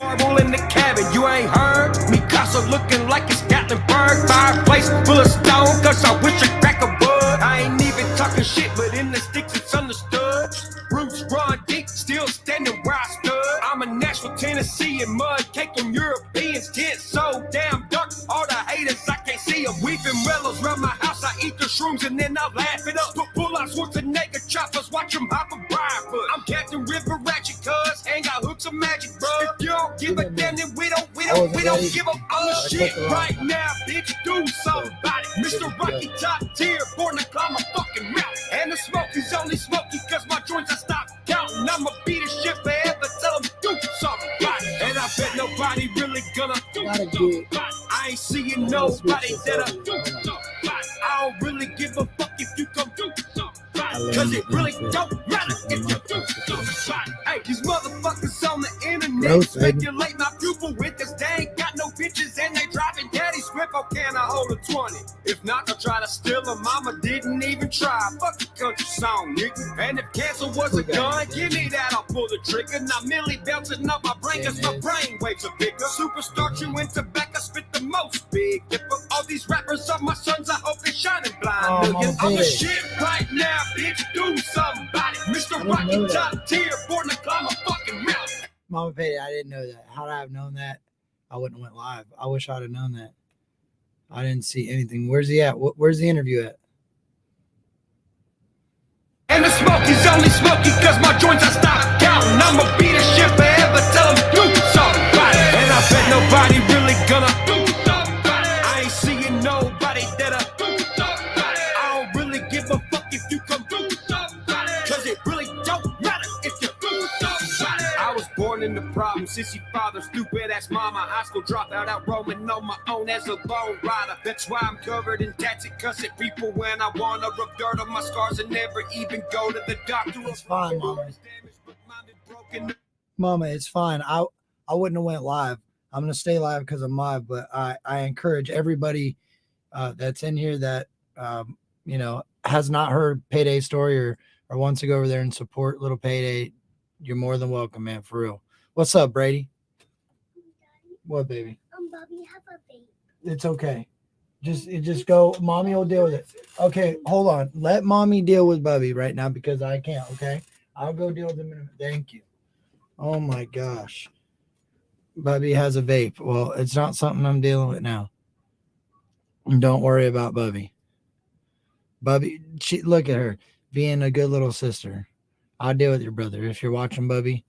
Marble in the cabin, you ain't heard me. Casa looking like it's Gatlinburg. Fireplace full of stone, cause I wish I crack a bud. I ain't even talking shit, but in the sticks it's understood. Roots run deep, still standing where I stood. I'm a Nashville, Tennessee, and mud cake on Europeans. Tent so damn dark, all the haters I can't see them. Weeping willows round my house, I eat the shrooms and then I laugh it up. Pull out Schwarzenegger choppers, watch them hop a Briarfoot. I'm Captain River Ratchet, cuz ain't got hooks of magic, bro. If you don't give a damn, then we don't give up on the shit right now, bitch. Do something about it. Mr. Rocky top tier, born to climb a fucking mountain. And the smoke is only smoky cause my joints I stopped counting. I'ma beat this shit forever, tell them do something about it. And I bet nobody really gonna do something about it. I ain't seeing nobody that'll do something about it. I don't really give a fuck if you come do something about it. Cause it really don't matter if you do something about it. Hey, these motherfuckers on the internet speculate my pupil with this. They ain't got no bitches and they driving daddy's whip. Oh, can I hold a 20? If not, they'll try to steal a mama didn't even try. Fuck the country song, nigga. And if cancer was a gun, give me that, I'll pull the trigger. Now Millie bouncing up my brain cause my brain waves are bigger. Superstar chewing tobacco, spit the most big dipper. All these rappers are my sons, I hope they shining blind. I'm the shit right now, bitch. Do something about it. Mr. Rocky top tier, born to climb a fucking mountain. Mama Payday, I didn't know that. How'd I have known that? I wouldn't have went live. I wish I'd have known that. I didn't see anything. Where's he at? Where's the interview at? And the smoke is only smoky cause my joints I stopped counting. I'ma beat this shit forever, tell them do something about it. And I bet nobody really gonna do something about it. I ain't seeing nobody that'll do something about it. I don't really give a fuck if you come do something about it. Cause it really don't matter if you do something about it. I was born in the problem, sissy father, stupid ass mama, high school dropout, out roaming on my own as a lone rider. That's why I'm covered in tats and cussing people when I wanna rub dirt on my scars and never even go to the doctor. It's fine, Mama. Mama, it's fine. I wouldn't have went live. I'm gonna stay live because I'm live, but I encourage everybody that's in here that has not heard Payday's story or wants to go over there and support little Payday. You're more than welcome, man, for real. What's up, Brady? What, baby? Bobby, have a vape. It's okay. Just go. Mommy will deal with it. Okay, hold on. Let mommy deal with Bubby right now because I can't, okay? I'll go deal with him in a minute. Thank you. Oh, my gosh. Bubby has a vape. Well, it's not something I'm dealing with now. Don't worry about Bubby. Bubby, look at her being a good little sister. I'll deal with your brother. If you're watching, Bubby,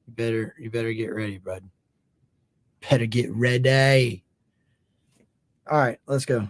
you better get ready, bud. Better get ready. All right, let's go.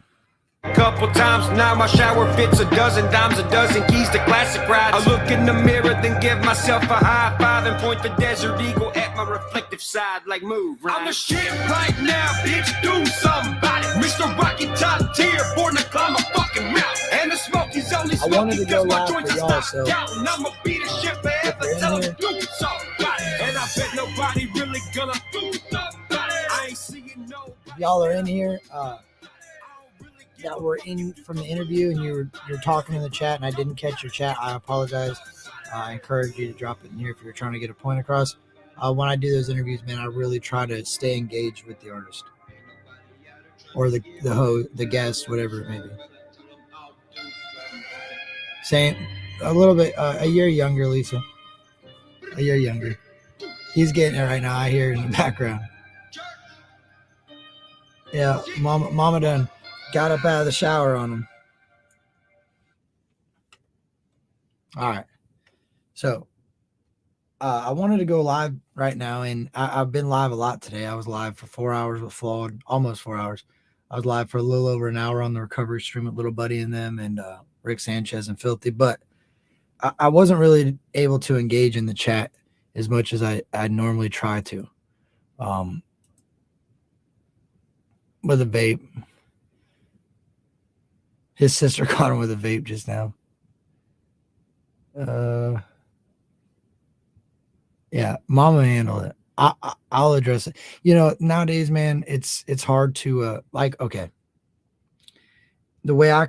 Couple times now my shower fits a dozen dimes, a dozen keys to classic rides. I look in the mirror, then give myself a high five and point the Desert Eagle at my reflective side like move, right? I'm the shit right now, bitch, do something about it. Mr. Rocky top tier, born to climb a fucking mountain. And the smoke is only smoky because my joints are stopped counting. I'ma beat this shit forever, tell them do something about it. And I bet nobody really gonna do something about it. I ain't seeing nobody. If y'all are in here, that were in from the interview and you're talking in the chat and I didn't catch your chat, I apologize. I encourage you to drop it in here if you're trying to get a point across. When I do those interviews, man, I really try to stay engaged with the artist or the guest, whatever it may be. Same, a little bit, a year younger, Lisa. A year younger. He's getting it right now. I hear it in the background. Yeah, Mama done got up out of the shower on him. All right. So I wanted to go live right now, and I've been live a lot today. I was live for 4 hours with Flawed, almost 4 hours. I was live for a little over an hour on the recovery stream with Little Buddy and them and Rick Sanchez and Filthy, but I wasn't really able to engage in the chat as much as I normally try to. With a vape. His sister caught him with a vape just now. Yeah, Mama handled it. I'll address it. Nowadays, man, it's hard to okay. The way I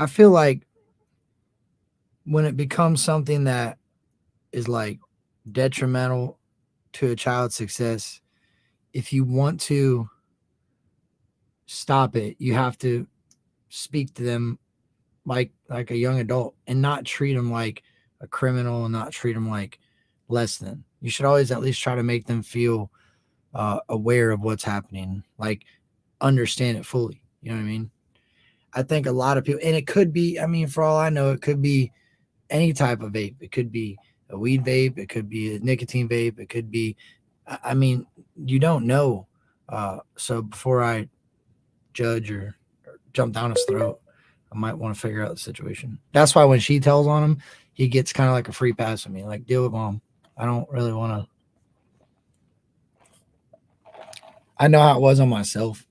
feel like when it becomes something that is like detrimental to a child's success, if you want to stop it, you have to speak to them like a young adult and not treat them like a criminal and not treat them like less than. You should always at least try to make them feel aware of what's happening, like understand it fully. You know what I mean? I think a lot of people, and it could be, I mean, for all I know, it could be any type of vape. It could be a weed vape. It could be a nicotine vape. It could be, I mean, you don't know. So before I judge or jump down his throat, I might want to figure out the situation. That's why when she tells on him, he gets kind of like a free pass with me. Like, deal with mom. I don't really want to. I know how it was on myself.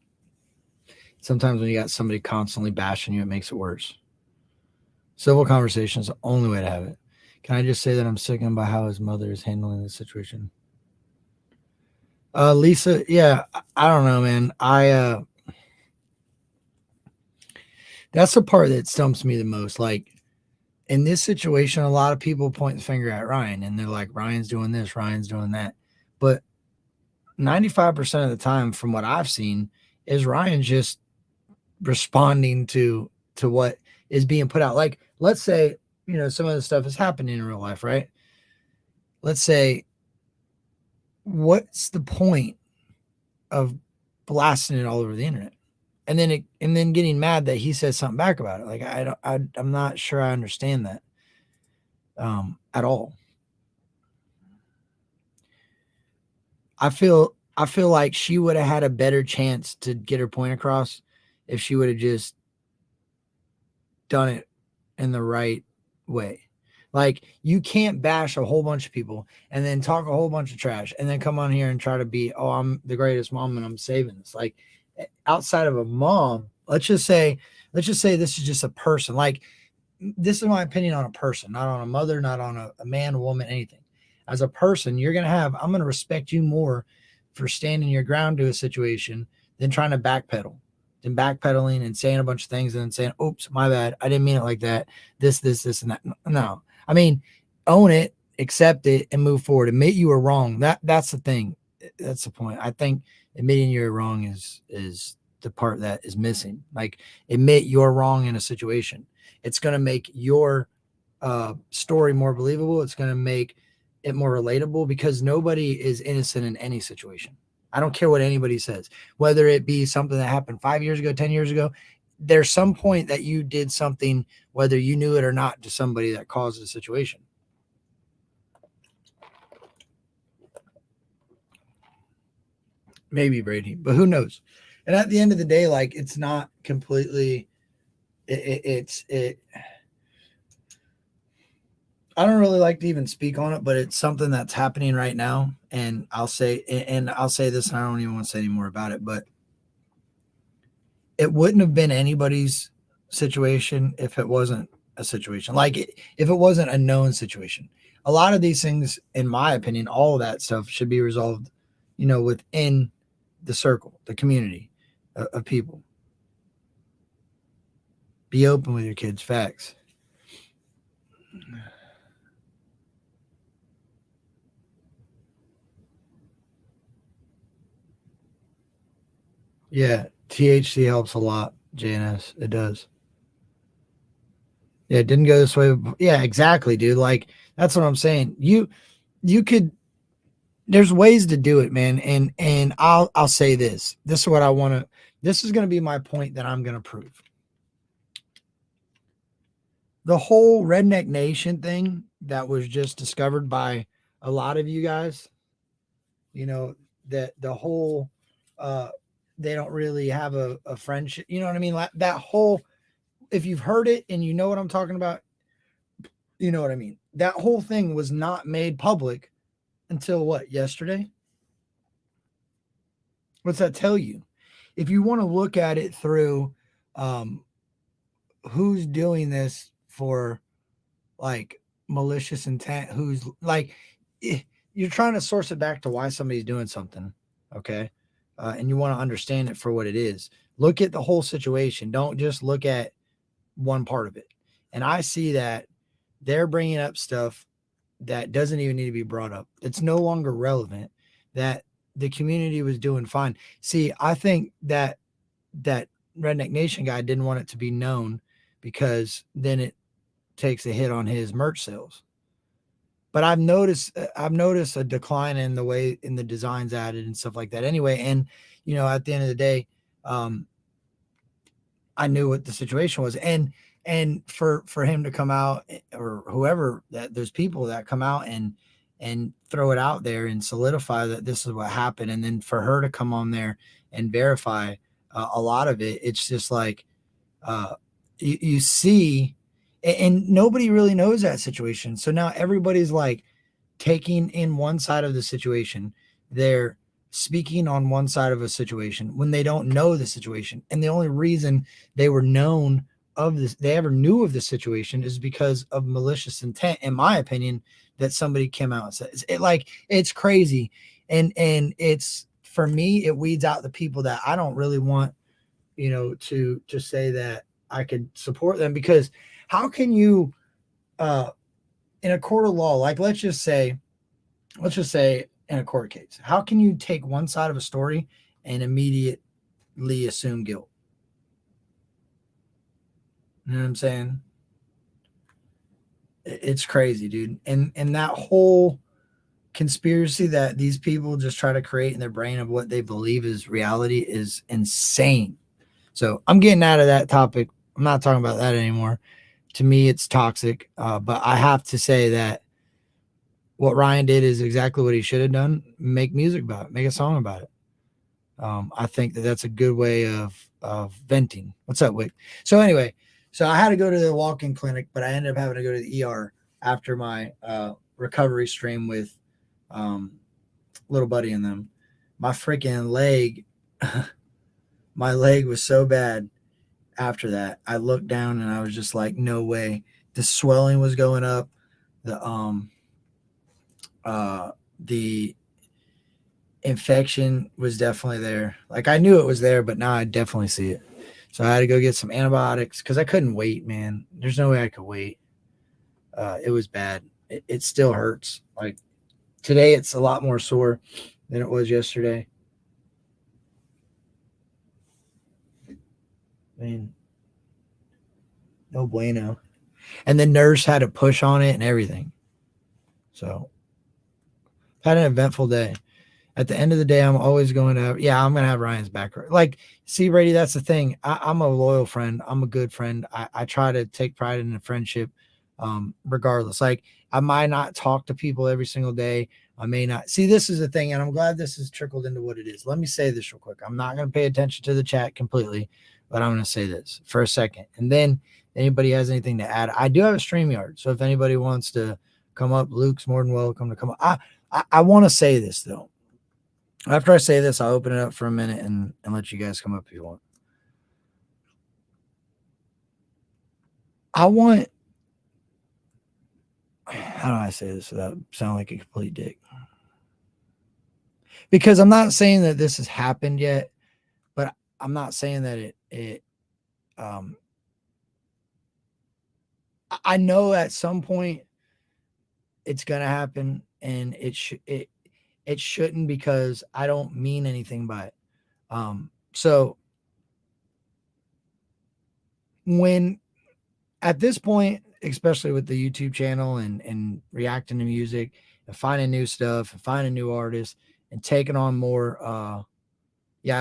Sometimes when you got somebody constantly bashing you, it makes it worse. Civil conversation is the only way to have it. Can I just say that I'm sickened by how his mother is handling the situation? Lisa, yeah, I don't know, man. That's the part that stumps me the most. Like, in this situation, a lot of people point the finger at Ryan and they're like, Ryan's doing this, Ryan's doing that. But 95% of the time, from what I've seen, is Ryan just responding to what is being put out. Like, let's say, you know, some of the stuff is happening in real life, right? Let's say, what's the point of blasting it all over the internet? And then getting mad that he says something back about it. Like, I'm not sure I understand that at all. I feel like she would have had a better chance to get her point across if she would have just done it in the right way. Like, you can't bash a whole bunch of people and then talk a whole bunch of trash and then come on here and try to be, oh, I'm the greatest mom and I'm saving this. Like, outside of a mom, let's just say this is just a person. Like, this is my opinion on a person, not on a mother, not on a man, a woman, anything. As a person, I'm going to respect you more for standing your ground to a situation than trying to backpedal, than backpedaling and saying a bunch of things and then saying, oops, my bad, I didn't mean it like that. This, and that. No, I mean, own it, accept it, and move forward. Admit you were wrong. That's the thing. That's the point. I think admitting you're wrong is the part that is missing. Like, admit you're wrong in a situation. It's going to make your story more believable. It's going to make it more relatable because nobody is innocent in any situation. I don't care what anybody says, whether it be something that happened 5 years ago, 10 years ago. There's some point that you did something, whether you knew it or not, to somebody that caused a situation. Maybe Brady, but who knows? And at the end of the day, like, it's not completely, I don't really like to even speak on it, but it's something that's happening right now. And I'll say this, and I don't even want to say any more about it, but it wouldn't have been anybody's situation if it wasn't a situation. Like, if it wasn't a known situation. A lot of these things, in my opinion, all of that stuff should be resolved, you know, within the circle, the community of people. Be open with your kids. Facts. Yeah, THC helps a lot, JNS. It does. Yeah, it didn't go this way. Yeah, exactly, dude. Like, that's what I'm saying. You could, there's ways to do it, man. And I'll say this. This is what I want to, this is going to be my point that I'm going to prove. The whole Redneck Nation thing that was just discovered by a lot of you guys, you know, that the whole, they don't really have a friendship. You know what I mean? Like, that whole, if you've heard it and you know what I'm talking about, you know what I mean? That whole thing was not made public until what, yesterday? What's that tell you? If you want to look at it through who's doing this for, like, malicious intent, who's like, you're trying to source it back to why somebody's doing something, okay? And you want to understand it for what it is. Look at the whole situation. Don't just look at one part of it. And I see that they're bringing up stuff that doesn't even need to be brought up. It's no longer relevant that the community was doing fine. See, I think that Redneck Nation guy didn't want it to be known because then it takes a hit on his merch sales. But I've noticed a decline in the way in the designs added and stuff like that anyway. And at the end of the day, um, I knew what the situation was. And for him to come out, or whoever, that there's people that come out and throw it out there and solidify that this is what happened, and then for her to come on there and verify a lot of it, it's just like you see, and nobody really knows that situation. So now everybody's like taking in one side of the situation. They're speaking on one side of a situation when they don't know the situation. And the only reason they were known of this, they ever knew of the situation, is because of malicious intent, in my opinion, that somebody came out and says it. Like, it's crazy. And it's, for me, it weeds out the people that I don't really want, to say that I could support them. Because how can you, in a court of law, like let's just say in a court case, how can you take one side of a story and immediately assume guilt? You know what I'm saying? It's crazy, dude. And that whole conspiracy that these people just try to create in their brain of what they believe is reality is insane. So I'm getting out of that topic. I'm not talking about that anymore. To me, it's toxic. But I have to say that what Ryan did is exactly what he should have done. Make music about it. Make a song about it. I think that that's a good way of venting. What's up, Wick? So anyway, so I had to go to the walk-in clinic, but I ended up having to go to the ER after my recovery stream with little buddy and them. My freaking leg, my leg was so bad after that. I looked down and I was just like, no way. The swelling was going up. The infection was definitely there. Like, I knew it was there, but now I definitely see it. So I had to go get some antibiotics because I couldn't wait, man. There's no way I could wait. It was bad. It still hurts. Like, today it's a lot more sore than it was yesterday. I mean, no bueno. And the nurse had to push on it and everything. So had an eventful day. At the end of the day, I'm always going to have, I'm going to have Ryan's back. Like, see, Brady, that's the thing. I'm a loyal friend. I'm a good friend. I try to take pride in the friendship, regardless. Like, I might not talk to people every single day. I may not. See, this is the thing, and I'm glad this has trickled into what it is. Let me say this real quick. I'm not going to pay attention to the chat completely, but I'm going to say this for a second. And then anybody has anything to add, I do have a StreamYard. So if anybody wants to come up, Luke's more than welcome to come up. I want to say this, though. After I say this, I'll open it up for a minute and let you guys come up if you want. How do I say this without sounding like a complete dick? Because I'm not saying that this has happened yet, but I'm not saying that I know at some point it's going to happen, and it shouldn't, because I don't mean anything by it. So when at this point, especially with the YouTube channel and reacting to music and finding new stuff and finding new artists and taking on more, I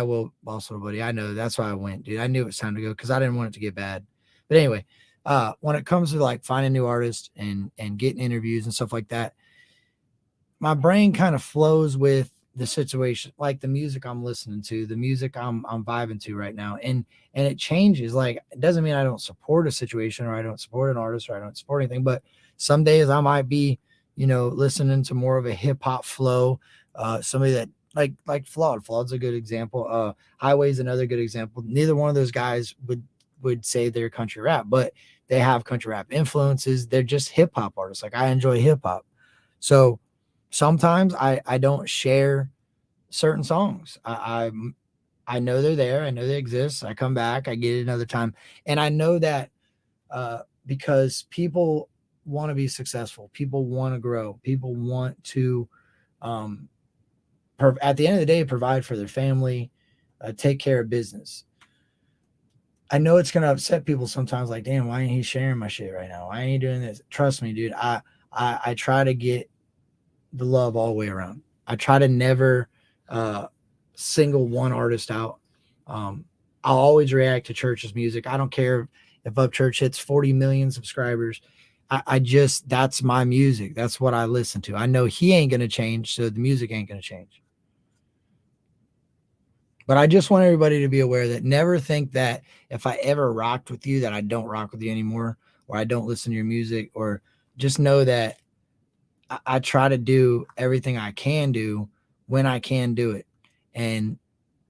will also, buddy. I know that's why I went, dude. I knew it was time to go because I didn't want it to get bad. But anyway, when it comes to like finding new artists and getting interviews and stuff like that, my brain kind of flows with the situation, like the music I'm listening to, the music I'm vibing to right now. And it changes. Like, it doesn't mean I don't support a situation or I don't support an artist or I don't support anything, but some days I might be, listening to more of a hip hop flow. Somebody that like Flaud's a good example. Highway's another good example. Neither one of those guys would say they're country rap, but they have country rap influences. They're just hip hop artists. Like, I enjoy hip hop. So sometimes I don't share certain songs. I know they're there. I know they exist. I come back. I get it another time. And I know that because people want to be successful. People want to grow. People want to at the end of the day, provide for their family, take care of business. I know it's gonna upset people sometimes. Like, damn, why ain't he sharing my shit right now? Why ain't he doing this? Trust me, dude. I try to get the love all the way around. I try to never single one artist out. I'll always react to Church's music. I don't care if Upchurch hits 40 million subscribers. I just, that's my music. That's what I listen to. I know he ain't gonna change, so the music ain't gonna change. But I just want everybody to be aware that never think that if I ever rocked with you, that I don't rock with you anymore, or I don't listen to your music, or just know that I try to do everything I can do when I can do it. And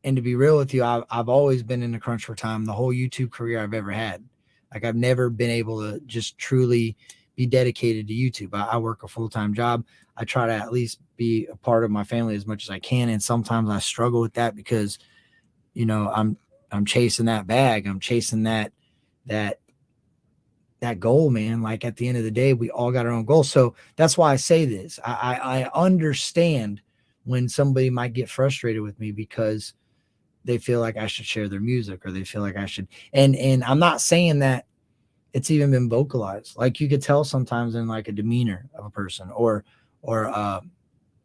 to be real with you, I've always been in the crunch for time the whole YouTube career I've ever had. Like, I've never been able to just truly be dedicated to YouTube. I work a full-time job. I try to at least be a part of my family as much as I can. And sometimes I struggle with that because, you know, I'm chasing that bag. I'm chasing that goal, man. Like, at the end of the day, we all got our own goals. So that's why I say this. I understand when somebody might get frustrated with me because they feel like I should share their music, or they feel like I should. And I'm not saying that it's even been vocalized. Like, you could tell sometimes in like a demeanor of a person, or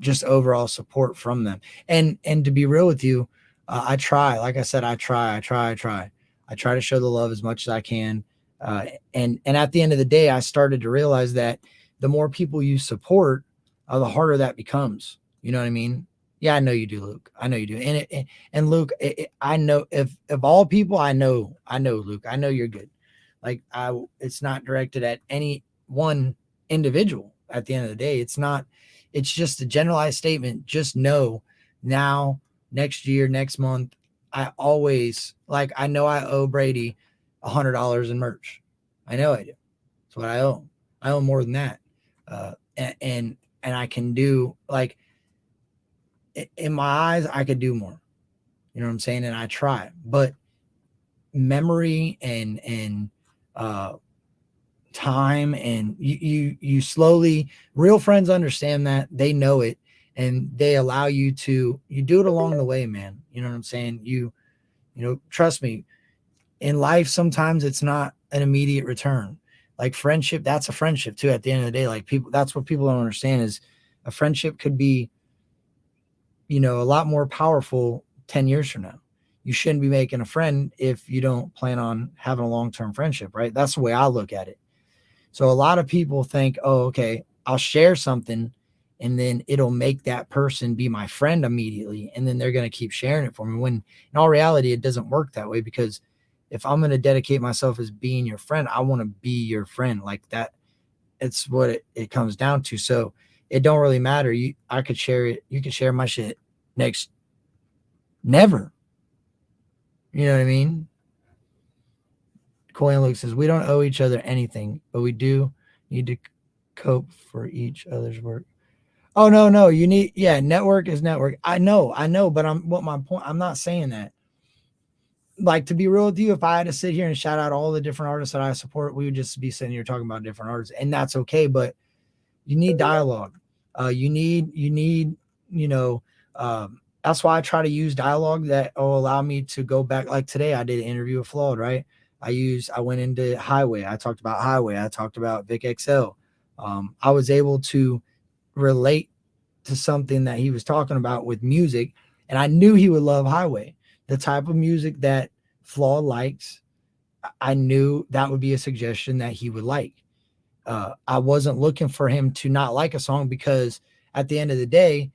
just overall support from them. And to be real with you, I try. Like I said, I try to show the love as much as I can. And at the end of the day, I started to realize that the more people you support, the harder that becomes. You know what I mean? Yeah, I know you do, Luke. I know you do. And Luke, I know if of all people, I know, Luke, I know you're good. Like, it's not directed at any one individual. At the end of the day, it's not. It's just a generalized statement. Just know now, next year, next month, I always, like, I know I owe Brady $100 in merch. I know I do. That's what I owe. I owe more than that. And I can do, like, in my eyes, I could do more. You know what I'm saying? And I try, but memory and time, and you slowly, real friends understand that, they know it, and they allow you to, you do it along the way, man. You know what I'm saying? You know, trust me, in life, sometimes it's not an immediate return. Like, friendship, that's a friendship too. At the end of the day, like, people, that's what people don't understand, is a friendship could be, you know, a lot more powerful 10 years from now. You shouldn't be making a friend if you don't plan on having a long-term friendship, right? That's the way I look at it. So a lot of people think, oh, okay, I'll share something and then it'll make that person be my friend immediately, and then they're going to keep sharing it for me. When in all reality, it doesn't work that way, because if I'm going to dedicate myself as being your friend, I want to be your friend like that. It's what it comes down to. So it don't really matter. I could share it. You could share my shit next. Never. You know what I mean? Coin Luke says, we don't owe each other anything, but we do need to cope for each other's work. Oh, no. You need, yeah, network is network. I know, but I'm not saying that. Like, to be real with you, if I had to sit here and shout out all the different artists that I support, we would just be sitting here talking about different artists, and that's okay. But you need dialogue. You need, you know, that's why I try to use dialogue that will allow me to go back. Like today, I did an interview with Flawed, right? I went into Highway. I talked about Highway. I talked about Vic XL. I was able to relate to something that he was talking about with music, and I knew he would love Highway. The type of music that Flaw likes, I knew that would be a suggestion that he would like. I wasn't looking for him to not like a song, because at the end of the day,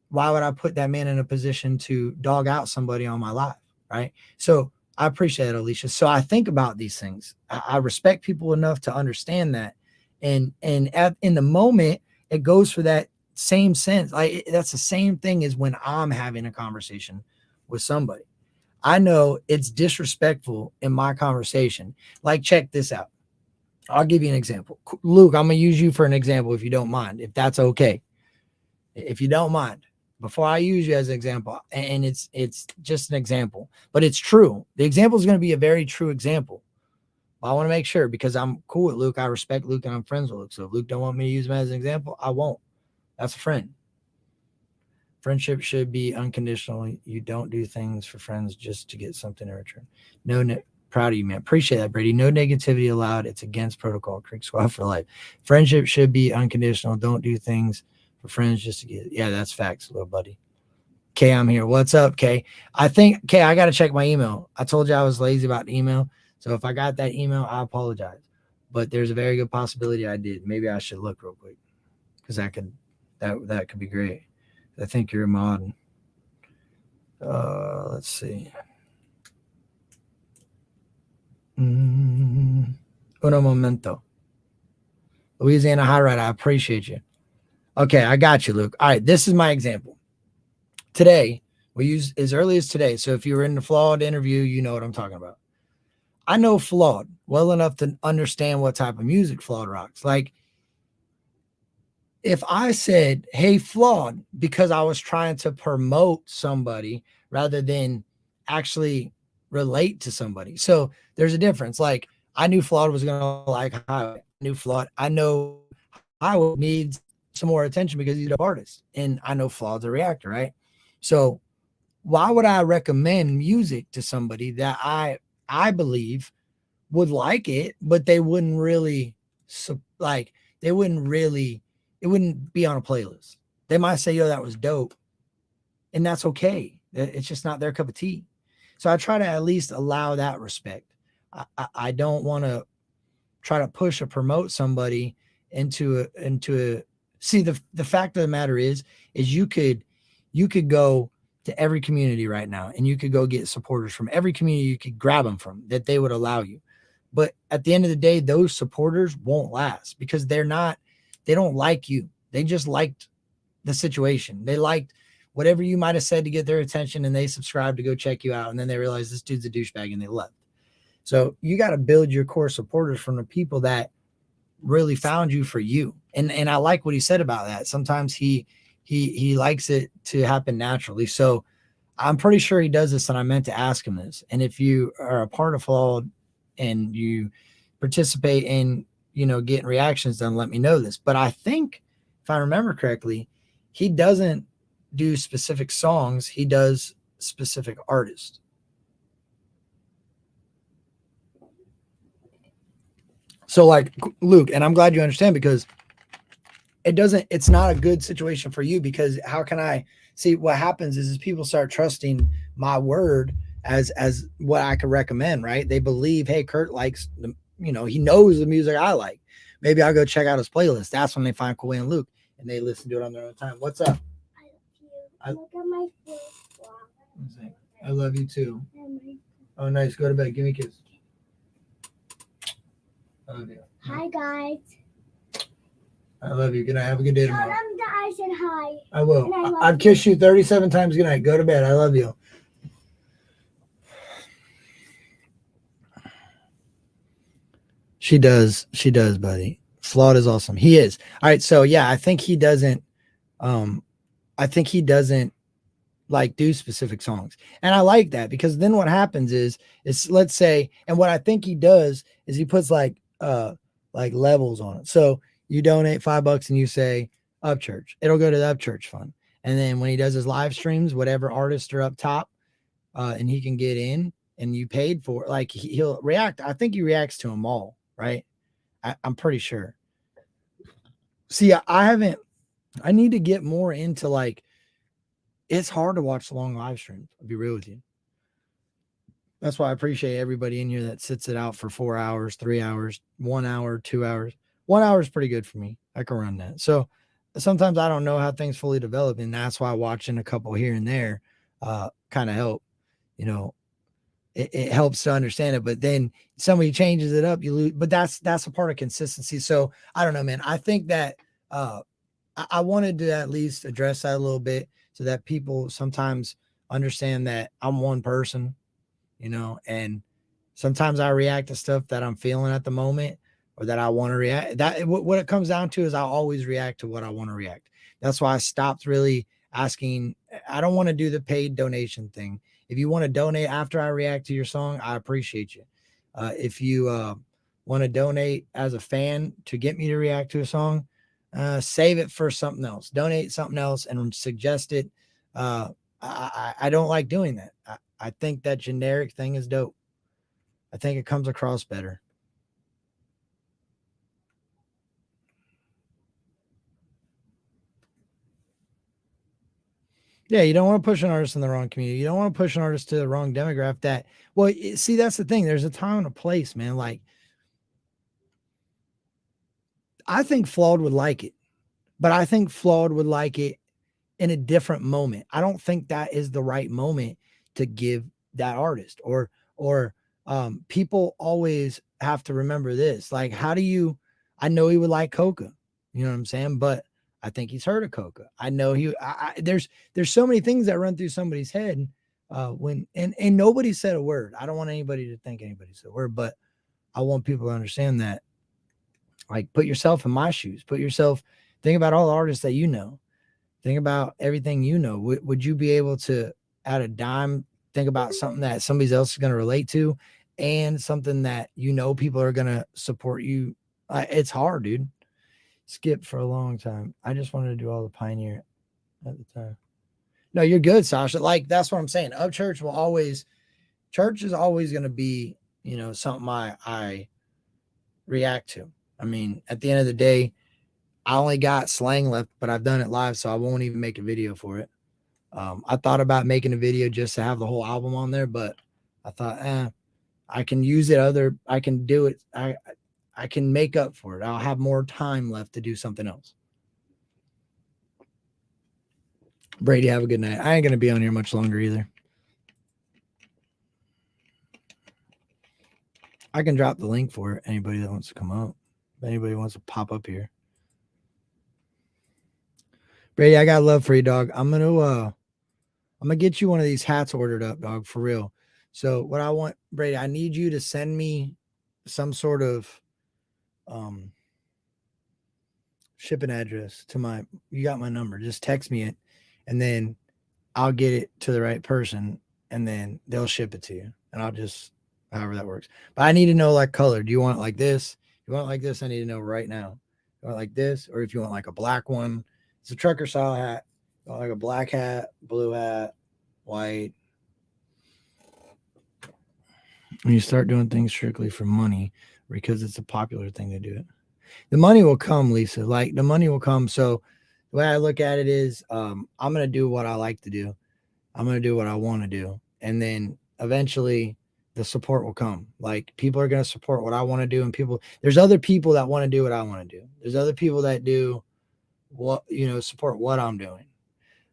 why would I put that man in a position to dog out somebody on my live, right? So I appreciate it, Alicia. So I think about these things. I respect people enough to understand that. And in the moment, it goes for that same sense. Like, that's the same thing as when I'm having a conversation with somebody. I know it's disrespectful in my conversation. Like, check this out. I'll give you an example. Luke, I'm going to use you for an example, if you don't mind, if that's okay. If you don't mind, before I use you as an example, and it's just an example, but it's true. The example is going to be a very true example. I want to make sure, because I'm cool with Luke. I respect Luke, and I'm friends with Luke. So if Luke don't want me to use him as an example, I won't. That's a friend. Friendship should be unconditional. You don't do things for friends just to get something in return. No, proud of you, man. Appreciate that, Brady. No negativity allowed. It's against protocol. Creek Squad for life. Friendship should be unconditional. Don't do things for friends just to get. Yeah, that's facts, little buddy. Kay, I'm here. What's up, Kay? I think, Kay, I got to check my email. I told you I was lazy about the email. So if I got that email, I apologize. But there's a very good possibility I did. Maybe I should look real quick because that could be great. I think you're a mod. Let's see. Uno momento. Louisiana High Ride, I appreciate you. Okay, I got you, Luke. All right, this is my example. Today, we use as early as today. So if you were in the Flawed interview, you know what I'm talking about. I know Flawed well enough to understand what type of music Flawed rocks. Like, if I said, hey, Flawed, because I was trying to promote somebody rather than actually relate to somebody. So there's a difference. Like, I knew Flawed was going to like Highway. I knew Flawed. I know Highway needs some more attention because he's an artist. And I know Flawed's a reactor, right? So why would I recommend music to somebody that I believe would like it, but they wouldn't really like, it wouldn't be on a playlist. They might say, yo, that was dope. And that's okay. It's just not their cup of tea. So I try to at least allow that respect. I don't want to try to push or promote somebody into a see, the fact of the matter is you could go to every community right now and you could go get supporters from every community you could grab them from that they would allow you. But at the end of the day, those supporters won't last because they don't like you. They just liked the situation. They liked whatever you might have said to get their attention and they subscribed to go check you out. And then they realized this dude's a douchebag and they left. So you got to build your core supporters from the people that really found you for you. And I like what he said about that. Sometimes he likes it to happen naturally. So I'm pretty sure he does this, and I meant to ask him this. And if you are a part of Flawed and you participate in, getting reactions done, let me know this. But I think, if I remember correctly, he doesn't do specific songs. He does specific artists. So like Luke, and I'm glad you understand because it's not a good situation for you because how can I see what happens is people start trusting my word as what I could recommend, right? They believe, hey, Kurt likes he knows the music I like. Maybe I'll go check out his playlist. That's when they find Kawhi and Luke and they listen to it on their own time. What's up? I love you. Look at my face. I love you too. Oh, nice. Go to bed. Give me a kiss. I love you. Hi, guys. I love you. Good night. Have a good day tomorrow. Tell them that I said hi. I will. I've kissed you 37 times. Good night. Go to bed. I love you. She does, buddy. Flawed is awesome. He is. All right. So yeah, I think he doesn't like do specific songs. And I like that because then what happens is let's say, and what I think he does is he puts like levels on it. So you donate $5 and you say Upchurch, it'll go to the Upchurch fund. And then when he does his live streams, whatever artists are up top, and he can get in and you paid for it, like he'll react. I think he reacts to them all, right? I'm pretty sure. See, I need to get more into like, it's hard to watch long live streams. I'll be real with you. That's why I appreciate everybody in here that sits it out for 4 hours, 3 hours, 1 hour, 2 hours. 1 hour is pretty good for me. I can run that. So sometimes I don't know how things fully develop. And that's why watching a couple here and there kind of help, it helps to understand it. But then somebody changes it up, you lose. But that's a part of consistency. So I don't know, man. I think that I wanted to at least address that a little bit so that people sometimes understand that I'm one person, and sometimes I react to stuff that I'm feeling at the moment or that I want to react. That what it comes down to is I always react to what I want to react. That's why I stopped really asking. I don't want to do the paid donation thing. If you want to donate after I react to your song, I appreciate you. If you want to donate as a fan to get me to react to a song, save it for something else. Donate something else and suggest it I don't like doing that. I think that generic thing is dope. I think it comes across better. Yeah, you don't want to push an artist in the wrong community. You don't want to push an artist to the wrong demographic. See, that's the thing. There's a time and a place, man. Like, I think Flawed would like it, but I think Flawed would like it in a different moment. I don't think that is the right moment to give that artist or people always have to remember this. Like, I know he would like Coca, you know what I'm saying? But I think he's heard of Coca. I know there's so many things that run through somebody's head and nobody said a word. I don't want anybody to think anybody said a word, but I want people to understand that, like, put yourself in my shoes, think about all the artists that you know. Think about everything you know. Would you be able to, at a dime, think about something that somebody else is going to relate to and something that people are going to support you? It's hard, dude. Skip for a long time. I just wanted to do all the Pioneer at the time. No, you're good, Sasha. Like, that's what I'm saying. Church is always going to be, something I react to. I mean, at the end of the day, I only got slang left, but I've done it live, so I won't even make a video for it. I thought about making a video just to have the whole album on there, but I thought, I can use it. I can do it. I can make up for it. I'll have more time left to do something else. Brady, have a good night. I ain't going to be on here much longer either. I can drop the link for it. Anybody that wants to come up. If anybody wants to pop up here. Brady, I got love for you, dog. I'm gonna get you one of these hats ordered up, dog, for real. So what I want, Brady, I need you to send me some sort of shipping address to you got my number. Just text me it, and then I'll get it to the right person, and then they'll ship it to you. And I'll just, however that works. But I need to know, like, color. Do you want it like this? If you want it like this, I need to know right now. You want it like this, or if you want like a black one. It's a trucker style hat. Like a black hat, blue hat, white. When you start doing things strictly for money, because it's a popular thing to do it, the money will come, Lisa. Like, the money will come. So the way I look at it is, I'm going to do what I like to do. I'm going to do what I want to do. And then eventually the support will come. Like, people are going to support what I want to do. And there's other people that want to do what I want to do. There's other people that do support what I'm doing.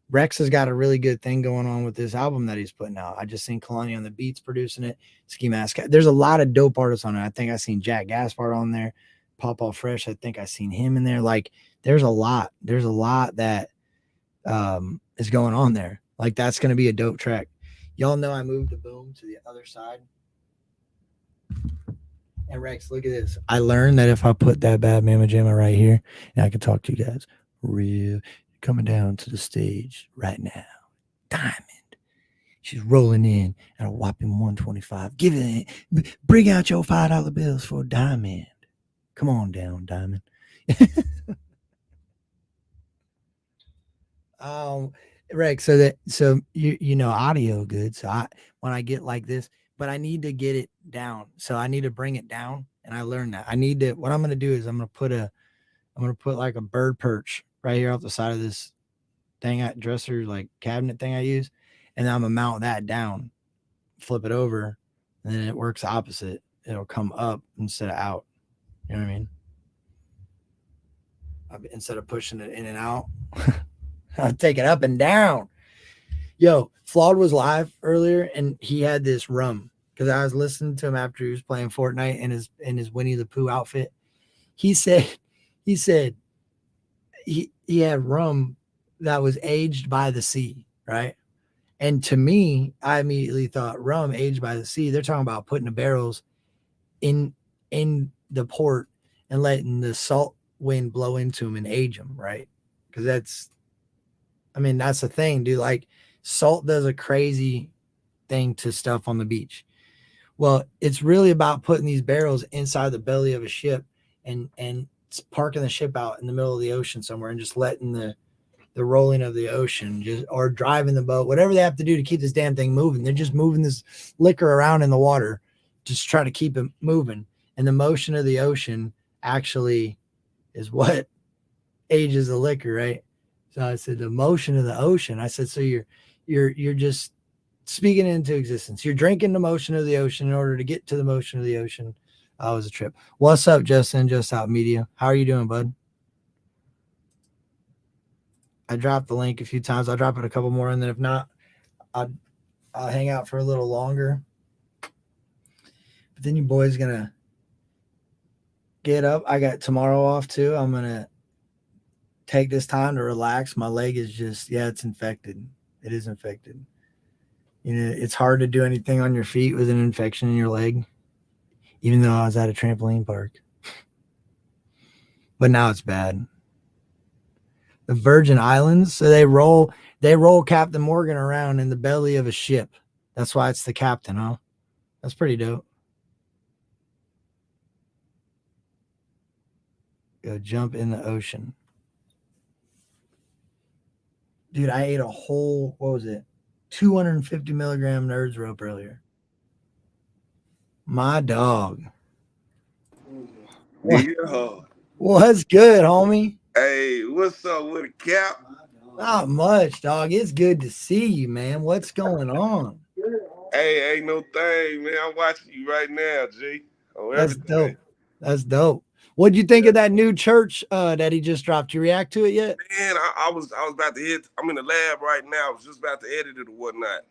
Rex has got a really good thing going on with this album that he's putting out. I just seen Kalani on the beats producing it. Ski Mask. There's a lot of dope artists on it. I think I seen Jack Gaspard on there. Papa Fresh. I think I seen him in there. Like, there's a lot that is going on there. Like, that's going to be a dope track. Y'all know I moved the boom to the other side. And Rex, look at this. I learned that if I put that bad mama jamma right here, and I can talk to you guys real, coming down to the stage right now. Diamond. She's rolling in at a whopping 125. Give it, bring out your $5 bills for Diamond. Come on down, Diamond. Rex, so you know audio good. So when I get like this, but I need to get it down. So I need to bring it down, and I learned that. What I'm gonna do is I'm gonna put like a bird perch right here off the side of this thing, dresser, like cabinet thing I use, and then I'm gonna mount that down, flip it over, and then it works opposite. It'll come up instead of out. You know what I mean? Instead of pushing it in and out, I'll take it up and down. Yo, Flawed was live earlier, and he had this rum because I was listening to him after he was playing Fortnite in his Winnie the Pooh outfit. He said he had rum that was aged by the sea, right? And to me, I immediately thought, rum aged by the sea. They're talking about putting the barrels in the port and letting the salt wind blow into them and age them, right? Because that's the thing, dude. Like, salt does a crazy thing to stuff on the beach. Well, it's really about putting these barrels inside the belly of a ship and parking the ship out in the middle of the ocean somewhere and just letting the the rolling of the ocean, just or driving the boat, whatever they have to do to keep this damn thing moving. They're just moving this liquor around in the water, just try to keep it moving. And the motion of the ocean actually is what ages the liquor, right? So I said the motion of the ocean. I said, so you're just speaking into existence. You're drinking the motion of the ocean in order to get to the motion of the ocean. That was a trip. What's up, Justin? Just Out Media. How are you doing, bud? I dropped the link a few times. I'll drop it a couple more, and then if not, I'll hang out for a little longer. But then your boy's gonna get up. I got tomorrow off too. I'm gonna take this time to relax. My leg is just, it's infected. It is infected. You know, it's hard to do anything on your feet with an infection in your leg, even though I was at a trampoline park. But now it's bad. The Virgin Islands, so they roll Captain Morgan around in the belly of a ship. That's why it's the captain, huh? That's pretty dope. Go jump in the ocean. Dude, I ate a whole, 250 milligram Nerds rope earlier. My dog. Yeah. What's good, homie? Hey, what's up with a cap? Not much, dog. It's good to see you, man. What's going on? Hey, ain't no thing, man. I'm watching you right now, G. That's dope. That's dope. What'd you think of that new church that he just dropped? You react to it yet? Man, I was about to hit. I'm in the lab right now. I was just about to edit it or whatnot.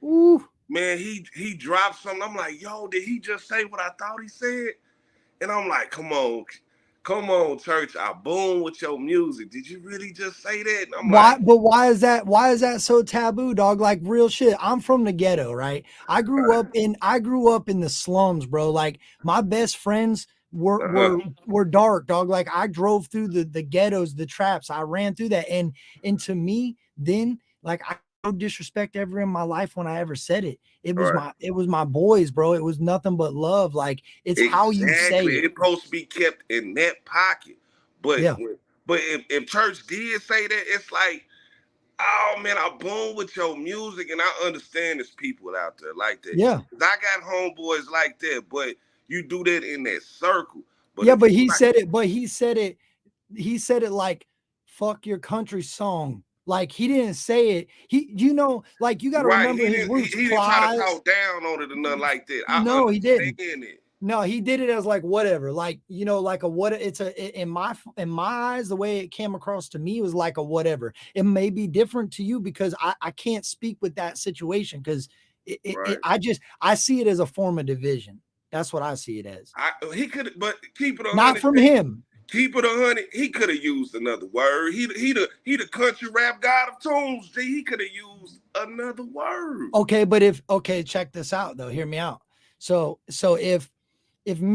Ooh. Man, he dropped something. I'm like, yo, did he just say what I thought he said? And I'm like, come on, church. I boom with your music. Did you really just say that? And I'm like, but why is that so taboo, dog? Like real shit. I'm from the ghetto, right? I grew up in the slums, bro. Like my best friends were dark, dog. Like I drove through the ghettos, the traps. I ran through that. And to me, then like I no disrespect ever in my life when I ever said it. It was my boys, bro. It was nothing but love. Like it's exactly how you say it. It's supposed to be kept in that pocket. But yeah. But if church did say that, it's like, oh man, I boom with your music, and I understand there's people out there like that. Yeah. I got homeboys like that, but you do that in that circle. But yeah, but he said it like fuck your country song. Like he didn't say it. Like you got to remember his roots. He didn't try to talk down on it or nothing like that. No, he didn't. No, he did it as like whatever. Like like a what. It's in my eyes, the way it came across to me was like a whatever. It may be different to you because I can't speak with that situation because I see it as a form of division. That's what I see it as. He could, but keep it 100. Not from him. Keep it 100. He could have used another word. He the country rap god of tunes. He could have used another word. Okay, but check this out though. Hear me out. So if I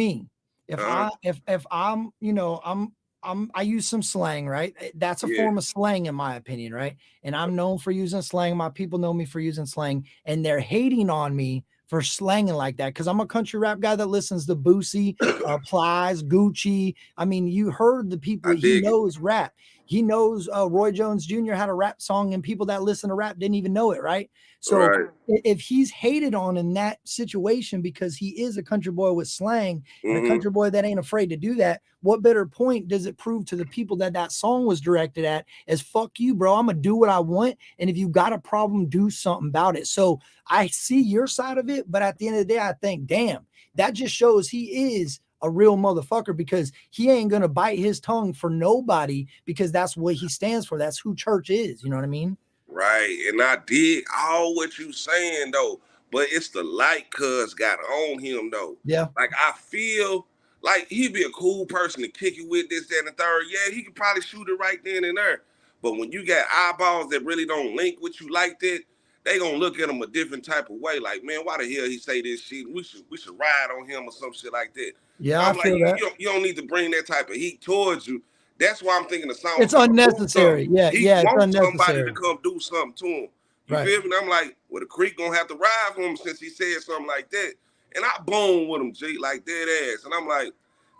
use some slang, right? That's a form of slang in my opinion, right? And I'm known for using slang. My people know me for using slang, and they're hating on me for slanging like that because I'm a country rap guy that listens to Boosie, Plies, Gucci. I mean, you heard the people. He knows rap. He knows Roy Jones Jr. had a rap song, and people that listen to rap didn't even know it, right? So if he's hated on in that situation because he is a country boy with slang and a country boy that ain't afraid to do that, what better point does it prove to the people that song was directed at as fuck you, bro? I'm going to do what I want. And if you got a problem, do something about it. So I see your side of it. But at the end of the day, I think, damn, that just shows he is a real motherfucker because he ain't going to bite his tongue for nobody because that's what he stands for. That's who church is. You know what I mean? Right. And I dig all what you saying though, but it's the light cuz got on him though. Yeah. Like I feel like he'd be a cool person to kick it with this, that, and the third. Yeah, he could probably shoot it right then and there. But when you got eyeballs that really don't link with you like that, they gonna look at him a different type of way. Like, man, why the hell he say this shit? We should ride on him or some shit like that. Yeah, I feel that. You don't need to bring that type of heat towards you. That's why I'm thinking the song. It's unnecessary. Yeah, he wants somebody to come do something to him. You feel me? And I'm like, well, the creek gonna have to ride for him since he said something like that. And I boom with him, G, like dead ass. And I'm like,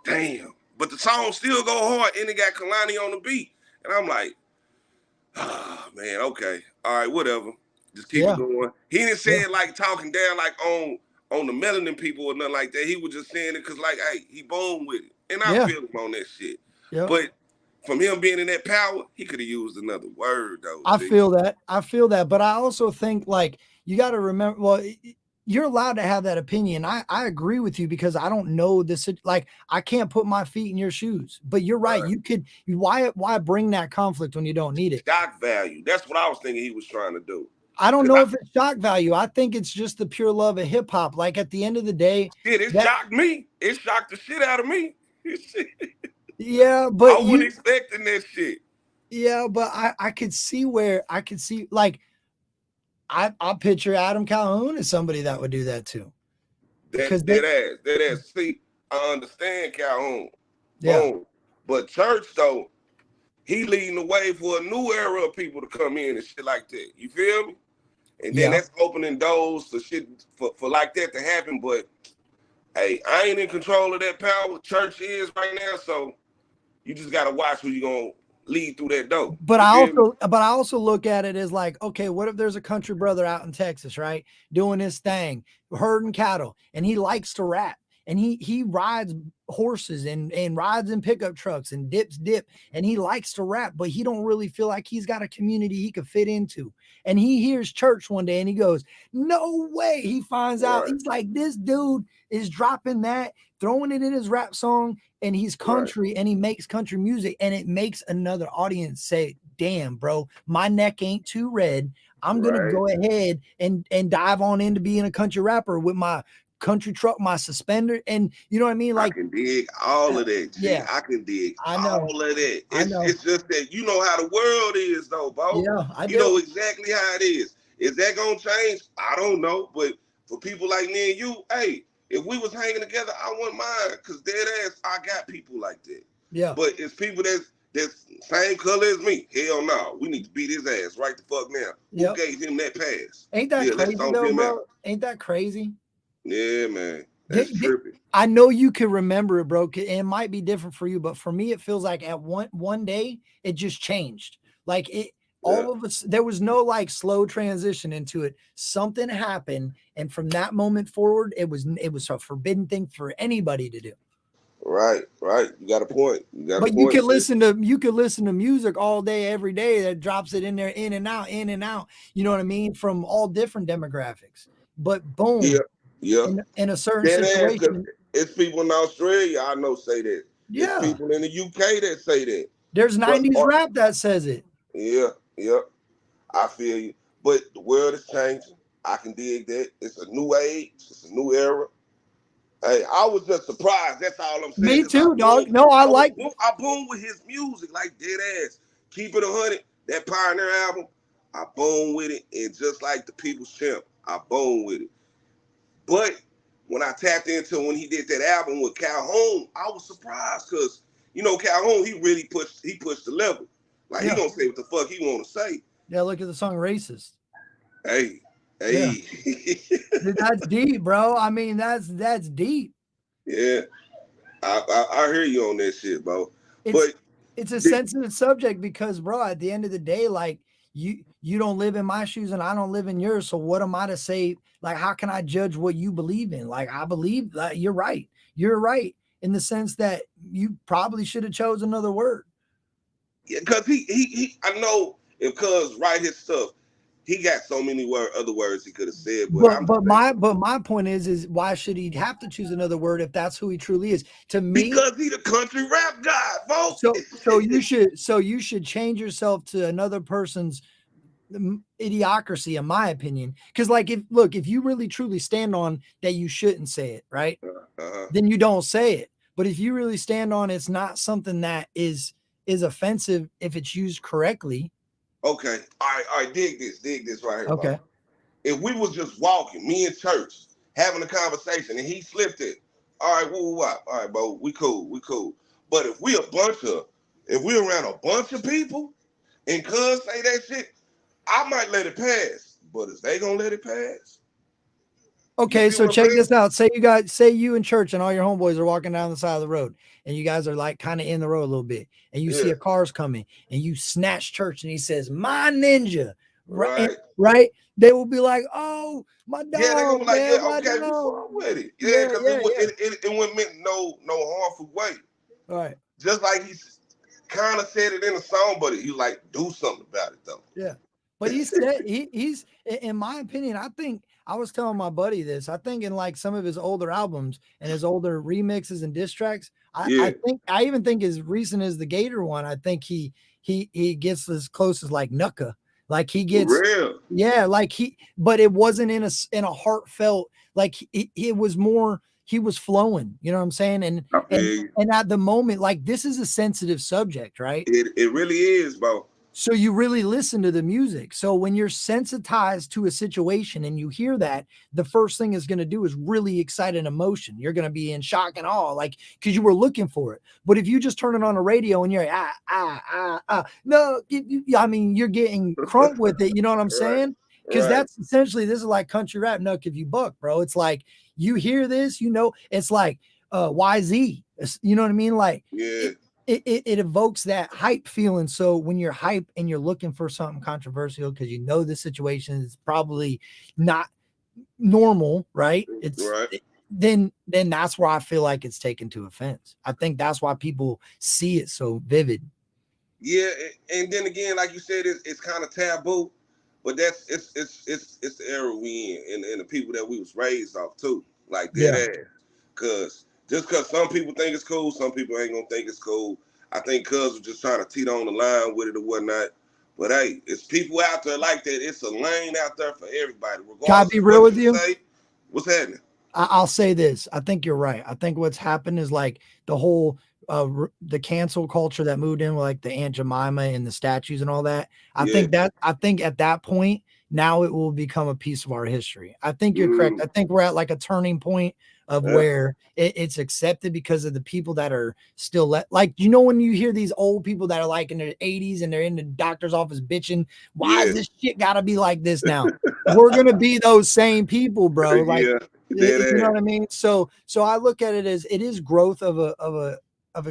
damn. But the song still go hard, and it got Kalani on the beat. And I'm like, Ah, man, okay. All right, whatever. Just keep it Yeah, going. He didn't say yeah, it like talking down like on the melanin people or nothing like that. He was just saying it because like, hey, he born with it. And I yeah, feel him on that shit. yeah. But from him being in that power, he could have used another word though, I G. feel that. I feel that. But I also think like you got to remember. Well, you're allowed to have that opinion. I agree with you because I don't know this. Like I can't put my feet in your shoes. But you're right. Right. You could. Why bring that conflict when you don't need it? Shock value. That's what I was thinking he was trying to do. I don't Cause know if it's shock value. I think it's just the pure love of hip hop. Like at the end of the day, it that shocked me. It shocked the shit out of me. yeah, I but wasn't you expecting that shit. yeah, but I could see where I could see like I picture Adam Calhoun as somebody that would do that too. Because they That ass. See, I understand Calhoun. yeah, Boom. But church though, he leading the way for a new era of people to come in and shit like that. You feel me? And then yeah. that's opening doors for shit for like that to happen. But hey, I ain't in control of that power. Church is right now, so you just gotta watch who you gonna lead through that door. But You feel me? I also look at it as like, okay, what if there's a country brother out in Texas, right, doing his thing, herding cattle, and he likes to rap, and he rides horses and rides in pickup trucks and dip, and he likes to rap, but he don't really feel like he's got a community he could fit into. And he hears church one day, and he goes, "No way!" He finds out Right, he's like, this dude is dropping that, throwing it in his rap song, and he's right, country and he makes country music and it makes another audience say, damn, bro, my neck ain't too red. I'm gonna right. go ahead and dive on into being a country rapper with my country truck, my suspender, and you know what I mean? I Like, can dig all of that, G. yeah, I can dig I know, all of that. I know. It's just that you know how the world is though, bro. Yeah, I You do. know exactly how it is. Is that gonna change? I don't know. But for people like me and you, hey, if we was hanging together, I wouldn't mind. Cause dead ass, I got people like that. Yeah. But it's people that's same color as me. Hell no. We need to beat his ass right the fuck now. Who Yep. gave him that pass? Ain't that Yeah, let's crazy stomp though, him out. bro? Ain't that crazy? Yeah, man. That's trippy. I know you can remember it, bro. And it might be different for you, but for me, it feels like at one day it just changed. Like it, Yeah. all of us. There was no like slow transition into it. Something happened, and from that moment forward, it was a forbidden thing for anybody to do. Right, right. You got a point. You got a But you point, could sis. listen to music all day, every day that drops it in there, in and out, in and out. You know what I mean? From all different demographics. But Yeah, boom, yeah. in a certain That ass, cause situation, it's people in Australia I know say that. It's yeah. people in the UK that say that. There's But 90s rap that says it. yeah, yeah. I feel you. But the world is changing. I can dig that. It's a new age. It's a new era. Hey, I was just surprised. That's all I'm saying. Me Cause I too, boom, dog. No, I boom with his music like dead ass. Keep it 100. That Pioneer album, I boom with it, and just like the People's Champ, I boom with it. But when I tapped into when he did that album with Calhoun, I was surprised because you know Calhoun, he pushed the level. Like he yeah. gonna say what the fuck he wanna say. Yeah, look at the song Racist. Hey, Yeah. hey. Dude, that's deep, bro. I mean, that's deep. Yeah. I hear you on that shit, bro. It's But it's a th- sensitive subject because, bro, at the end of the day, like you don't live in my shoes and I don't live in yours. So what am I to say? Like, how can I judge what you believe in? Like, I believe you're right. You're right in the sense that you probably should have chose another word. because he I know if cuz write his stuff, he got so many other words he could have said, but I'm But my point is why should he have to choose another word if that's who he truly is? To me, because he the country rap guy, folks. so you should change yourself to another person's idiocracy, in my opinion. Because like if you really truly stand on that, you shouldn't say it, right? Uh-huh. Then you don't say it. But if you really stand on it's not something that is offensive if it's used correctly. Okay. All right, dig this right here, Okay. bro. If we was just walking, me and Church, having a conversation, and he slipped it, all right, woo, all right, bro, we cool. But if we around a bunch of people and cuz say that shit, I might let it pass. But is they gonna let it pass? Okay, see so what I'm check saying? this out. Say you in church and all your homeboys are walking down the side of the road and you guys are like kind of in the road a little bit and you see Yeah, a car's coming and you snatch church and he says, "My ninja." Right, right. right. They will be like, "Oh, my Yeah, they gonna dog, be like, yeah, man, my okay, we dog." fuck with it. Yeah, Yeah, because yeah, yeah. it wouldn't meant no harmful way. All right. Just like he kind of said it in the song, but he like do something about it though. Yeah. But he's in my opinion, I think I was telling my buddy this. I think in like some of his older albums and his older remixes and diss tracks, Yeah, I even think as recent as the Gator one, I think he gets as close as like Nuka. Like he for gets real. yeah, like but it wasn't in a heartfelt, like it was more he was flowing, you know what I'm saying? I feel you. And at the moment, like this is a sensitive subject, right? It really is, bro. So you really listen to the music. So when you're sensitized to a situation and you hear that, the first thing is going to do is really excite an emotion. You're going to be in shock and awe, like because you were looking for it. But if you just turn it on the radio and you're no, I mean you're getting crunk with it. You know what I'm Right, saying? Because right. that's essentially this is like country rap. Nuck if you buck, bro. It's like you hear this, you know, it's like YZ. You know what I mean? Like Yeah, it evokes that hype feeling. So when you're hype and you're looking for something controversial because you know the situation is probably not normal, right? right. Then that's where I feel like it's taken to offense. I think that's why people see it so vivid. Yeah, and then again, like you said, it's kind of taboo, but that's it's the era we in, and the people that we was raised off too, like dead Yeah. ass. Cause just cause some people think it's cool, some people ain't gonna think it's cool. I think cuz was just trying to teeter on the line with it or whatnot. But hey, it's people out there like that. It's a lane out there for everybody, Can I regardless be of real what with you you? say. What's happening? I'll say this. I think you're right. I think what's happened is like the whole the cancel culture that moved in with like the Aunt Jemima and the statues and all that. I Yeah. think at that point now it will become a piece of our history. I think you're correct. Mm, I think we're at like a turning point of yeah. where it's accepted because of the people that are still like you know when you hear these old people that are like in their 80s and they're in the doctor's office bitching, why is Yeah. this shit got to be like this now? We're gonna be those same people, bro. Like Yeah. Dead you know ass. what I mean? So I look at it as it is growth of a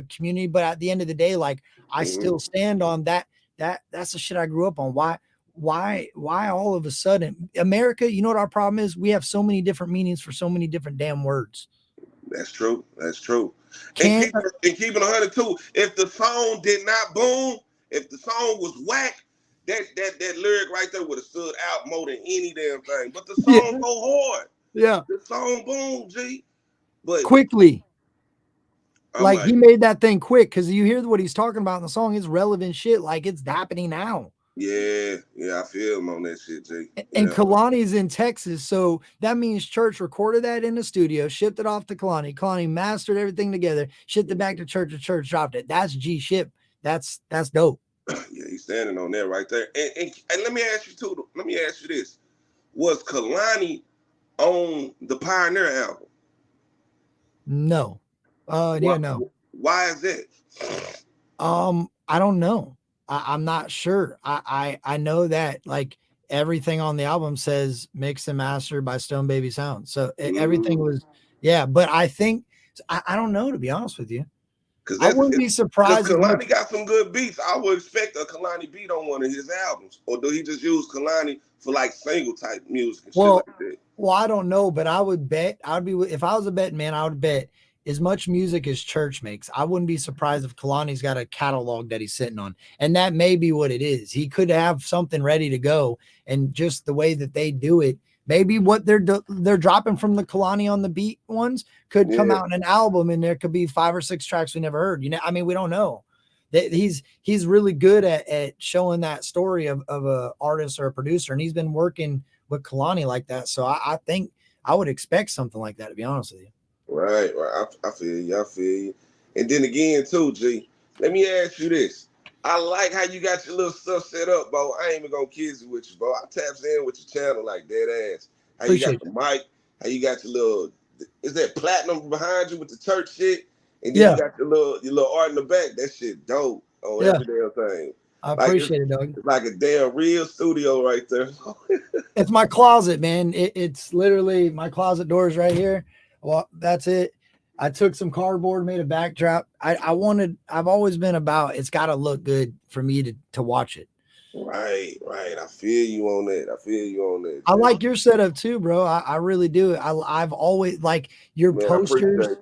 community, but at the end of the day, like I Mhm. still stand on that's the shit I grew up on. Why all of a sudden America, you know what our problem is? We have so many different meanings for so many different damn words. That's true. That's true. And Can't keeping 100 too. If the song did not boom, if the song was whack, that lyric right there would have stood out more than any damn thing. But the yeah, song go hard. yeah. The song boom, G. But Quickly. I'm Like he like, made that thing quick because you hear what he's talking about in the song. It's relevant shit. Like it's happening now. yeah, I feel him on that shit, G. And Yeah. Kalani's in Texas, so that means Church recorded that in the studio, shipped it off to Kalani. Kalani mastered everything together, shipped it back to Church dropped it. That's G ship. That's dope. Yeah, he's standing on that right there. And let me ask you too. Let me ask you this: was Kalani on the Pioneer album? No, Why, yeah, no. why is that? I don't know. I'm not sure. I know that like everything on the album says mixed and mastered by Stone Baby Sound, so everything Mm, was yeah. But I think I don't know, to be honest with you. Cause I that's wouldn't be because surprised as much. Kalani got some good beats. I would expect a Kalani beat on one of his albums, or do he just use Kalani for like single type music and shit Well, like that? well, I don't know, but I would bet I'd be if I was a betting man, I would bet as much music as Church makes. I wouldn't be surprised if Kalani's got a catalog that he's sitting on, and that may be what it is. He could have something ready to go, and just the way that they do it, maybe what they're dropping from the Kalani on the beat ones could come Yeah, out in an album, and there could be 5 or 6 tracks we never heard. You know, I mean, we don't know. That he's really good at showing that story of a artist or a producer, and he's been working with Kalani like that. So I think I would expect something like that, to be honest with you. right. I feel you. I feel you. And then again, too, G. Let me ask you this. I like how you got your little stuff set up, bro. I ain't even gonna kiss you with you, bro. I taps in with your channel like dead ass. How you got Appreciate the it. mic? How you got your little? Is that platinum behind you with the church shit? And then you Yeah, got your little art in the back. That shit dope on yeah. every damn thing. I Like appreciate it, Doug. it's like a damn real studio right there. It's my closet, man. It's literally my closet doors right here. Well, that's it. I took some cardboard, made a backdrop. I've always been about it's got to look good for me to watch it. Right. I feel you on that. I Jay. like your setup too, bro. I really do. I've always like your Man, I appreciate posters.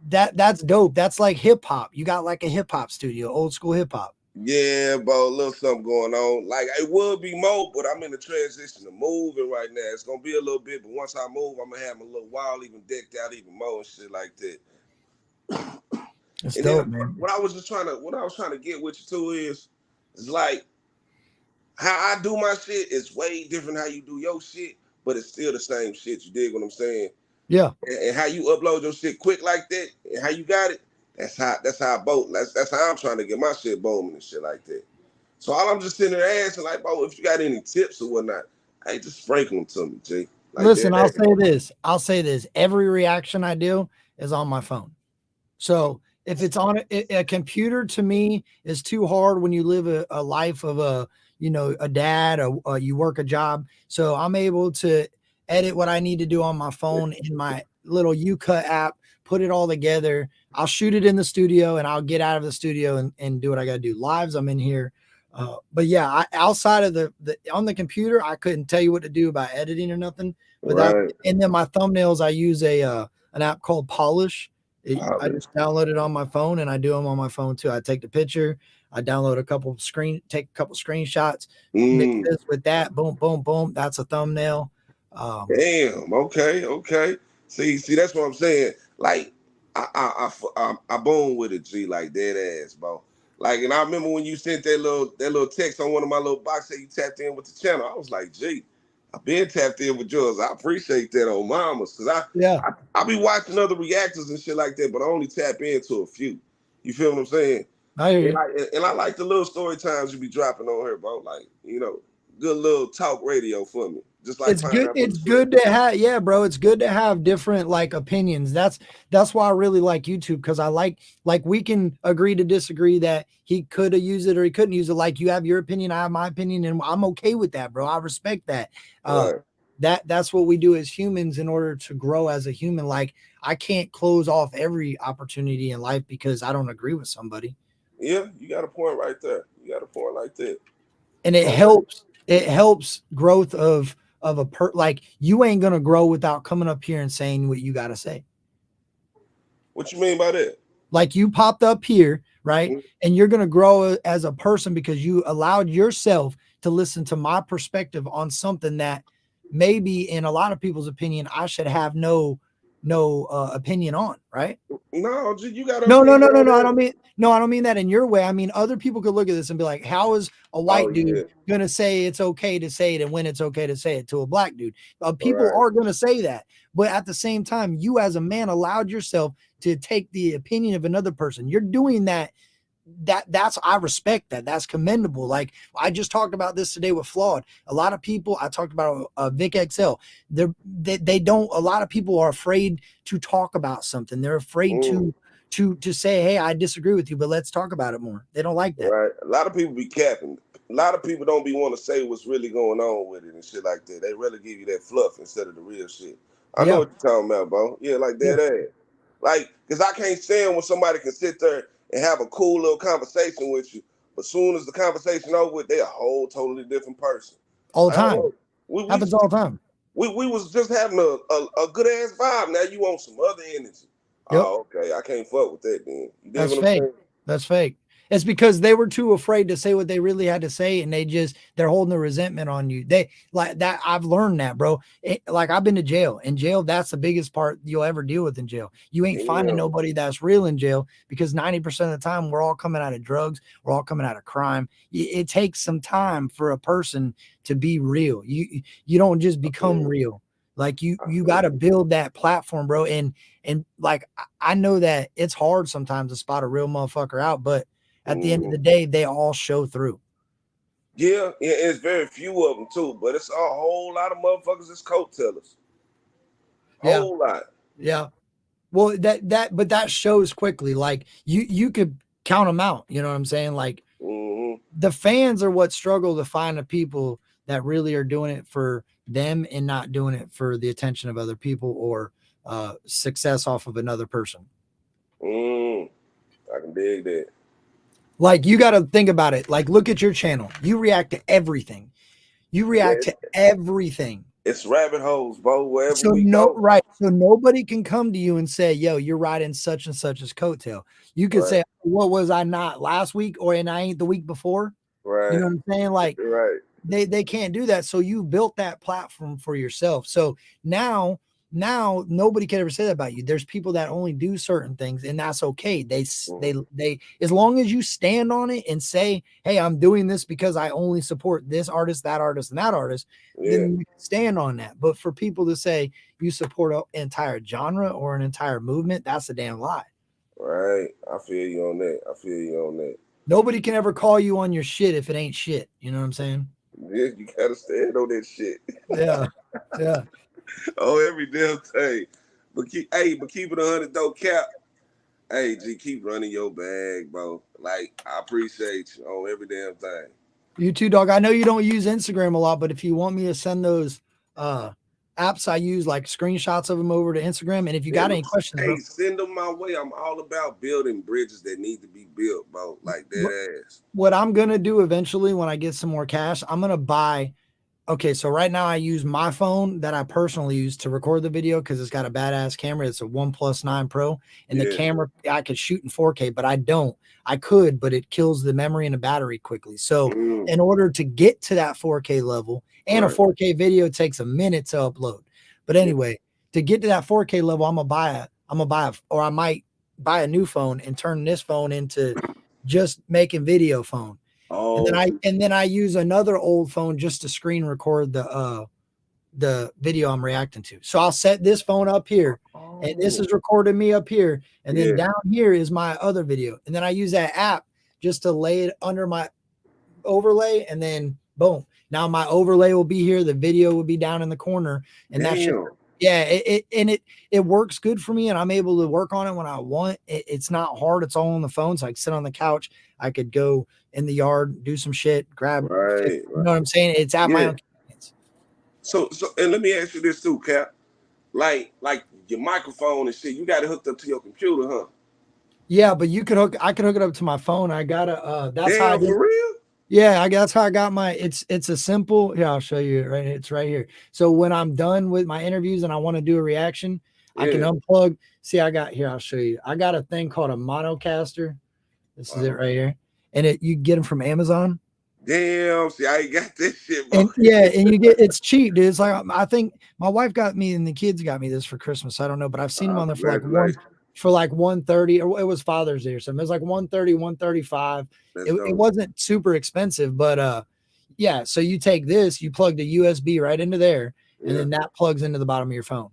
it. That's dope. That's like hip hop. You got like a hip hop studio, old school hip hop. Yeah, bro, a little something going on. Like it would be more, but I'm in the transition of moving right now. It's gonna be a little bit, but once I move, I'm gonna have my little wall even decked out even more and shit like that. It's And dope, then man. what I was trying to get with you too is like how I do my shit is way different how you do your shit, but it's still the same shit. You dig what I'm saying? Yeah. And how you upload your shit quick like that, and how you got it. That's how I boat. That's how I'm trying to get my shit booming and shit like that. So all I'm just sitting there asking, like, bro, if you got any tips or whatnot, hey, just sprinkle them to me, G. Like Listen, that. I'll say this. Every reaction I do is on my phone. So if it's on a computer, to me is too hard when you live a life of a dad or you work a job. So I'm able to edit what I need to do on my phone in my little UCut app, put it all together. I'll shoot it in the studio and I'll get out of the studio and do what I got to do. Lives, I'm in here. But yeah, outside of the on the computer, I couldn't tell you what to do about editing or nothing. But Right. and then my thumbnails, I use an app called Polish. I Probably. just download it on my phone and I do them on my phone too. I take the picture, I download take a couple screenshots, mix Mm. this with that, boom, boom, boom. That's a thumbnail. Damn. Okay. See, that's what I'm saying. Like, I boom with it, G, like dead ass, bro. Like, and I remember when you sent that little text on one of my little boxes, you tapped in with the channel. I was like, G, I've been tapped in with yours. I appreciate that on mamas, cause Yeah, I be watching other reactors and shit like that, but I only tap into a few. You feel what I'm saying? I hear And you. I like the little story times you be dropping on here, bro. Like, good little talk radio for me. Just like It's good. Pineapple It's Express. good to have, yeah, bro. It's good to have different like opinions. That's why I really like YouTube because I like we can agree to disagree that he could have used it or he couldn't use it. Like you have your opinion, I have my opinion, and I'm okay with that, bro. I respect that. Right. That's what we do as humans in order to grow as a human. Like I can't close off every opportunity in life because I don't agree with somebody. Yeah, you got a point right there. You got a point like that. And it Okay. helps growth of like you ain't gonna grow without coming up here and saying what you gotta say. What you mean by that? Like you popped up here, right? Mhm. And you're gonna grow as a person because you allowed yourself to listen to my perspective on something that maybe in a lot of people's opinion I should have no opinion on, right? No, G, you got an No, no, opinion no, no, on no. that? I don't mean that in your way. I mean other people could look at this and be like, "How is a Oh white yeah. dude gonna say it's okay to say it and when it's okay to say it to a black dude?" People Right. are gonna say that, but at the same time, you as a man allowed yourself to take the opinion of another person. You're doing that. That's I respect that. That's commendable. Like I just talked about this today with Flawed. A lot of people. I talked about Vic XL. They don't. A lot of people are afraid to talk about something. They're afraid Mm. to say, hey, I disagree with you, but let's talk about it more. They don't like that. Right. A lot of people be capping. A lot of people don't be want to say what's really going on with it and shit like that. They rather give you that fluff instead of the real shit. I know Yeah. what you're talking about, bro. Yeah, like Yeah. that ass. Like, cause I can't stand when somebody can sit there and have a cool little conversation with you, but soon as the conversation over with, they a whole totally different person. All the Like, hold time. on. We we Happens all the time. we was just having a good ass vibe. Now you want some other energy. Yep. Oh, okay. I can't fuck with that then. You dig That's what I'm fake. saying? That's fake. It's because they were too afraid to say what they really had to say, and they're holding a resentment on you. They like that. I've learned that, bro. Like I've been to jail. In jail, that's the biggest part you'll ever deal with in jail. You ain't finding Yeah. nobody that's real in jail because 90% of the time we're all coming out of drugs, we're all coming out of crime. It takes some time for a person to be real. You don't just become real. Like you got to build that platform, bro. And like I know that it's hard sometimes to spot a real motherfucker out, but at the end of the day, they all show through. Yeah, it's very few of them too, but it's a whole lot of motherfuckers that's coat tellers. Yeah. Whole lot. Yeah. Well, but that shows quickly. Like you could count them out. You know what I'm saying? Like Mm-hmm. the fans are what struggle to find the people that really are doing it for them and not doing it for the attention of other people or success off of another person. I can dig that. Like, you got to think about it. Like, look at your channel. You react to everything. You react to everything. It's rabbit holes, bro. Wherever So we go. right. So nobody can come to you and say, yo, you're riding such and such's coattail. You could say, what was I not last week, or and I ain't the week before? Right. You know what I'm saying? Like, right. They can't do that. So you built that platform for yourself. So now nobody can ever say that about you. There's people that only do certain things, and that's okay. They as long as you stand on it and say, hey, I'm doing this because I only support this artist, that artist, and that artist, then you stand on that. But for people to say you support an entire genre or an entire movement, that's a damn lie. Right. I feel you on that. Nobody can ever call you on your shit if it ain't shit. You know what I'm saying? Yeah, you gotta stand on that shit. Yeah. Every damn thing. But keep it 100 though, Cap. Hey, G, keep running your bag, bro. Like, I appreciate you on every damn thing. You too, dog. I know you don't use Instagram a lot, but if you want me to send those apps I use, like screenshots of them over to Instagram, and if you got any questions, bro, send them my way. I'm all about building bridges that need to be built, bro. Like that ass. What I'm gonna do eventually when I get some more cash, I'm gonna buy. Okay, so right now I use my phone that I personally use to record the video because it's got a badass camera. It's a OnePlus 9 Pro, and the camera I could shoot in 4K, but I don't. I could, but it kills the memory and the battery quickly. So in order to get to that 4K level, and a 4K video takes a minute to upload. But anyway, to get to that 4K level, I might buy a new phone and turn this phone into just making video phone. And then I use another old phone just to screen record the video I'm reacting to. So I'll set this phone up here, and this is recording me up here, and then down here is my other video. And then I use that app just to lay it under my overlay, and then boom. Now my overlay will be here, the video will be down in the corner, and that should, it works good for me, and I'm able to work on it when I want. It's not hard. It's all on the phone, so I can sit on the couch. I could go in the yard, do some shit, grab. You know what I'm saying? It's at my own convenience. So, and let me ask you this too, Cap. Like your microphone and shit, you got it hooked up to your computer, huh? Yeah, but I could hook it up to my phone. I gotta. That's how I did. For real? Yeah, that's how I got my. It's a simple. Here, I'll show you. Right, it's right here. So when I'm done with my interviews and I want to do a reaction, I can unplug. See, I got here. I'll show you. I got a thing called a monocaster. This is it right here, and you get them from Amazon. Damn, see, I ain't got this shit, bro. And it's cheap, dude. It's like, I think my wife got me and the kids got me this for Christmas. I don't know, but I've seen them on there for like 130, or it was Father's Day or something. It was like 130, 135. It wasn't super expensive, but yeah. So you take this, you plug the USB right into there, and then that plugs into the bottom of your phone.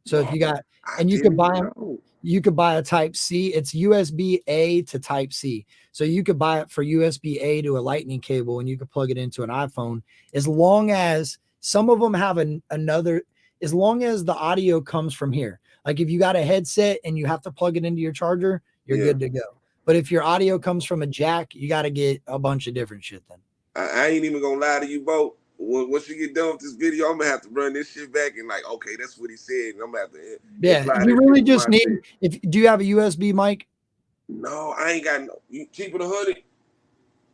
So if you got, and you could buy a Type C. It's USB A to Type C. So you could buy it for USB A to a lightning cable, and you could plug it into an iPhone. As long as some of them have as long as the audio comes from here. Like if you got a headset and you have to plug it into your charger, you're good to go. But if your audio comes from a jack, you got to get a bunch of different shit then. I ain't even gonna lie to you, Bo. Once you get done with this video, I'm gonna have to run this shit back and like, okay, that's what he said. And I'm gonna have to. Yeah, you really just need. Do you have a USB mic? No, I ain't got no. You keep it 100.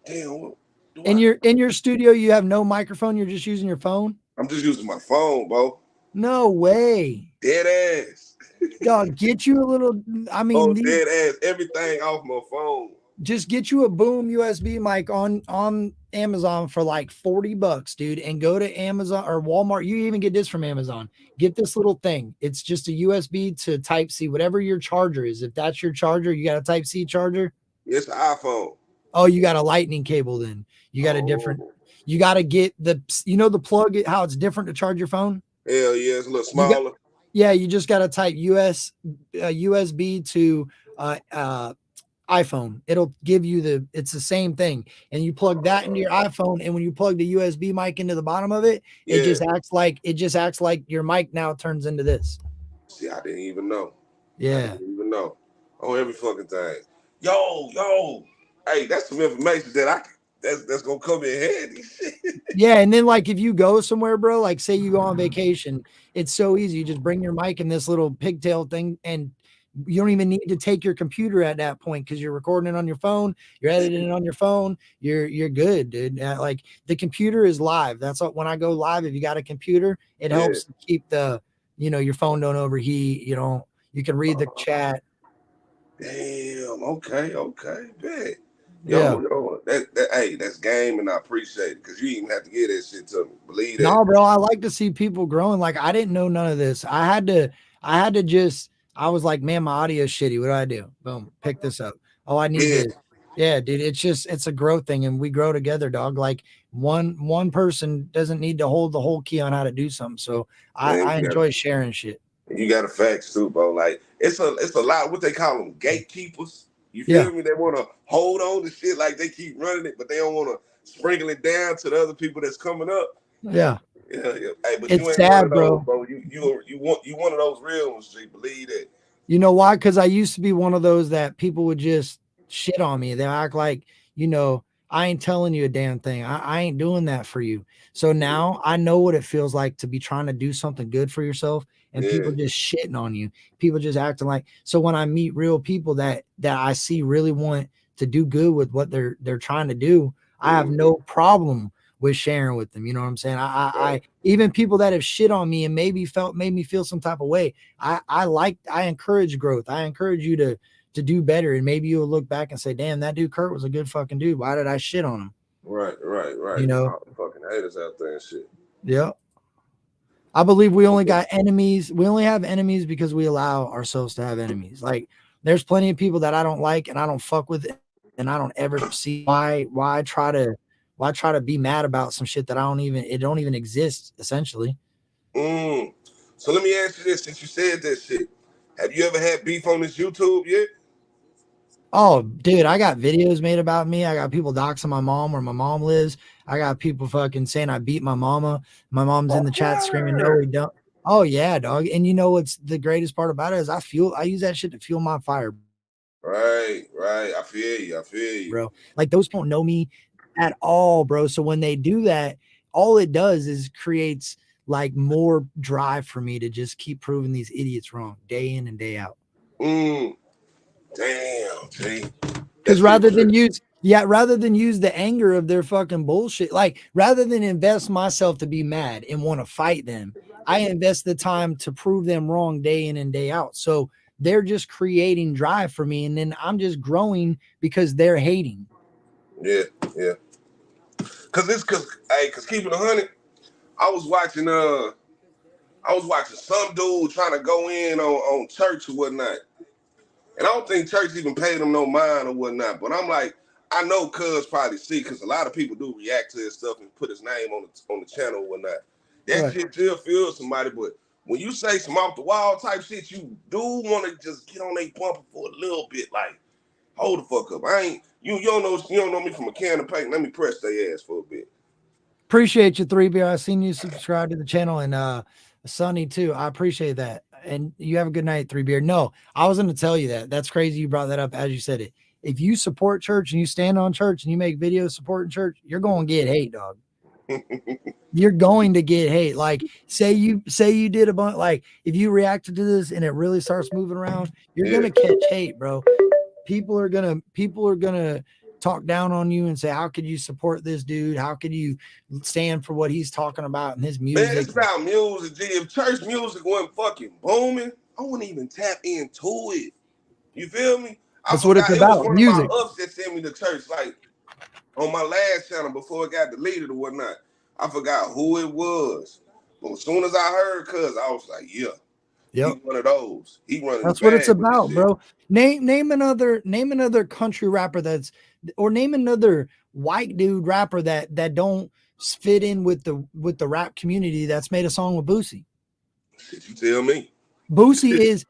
Damn. In your studio, you have no microphone. You're just using your phone. I'm just using my phone, Bo. No way. Dead ass. Dog, get you a little. I mean, dead ass. Everything off my phone. Just get you a boom USB mic on Amazon for like $40, dude, and go to Amazon or Walmart. You even get this from Amazon. Get this little thing. It's just a USB to Type C, whatever your charger is. If that's your charger, you got a Type C charger. It's an iPhone. Oh, you got a lightning cable then. You got a different. You got to get the plug, how it's different to charge your phone. Hell yeah, it's a little smaller. You just got to type USB to iPhone. It'll give you it's the same thing, and you plug that into your iPhone, and when you plug the USB mic into the bottom of it, it just acts like your mic now turns into this. See, I didn't even know. Yeah, I didn't even know. Oh, every fucking thing. Yo, hey, that's some information that that's gonna come in handy. Yeah, and then like if you go somewhere, bro, like say you go on vacation, it's so easy. You just bring your mic and this little pigtail thing, and you don't even need to take your computer at that point because you're recording it on your phone, you're editing it on your phone, you're good, dude. Like the computer is live. That's what when I go live, if you got a computer, it Yeah. helps keep the your phone don't overheat. You can read the chat. Damn. Okay. Bet. Yeah. Hey, that's game, and I appreciate it because you even have to get that shit to me. Believe that. No, bro, I like to see people growing. Like I didn't know none of this. I was like, man, my audio is shitty. What do I do? Boom, pick this up. Oh, I need Yeah. this. Yeah, dude. It's a growth thing, and we grow together, dog. Like one person doesn't need to hold the whole key on how to do something. So Man, I enjoy sharing shit. you got the facts too, bro. Like it's a lot. What they call them, gatekeepers. You Yeah, feel me? They want to hold on to shit like they keep running it, but they don't want to sprinkle it down to the other people that's coming up. yeah. Yeah. Hey, but you It's ain't one of sad, those, bro. bro. You one of those real ones. G. Believe that. You know why? Because I used to be one of those that people would just shit on me. They act like, I ain't telling you a damn thing. I ain't doing that for you. So now I know what it feels like to be trying to do something good for yourself and Yeah. people just shitting on you. People just acting like, so when I meet real people that I see really want to do good with what they're trying to do, I have no problem with sharing with them. You know what I'm saying? I even people that have shit on me and made me feel some type of way. I encourage growth. I encourage you to do better. And maybe you'll look back and say, damn, that dude Kurt was a good fucking dude. Why did I shit on him? Right. You know? All the fucking haters out there and shit. Yeah. I believe we only got enemies. We only have enemies because we allow ourselves to have enemies. Like there's plenty of people that I don't like and I don't fuck with and I don't ever see why try to be mad about some shit that it don't even exist essentially. So let me ask you this: since you said that shit, have you ever had beef on this YouTube yet? Oh, dude, I got videos made about me. I got people doxing my mom where my mom lives. I got people fucking saying I beat my mama. My mom's in the chat screaming, no, we don't. Oh yeah, dog. And you know what's the greatest part about it is I use that shit to fuel my fire, Right. I feel you. bro. Like those don't know me at all, bro. So when they do that, all it does is creates like more drive for me to just keep proving these idiots wrong day in and day out. Damn, G. Because rather than use the anger of their fucking bullshit, like rather than invest myself to be mad and want to fight them, I invest the time to prove them wrong day in and day out. So they're just creating drive for me, and then I'm just growing because they're hating. Yeah. Cause keeping 100, I was watching some dude trying to go in on church or whatnot. And I don't think church even paid him no mind or whatnot. But I'm like, I know cuz probably see, because a lot of people do react to his stuff and put his name on the channel or whatnot. That Right. shit still feels somebody, but when you say some off the wall type shit, you do want to just get on a bumper for a little bit. Like, hold the fuck up. You don't know me from a can of paint. Let me press their ass for a bit. Appreciate you, 3Beer. I seen you subscribe to the channel, and Sonny too. I appreciate that. And you have a good night, 3Beer. No, I was going to tell you that. That's crazy you brought that up as you said it. If you support church and you stand on church and you make videos supporting church, you're going to get hate, dog. You're going to get hate. Like say you did a bunch, like if you reacted to this and it really starts moving around, you're going to catch hate, bro. People are going to talk down on you and say, how could you support this dude? How could you stand for what he's talking about in his music? Man, it's about music, G. If church music wasn't fucking booming, I wouldn't even tap into it. You feel me? That's what it's about. It was one music. of my ups that sent me to church, like on my last channel before it got deleted or whatnot. I forgot who it was. But as soon as I heard cuz, I was like, yeah. Yep. He's one of those. He running. That's what it's about, bro. Name another country rapper or name another white dude rapper that don't fit in with the rap community that's made a song with Boosie. Shit, you tell me. Boosie is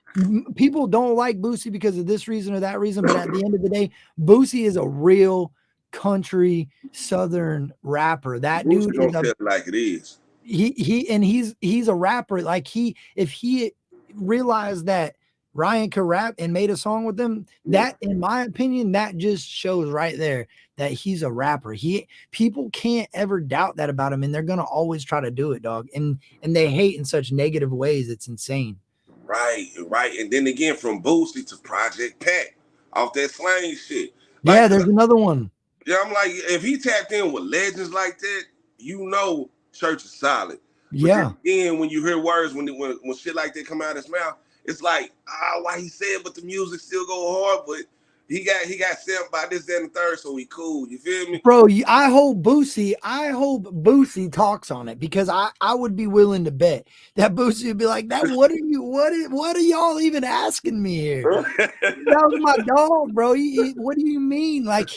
people don't like Boosie because of this reason or that reason, but at the end of the day, Boosie is a real country southern rapper. That Boosie dude don't is like it is. He's a rapper. Like if he realized that Ryan could rap and made a song with them, that, in my opinion, that just shows right there that he's a rapper. People can't ever doubt that about him, and they're gonna always try to do it, dog. And they hate in such negative ways. It's insane. Right. And then again, from Boosie to Project Pat, off that slang shit. Yeah, there's another one. Yeah, I'm like, if he tapped in with legends like that, church is solid. Yeah. But then when you hear words, when shit like that come out of his mouth, it's like, why he said, but the music still go hard, but he got sent by this, that, and the third, so he cool. You feel me? Bro, I hope Boosie talks on it, because I would be willing to bet that Boosie would be like, that what are y'all even asking me here? That was my dog, bro. What do you mean? Like,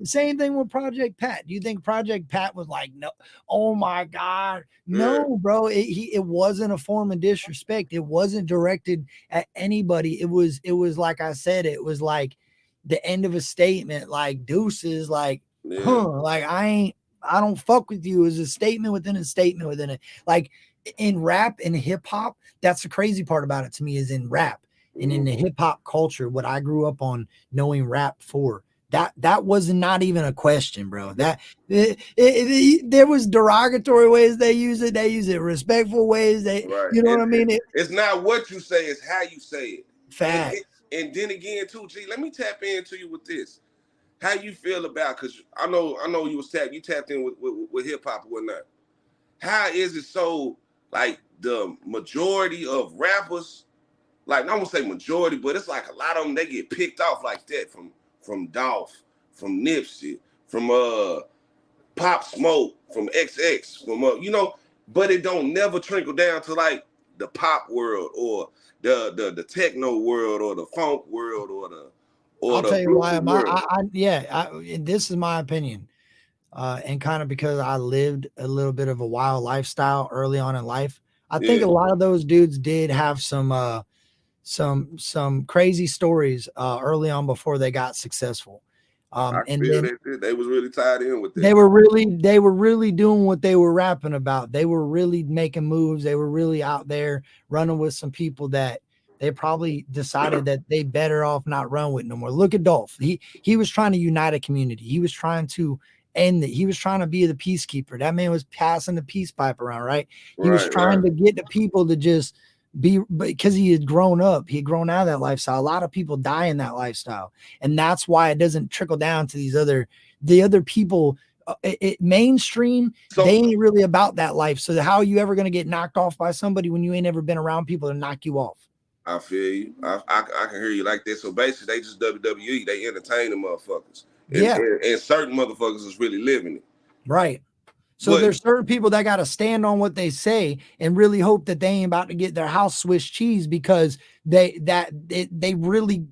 same thing with Project Pat. Do you think Project Pat was like, no, oh my God? No, bro. It wasn't a form of disrespect. It wasn't directed at anybody. It was like I said, it was like the end of a statement, like deuces, like, like I don't fuck with you, is a statement within a statement within it. Like in rap and hip hop, that's the crazy part about it to me, is in rap and in the hip hop culture, what I grew up on knowing rap for. That was not even a question, bro. That there was derogatory ways they use it. They use it respectful ways. You know what I mean? It's not what you say, it's how you say it. Fact. And then again, too, G, let me tap into you with this. How you feel about, because I know you tapped in with hip hop or whatnot. How is it so, like, the majority of rappers, like, I won't say majority, but it's like a lot of them, they get picked off like that from Dolph, from Nipsey, from Pop Smoke, from XX, from but it don't never trickle down to like the pop world or the techno world or the funk world I'll tell you why. This is my opinion, and kind of because I lived a little bit of a wild lifestyle early on in life. I think a lot of those dudes did have some crazy stories early on before they got successful. And then they was really tied in with that. They were really doing what they were rapping about. They were really making moves. They were really out there running with some people that they probably decided that they better off not run with no more. Look at Dolph. He was trying to unite a community. He was trying to end it. He was trying to be the peacekeeper. That man was passing the peace pipe around, right? He was trying to get the people to just be, because he had grown up. He had grown out of that lifestyle. A lot of people die in that lifestyle. And that's why it doesn't trickle down to the other people. Mainstream, they ain't really about that life. So how are you ever going to get knocked off by somebody when you ain't ever been around people to knock you off? I feel you. I can hear you like that. So basically, they just WWE. They entertain the motherfuckers. And certain motherfuckers is really living it. Right. So there's certain people that got to stand on what they say and really hope that they ain't about to get their house Swiss cheese, because they really,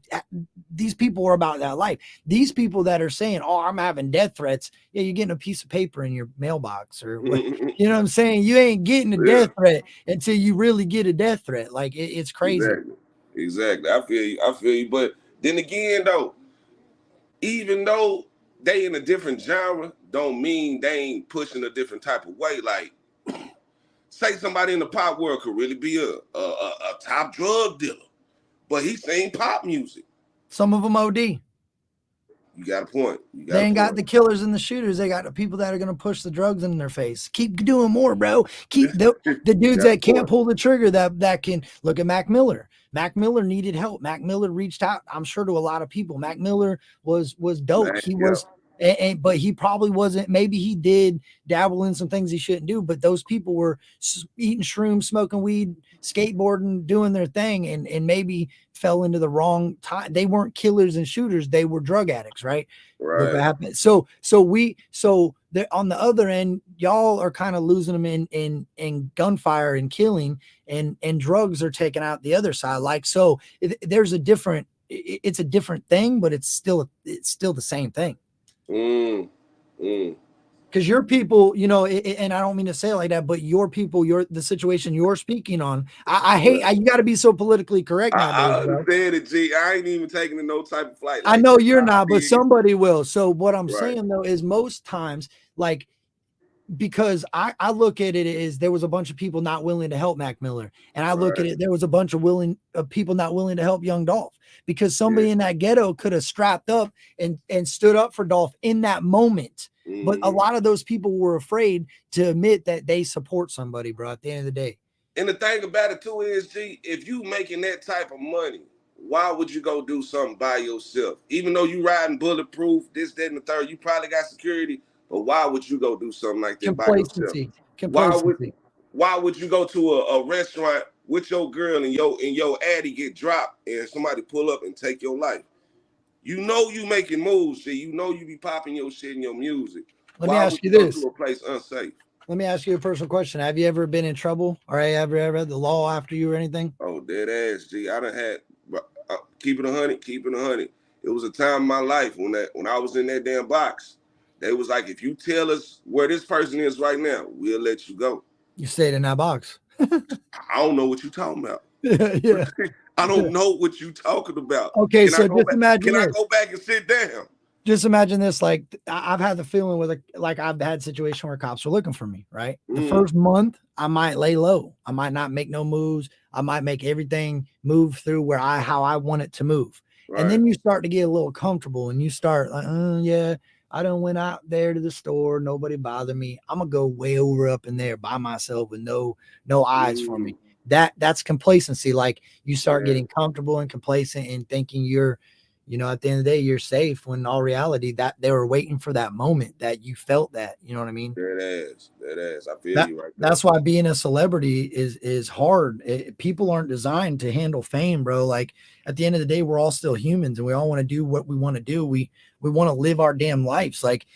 these people are about that life. These people that are saying, oh, I'm having death threats. Yeah, you're getting a piece of paper in your mailbox, or you know what I'm saying? You ain't getting a death threat until you really get a death threat. Like it's crazy. Exactly. I feel you. But then again, though, even though they in a different genre, don't mean they ain't pushing a different type of way. Like, say somebody in the pop world could really be a top drug dealer, but he sing pop music. Some of them OD. You got a point. They ain't got the killers and the shooters. They got the people that are going to push the drugs in their face. Keep doing more, bro. Keep the dudes that can't pull the trigger, that can. Look at Mac Miller. Mac Miller needed help. Mac Miller reached out, I'm sure, to a lot of people. Mac Miller was dope. He was, but he probably wasn't. Maybe he did dabble in some things he shouldn't do. But those people were eating shrooms, smoking weed, skateboarding, doing their thing, and maybe fell into the wrong time. They weren't killers and shooters. They were drug addicts, right? Right. So on the other end, y'all are kind of losing them in gunfire and killing, and drugs are taking out the other side. Like, so there's a different, it's a different thing, but it's still the same thing. Because your people, and I don't mean to say it like that, but your people, the situation you're speaking on, I hate. You got to be so politically correct nowadays. I understand it, G. I ain't even taking no type of flight. I know you're not, but somebody will. So what I'm saying though is, most times, like, because I look at it as there was a bunch of people not willing to help Mac Miller. And I look at Right. it, there was a bunch of people not willing to help young Dolph, because somebody Yeah. in that ghetto could have strapped up and stood up for Dolph in that moment. But a Mhm. lot of those people were afraid to admit that they support somebody, bro, at the end of the day. And the thing about it too is, G, if you making that type of money, why would you go do something by yourself? Even though you riding bulletproof, this, that, and the third, you probably got security, but why would you go do something like that by yourself? Complacency. Why would Complacency. why would you go to a restaurant with your girl and your addy get dropped and somebody pull up and take your life? You know you making moves, G. You know you be popping your shit in your music. Let me Why would ask you you go this. to a place unsafe? Let me ask you a personal question. Have you ever been in trouble, or have you ever had the law after you or anything? Oh, dead ass, G. I done had keep it 100, keep it 100. It was a time in my life when I was in that damn box. They was like, if you tell us where this person is right now, we'll let you go. You stayed in that box. I don't know what you talking about. Yeah. I don't know what you talking about. Okay, Can I so go just back? imagine Can I this. go back and sit down? Just imagine this. Like I've had the feeling with like I've had situation where cops are looking for me, right? The first month I might lay low. I might not make no moves. I might make everything move through how I want it to move. Right. And then you start to get a little comfortable and you start like, yeah, I done went out there to the store. Nobody bothered me. I'm gonna go way over up in there by myself with no eyes for me. That's complacency. Like you start Yeah. getting comfortable and complacent and thinking you're, at the end of the day, you're safe, when in all reality that they were waiting for that moment that you felt that, you know what I mean? That ass. I feel That you right there. that's why being a celebrity is hard. People aren't designed to handle fame, bro. Like at the end of the day, we're all still humans and we all want to do what we want to do. We want to live our damn lives. Like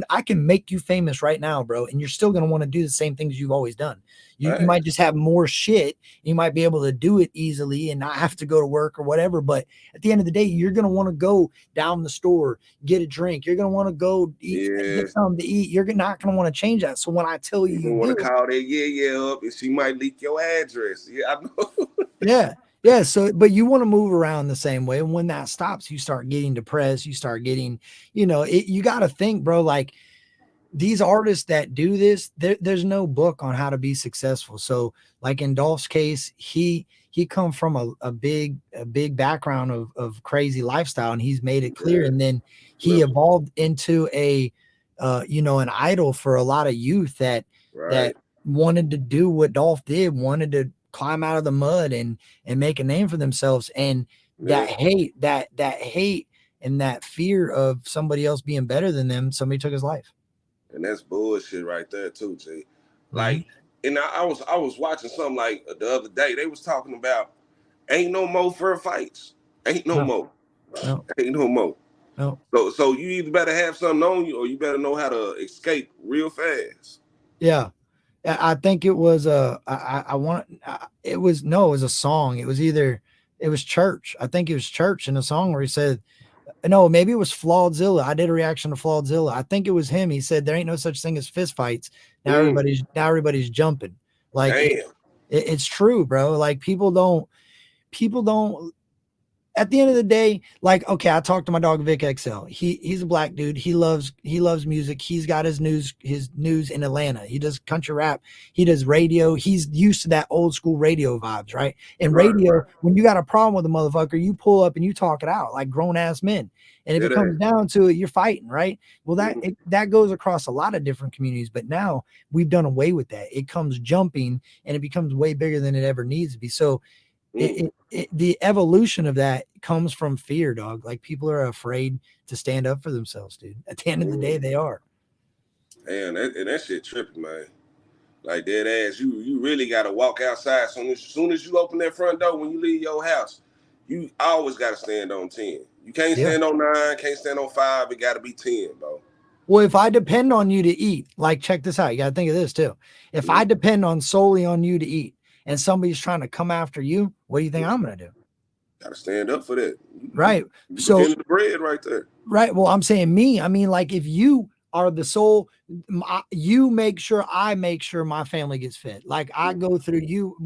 I can make you famous right now, bro, and you're still gonna want to do the same things you've always done. You might just have more shit. You might be able to do it easily and not have to go to work or whatever. But at the end of the day, you're gonna want to go down the store, get a drink. You're gonna want to go get something to eat. You're not gonna want to change that. So when I tell you, You want to call that yeah up and she might leak your address. Yeah, I know. Yeah. So, but you want to move around the same way. And when that stops, you start getting depressed. You start getting, you got to think, bro, like these artists that do this, there's no book on how to be successful. So like in Dolph's case, he come from a big background of crazy lifestyle, and he's made it clear. And then he evolved into an idol for a lot of youth that wanted to do what Dolph did, wanted to climb out of the mud and make a name for themselves. And that hate and that fear of somebody else being better than them, somebody took his life. And that's bullshit right there too, G. Like, and I was watching something like the other day. They was talking about ain't no more fair fights. Ain't no more. No. Ain't no more. No. So you either better have something on you or you better know how to escape real fast. Yeah. I think it was it was a song. It was Church. I think it was Church in a song where he said, no, maybe it was Flawedzilla. I did a reaction to Flawedzilla. I think it was him. He said there ain't no such thing as fist fights. Now everybody's jumping. Like it's true, bro. Like people don't at the end of the day, like, okay, I talked to my dog Vic XL. He's a black dude. He loves music. He's got his news in Atlanta. He does country rap. He does radio. He's used to that old school radio vibes, right? And radio, when you got a problem with a motherfucker, you pull up and you talk it out like grown ass men. And if it comes down to it, you're fighting, right? Well, that goes across a lot of different communities, but now we've done away with that. It comes jumping and it becomes way bigger than it ever needs to be. So the evolution of that comes from fear, dog. Like people are afraid to stand up for themselves, dude. At the end of the day, they are. Man, that shit tripping, man. Like dead ass, you really gotta walk outside. Soon as you open that front door when you leave your house, you always gotta stand on 10. You can't stand on 9, can't stand on 5. It gotta be 10, bro. Well, if I depend on you to eat, like check this out. You gotta think of this too. If I depend solely on you to eat, and somebody's trying to come after you, what do you think I'm going to do? Got to stand up for that. Right. So the bread right there. Right. Well, I'm saying me. I mean, like if you are the soul, you make sure my family gets fed. Like I go through you,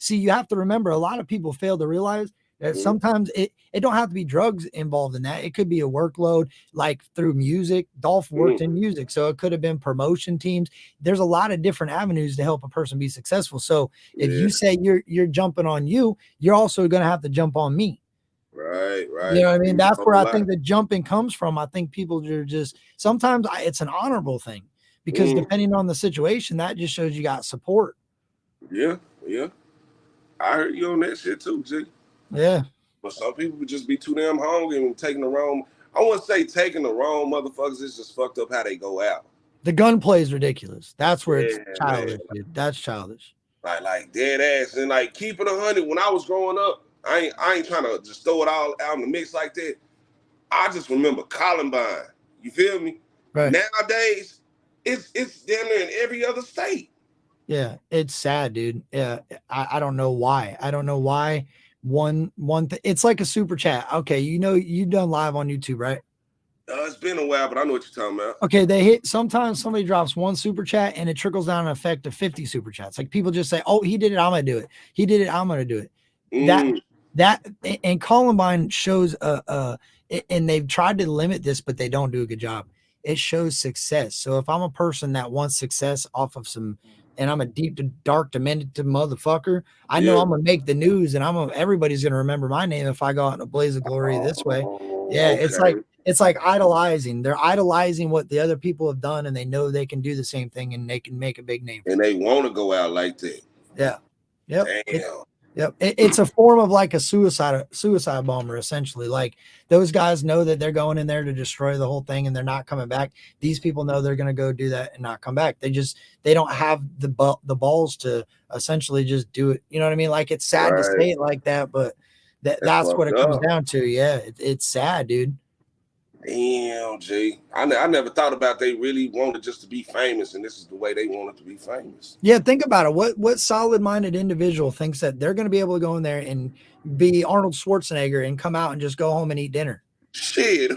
you have to remember, a lot of people fail to realize Sometimes it don't have to be drugs involved in that. It could be a workload, like through music. Dolph worked in music, so it could have been promotion teams. There's a lot of different avenues to help a person be successful. So if you say you're jumping on you, you're also going to have to jump on me. Right. You know what I mean? That's where I think the jumping comes from. I think people are just sometimes it's an honorable thing because depending on the situation, that just shows you got support. Yeah. I heard you on that shit too, G. Yeah. But some people would just be too damn hungry and taking the wrong. I wouldn't say taking the wrong motherfuckers. It's just fucked up how they go out. The gunplay is ridiculous. That's where it's childish, dude. That's childish. Like dead ass. And like keeping 100 when I was growing up, I ain't trying to just throw it all out in the mix like that. I just remember Columbine. You feel me? Right. Nowadays, it's down there in every other state. Yeah, it's sad, dude. Yeah, I don't know why. I don't know why. One thing. It's like a super chat. Okay, you know you've done live on YouTube, right? It's been a while, but I know what you're talking about. Okay, they hit. Sometimes somebody drops one super chat and it trickles down an effect of 50 super chats. Like people just say, "Oh, he did it. I'm gonna do it. He did it. I'm gonna do it." That and Columbine shows and they've tried to limit this, but they don't do a good job. It shows success. So if I'm a person that wants success off of some, and I'm a deep, dark, demented motherfucker, I know I'm gonna make the news, and everybody's gonna remember my name if I go out in a blaze of glory this way. Yeah, okay. It's like idolizing. They're idolizing what the other people have done, and they know they can do the same thing, and they can make a big name. And they want to go out like that. Yeah. Yep. Damn. Yep. It's a form of like a suicide bomber, essentially. Like those guys know that they're going in there to destroy the whole thing and they're not coming back. These people know they're going to go do that and not come back. They don't have the balls to essentially just do it. You know what I mean? Like it's sad to say it like that, but that's what it comes down to. Yeah. It's sad, dude. Damn, G. I never thought about they really wanted just to be famous, and this is the way they wanted to be famous. Yeah, think about it. What solid-minded individual thinks that they're going to be able to go in there and be Arnold Schwarzenegger and come out and just go home and eat dinner? Shit.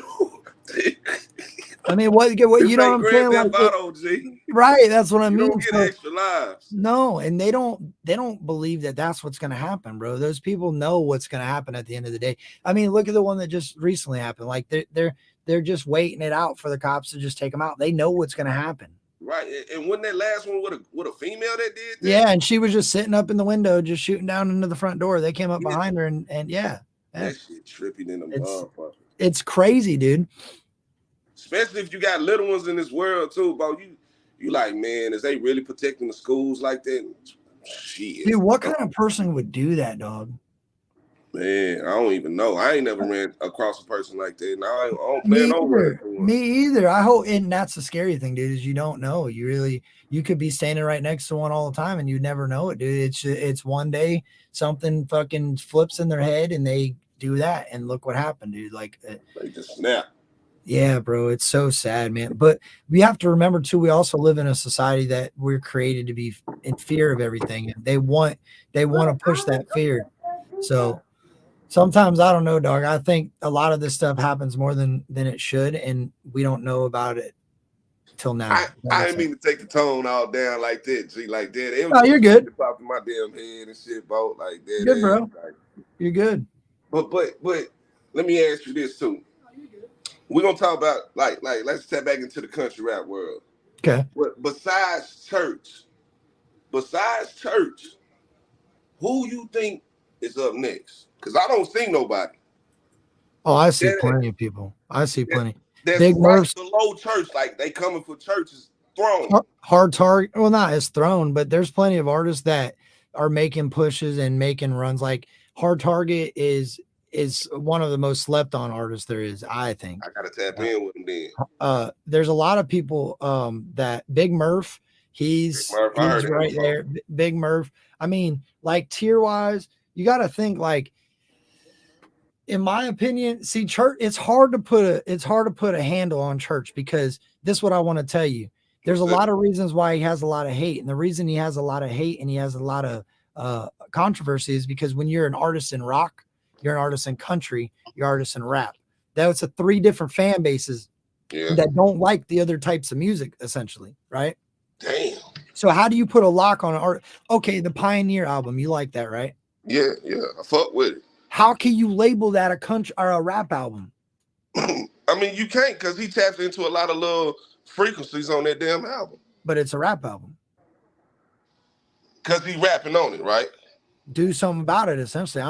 I mean, what you know what I'm saying? Like, right, that's what I mean. Don't get extra lives. No, and they don't believe that that's what's going to happen, bro. Those people know what's going to happen at the end of the day. I mean, look at the one that just recently happened. Like they're just waiting it out for the cops to just take them out. They know what's going to happen. Right, and wasn't that last one with a female that did that? Yeah, and she was just sitting up in the window, just shooting down into the front door. They came up behind her, and yeah. That shit tripping in the motherfucker. It's crazy, dude. Especially if you got little ones in this world too, bro. You like, man, is they really protecting the schools like that? Shit. Dude, what kind of person would do that, dog? Man, I don't even know. I ain't never ran across a person like that. And I don't plan over it. Me either. I hope, and that's the scary thing, dude, is you don't know. You could be standing right next to one all the time and you never know it, dude. It's one day something fucking flips in their head and they do that, and look what happened, dude. Like they just snap. Yeah, bro, it's so sad, man. But we have to remember too, we also live in a society that we're created to be in fear of everything, and they want to push that fear. So sometimes I don't know, dog. I think a lot of this stuff happens more than it should, and we don't know about it till now. I didn't mean to take the tone all down like that. See, like that. It was no, you're good. Pop in my damn head and shit, bro. Like that. Good, bro. Like, you're good. But let me ask you this too. We're gonna talk about like let's step back into the country rap world. Okay. Besides church, who you think is up next? Because I don't see nobody. Oh, I see plenty of people. I see plenty. That's Big right below church, like they coming for church's throne. Hard target. Well, not as throne, but there's plenty of artists that are making pushes and making runs. Like Hard Target is one of the most slept on artists there is, I think. I gotta tap in with him then. There's a lot of people that Big Murph, he's right there. Big Murph. I mean, like tier wise, you got to think like, in my opinion, see church, it's hard to put a handle on church, because this is what I want to tell you. There's a lot of reasons why he has a lot of hate. And the reason he has a lot of hate and he has a lot of controversy is because when you're an artist in rock, you're an artist in country, you're an artist in rap. That's 3 different fan bases that don't like the other types of music, essentially, right? Damn. So how do you put a lock on an art? Okay, the Pioneer album, you like that, right? Yeah, I fuck with it. How can you label that a country or a rap album? I mean, you can't because he taps into a lot of little frequencies on that damn album. But it's a rap album. Because he rapping on it, right? Do something about it. Essentially,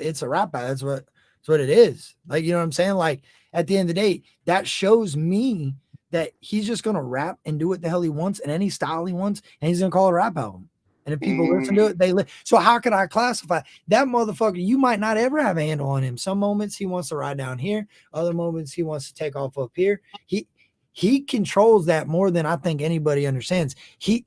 it's a rap album. That's what it is. Like, you know what I'm saying? Like, at the end of the day, that shows me that he's just gonna rap and do what the hell he wants and any style he wants, and he's gonna call it a rap album. And if people listen to it, so how could I classify that motherfucker? You might not ever have a handle on him. Some moments he wants to ride down here, other moments he wants to take off up here. He controls that more than I think anybody understands.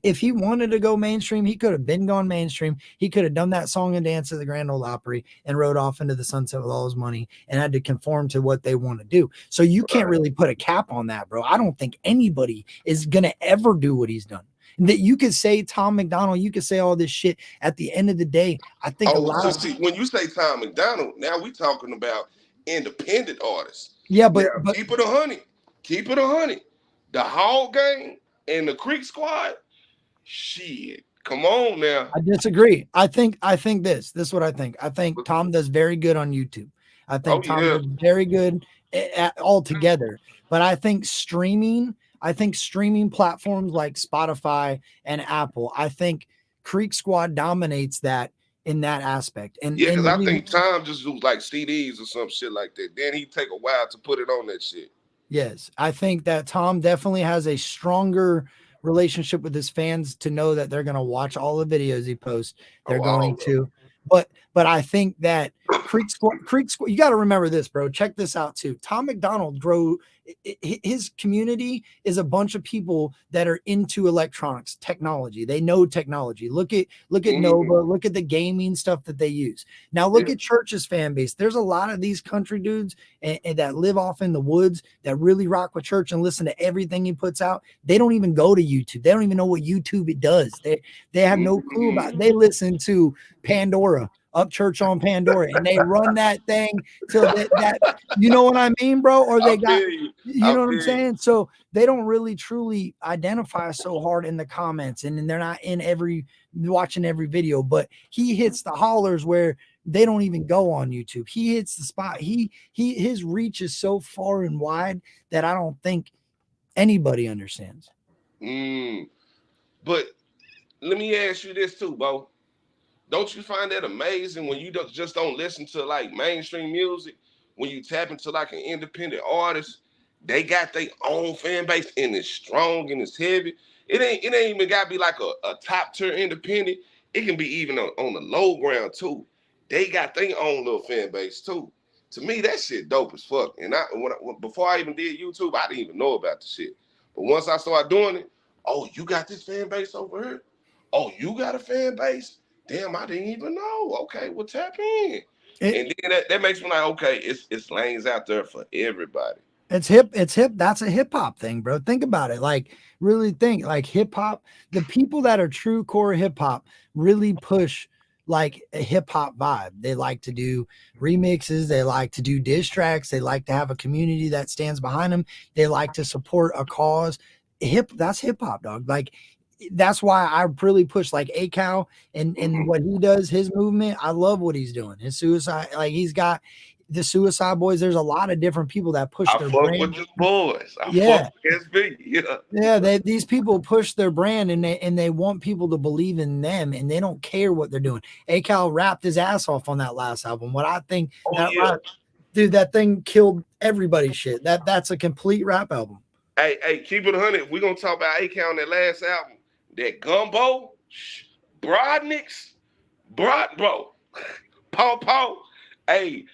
If he wanted to go mainstream, he could have been gone mainstream. He could have done that song and dance at the Grand Ole Opry and rode off into the sunset with all his money and had to conform to what they want to do. So you can't really put a cap on that, bro. I don't think anybody is going to ever do what he's done. That you could say Tom McDonald, you could say all this shit. At the end of the day, I think when you say Tom McDonald, now we talking about independent artists. Yeah, but keep it 100. Keep it 100. The Hall Gang and the Creek Squad, shit. Come on now. I disagree. I think this is what I think. I think Tom does very good on YouTube. I think Tom does very good altogether. But I think streaming platforms like Spotify and Apple, I think Creek Squad dominates that in that aspect. And yeah, because I think Tom just do like CDs or some shit like that. Then he take a while to put it on that shit. Yes, I think that Tom definitely has a stronger relationship with his fans to know that they're going to watch all the videos he posts. They're going to, but I think that Creek Squad, you got to remember this, bro. Check this out too. Tom McDonald his community is a bunch of people that are into electronics technology. They know technology. Look at Nova, look at the gaming stuff that they use. Now look at Church's fan base. There's a lot of these country dudes and that live off in the woods that really rock with Church and listen to everything he puts out. They don't even go to YouTube. They don't even know what YouTube it does. They have no clue about it. They listen to Pandora. Up Church on Pandora, and they run that thing till that you know what I mean, bro? Or they got you know what I'm saying? So they don't really truly identify so hard in the comments, and they're not watching every video. But he hits the hollers where they don't even go on YouTube. He hits the spot. His reach is so far and wide that I don't think anybody understands. But let me ask you this too, Bo. Don't you find that amazing when you just don't listen to like mainstream music? When you tap into like an independent artist, they got their own fan base and it's strong and it's heavy. It ain't even got to be like a top tier independent. It can be even on the low ground too. They got their own little fan base too. To me, that shit dope as fuck. And before I even did YouTube, I didn't even know about the shit. But once I started doing it, oh, you got this fan base over here? Oh, you got a fan base? Damn, I didn't even know. Okay, well, tap in. And then that makes me like, okay, it's lanes out there for everybody. It's hip. That's a hip hop thing, bro. Think about it. Like, really think like hip hop. The people that are true core hip hop really push like a hip hop vibe. They like to do remixes. They like to do diss tracks. They like to have a community that stands behind them. They like to support a cause. That's hip hop, dog. Like, that's why I really push like A-Cow and what he does, his movement. I love what he's doing. His suicide, like he's got the Suicide Boys. There's a lot of different people that push their brand. With the boys. I fuck with SB. Yeah. These people push their brand and they want people to believe in them and they don't care what they're doing. A-Cow rapped his ass off on that last album. What I think, dude, that thing killed everybody's shit. That's a complete rap album. Hey, keep it 100. We're gonna talk about A-Cow on that last album. That Gumbo, Brodniks, bro, Paw, hey,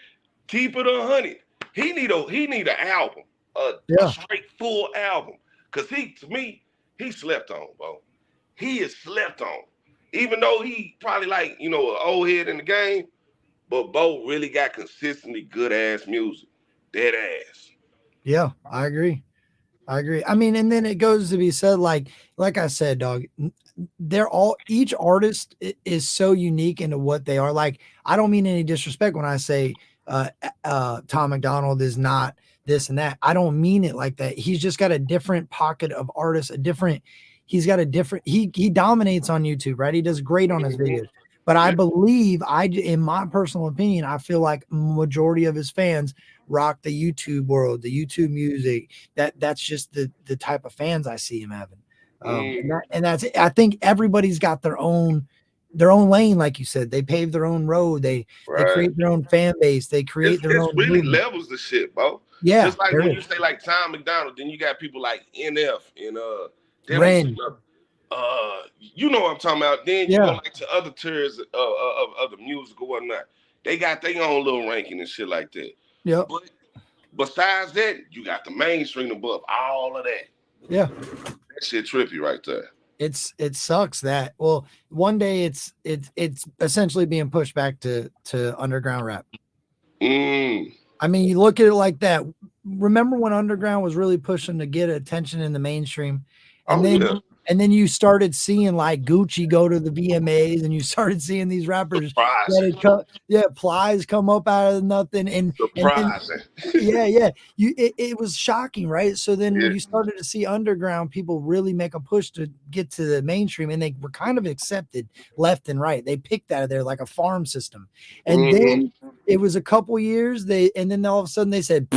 keep it 100. He need an album, a straight full album, cause to me, he slept on, bro. He is slept on, even though he probably like an old head in the game, but Bo really got consistently good ass music, dead ass. Yeah, I agree. I mean, and then it goes to be said, like I said, dog, each artist is so unique into what they are. Like, I don't mean any disrespect when I say Tom McDonald is not this and that. I don't mean it like that. He's just got a different pocket of artists, he dominates on YouTube, right? He does great on his videos. But I Yeah. believe in my personal opinion, I feel like majority of his fans rock the YouTube world, the YouTube music. That's just the type of fans I see him having. And that's I think everybody's got their own lane, like you said. They pave their own road. They Right. create their own fan base. They create their It's own really movement. levels the shit, bro. Yeah, Just like there when is. you say like Tom McDonald, then you got people like NF and them Ren. you know what I'm talking about. Then you go Yeah. like to other tiers of the music or whatnot. They got their own little ranking and shit like that. Yep. But besides that, you got the mainstream above all of that. Yeah. That shit trippy right there. It sucks that one day it's essentially being pushed back to underground rap. I mean, you look at it like that. Remember when underground was really pushing to get attention in the mainstream, and then you started seeing like Gucci go to the VMAs, and you started seeing these rappers Plies come up out of nothing, and surprising. It was shocking, right? So then you started to see underground people really make a push to get to the mainstream, and they were kind of accepted left and right. They picked out of there like a farm system, and then it was a couple years and then all of a sudden they said,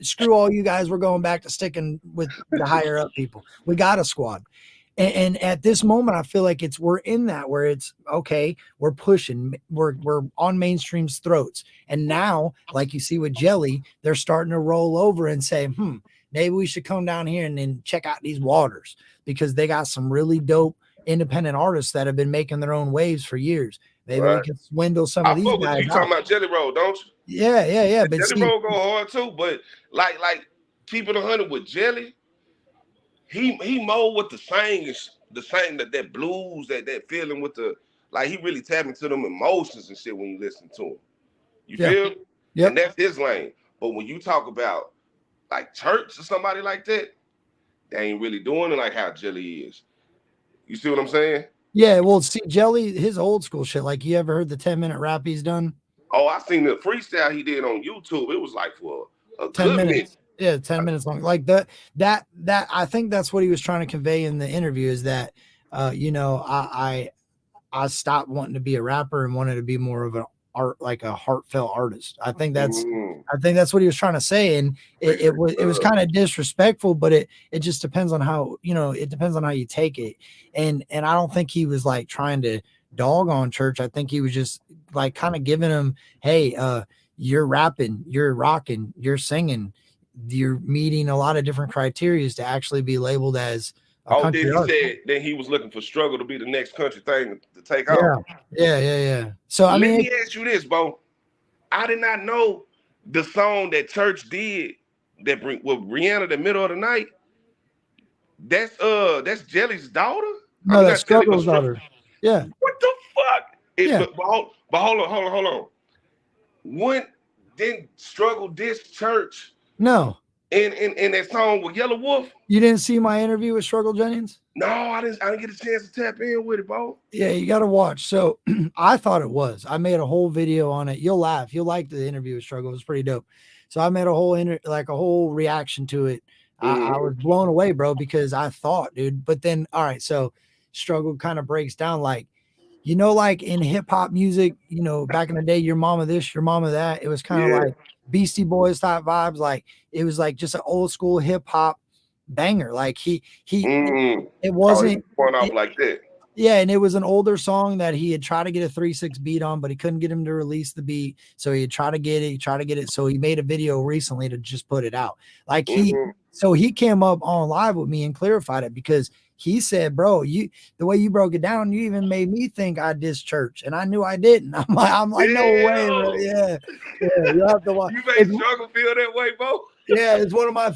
screw all you guys, we're going back to sticking with the higher up people. We got a squad. And at this moment, I feel like we're in that where it's okay, we're pushing, we're on mainstream's throats. And now, like you see with Jelly, they're starting to roll over and say, maybe we should come down here and then check out these waters, because they got some really dope independent artists that have been making their own waves for years. Maybe we can swindle some of these guys. You talking about Jelly Roll, don't you? Yeah. But Jelly Roll go hard too, but like keep it 100 with Jelly. He mold with the same that blues, that feeling with the, like, he really tap into them emotions and shit when you listen to him. You feel? Yeah. And that's his lane. But when you talk about like Church or somebody like that, they ain't really doing it like how Jelly is. You see what I'm saying? Yeah, well, see, Jelly, his old school shit. Like, you ever heard the 10-minute rap he's done? Oh, I seen the freestyle he did on YouTube. It was like for a 10 good minutes. Yeah, 10 minutes long. Like that I think that's what he was trying to convey in the interview, is that I stopped wanting to be a rapper and wanted to be more of an art, like a heartfelt artist. I think that's what he was trying to say. And it was kind of disrespectful, but it just depends on how, it depends on how you take it. And I don't think he was like trying to dog on Church. I think he was just like kind of giving him, hey, you're rapping, you're rocking, you're singing, you're meeting a lot of different criteria to actually be labeled as a country artist. Then he was looking for struggle to be the next country thing to take off. Yeah. So let me ask you this, Bo. I did not know the song that Church did with Rihanna, The Middle of the Night. That's Jelly's daughter? No, that's Struggle's daughter. Yeah. What the fuck? But hold on. When didn't Struggle diss Church? No. In that song with Yellow Wolf? You didn't see my interview with Struggle Jennings? No, I didn't get a chance to tap in with it, bro. Yeah, you got to watch. So I thought it was. I made a whole video on it. You'll laugh. You'll like the interview with Struggle. It was pretty dope. So I made a whole reaction to it. I was blown away, bro, because I thought, dude. But then, all right, so Struggle kind of breaks down like in hip hop music, back in the day, your mama this, your mama that. It was kind of like Beastie Boys type vibes. Like it was like just an old school hip hop banger. Like it wasn't going off like that. Yeah, and it was an older song that he had tried to get a 3/6 beat on, but he couldn't get him to release the beat. So he tried to get it. So he made a video recently to just put it out. Like so he came up on live with me and clarified it, because he said, bro, the way you broke it down, you even made me think I dissed Church, and I knew I didn't. I'm like, no way, bro. Yeah. You have to watch. You made Struggle feel that way, bro. Yeah, it's one of my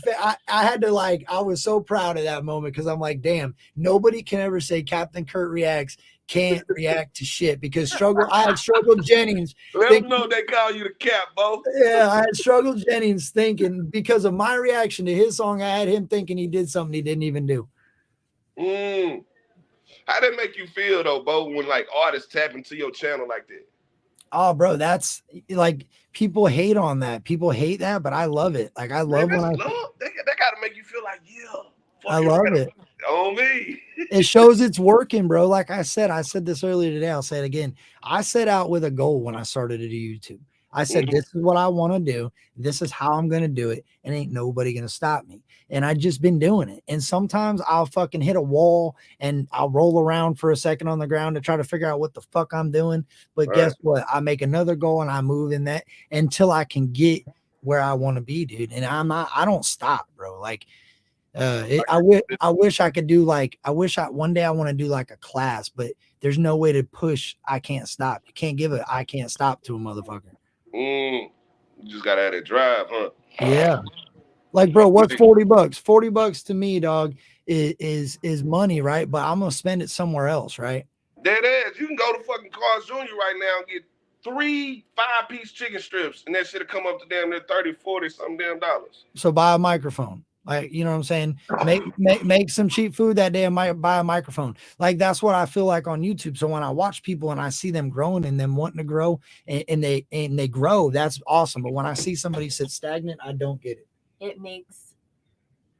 I had to I was so proud of that moment, because I'm like, damn, nobody can ever say Captain Kurt Reacts can't react to shit, because I had Struggle Jennings. Let them know they call you the cap, bro. Yeah, I had Struggle Jennings thinking, because of my reaction to his song, I had him thinking he did something he didn't even do. How that make you feel though, Bo, when like artists tap into your channel like that? Oh, bro, that's like, people hate on that. People hate that, but I love it. Like I love when that gotta make you feel like, I love it. On me. It shows it's working, bro. Like I said this earlier today. I'll say it again. I set out with a goal when I started to do YouTube. I said, this is what I want to do. This is how I'm going to do it. And ain't nobody going to stop me. And I just been doing it. And sometimes I'll fucking hit a wall and I'll roll around for a second on the ground to try to figure out what the fuck I'm doing. But guess what? I make another goal and I move in that until I can get where I want to be, dude. And I don't stop, bro. Like, I wish I could do like, one day I want to do like a class, but there's no way to push. I can't stop. You can't give it. I can't stop to a motherfucker. You just gotta have that drive, huh? Yeah. Like, bro, what's $40? $40 to me, dog, is money, right? But I'm gonna spend it somewhere else, right? Dead ass. You can go to fucking Carl's Jr. right now and get 3 5-piece chicken strips, and that shit'll come up to damn near 30, 40 something damn dollars. So buy a microphone. Like, you know what I'm saying? Make some cheap food that day and might buy a microphone. Like, that's what I feel like on YouTube. So when I watch people and I see them growing and them wanting to grow and they grow, that's awesome. But when I see somebody sit stagnant, I don't get it. It makes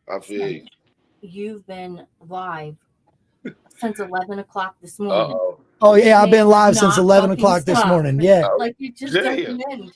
I feel you. You've been live since 11 o'clock this morning. Oh yeah, I've been live since 11 o'clock this morning. Yeah. Like, you just don't end.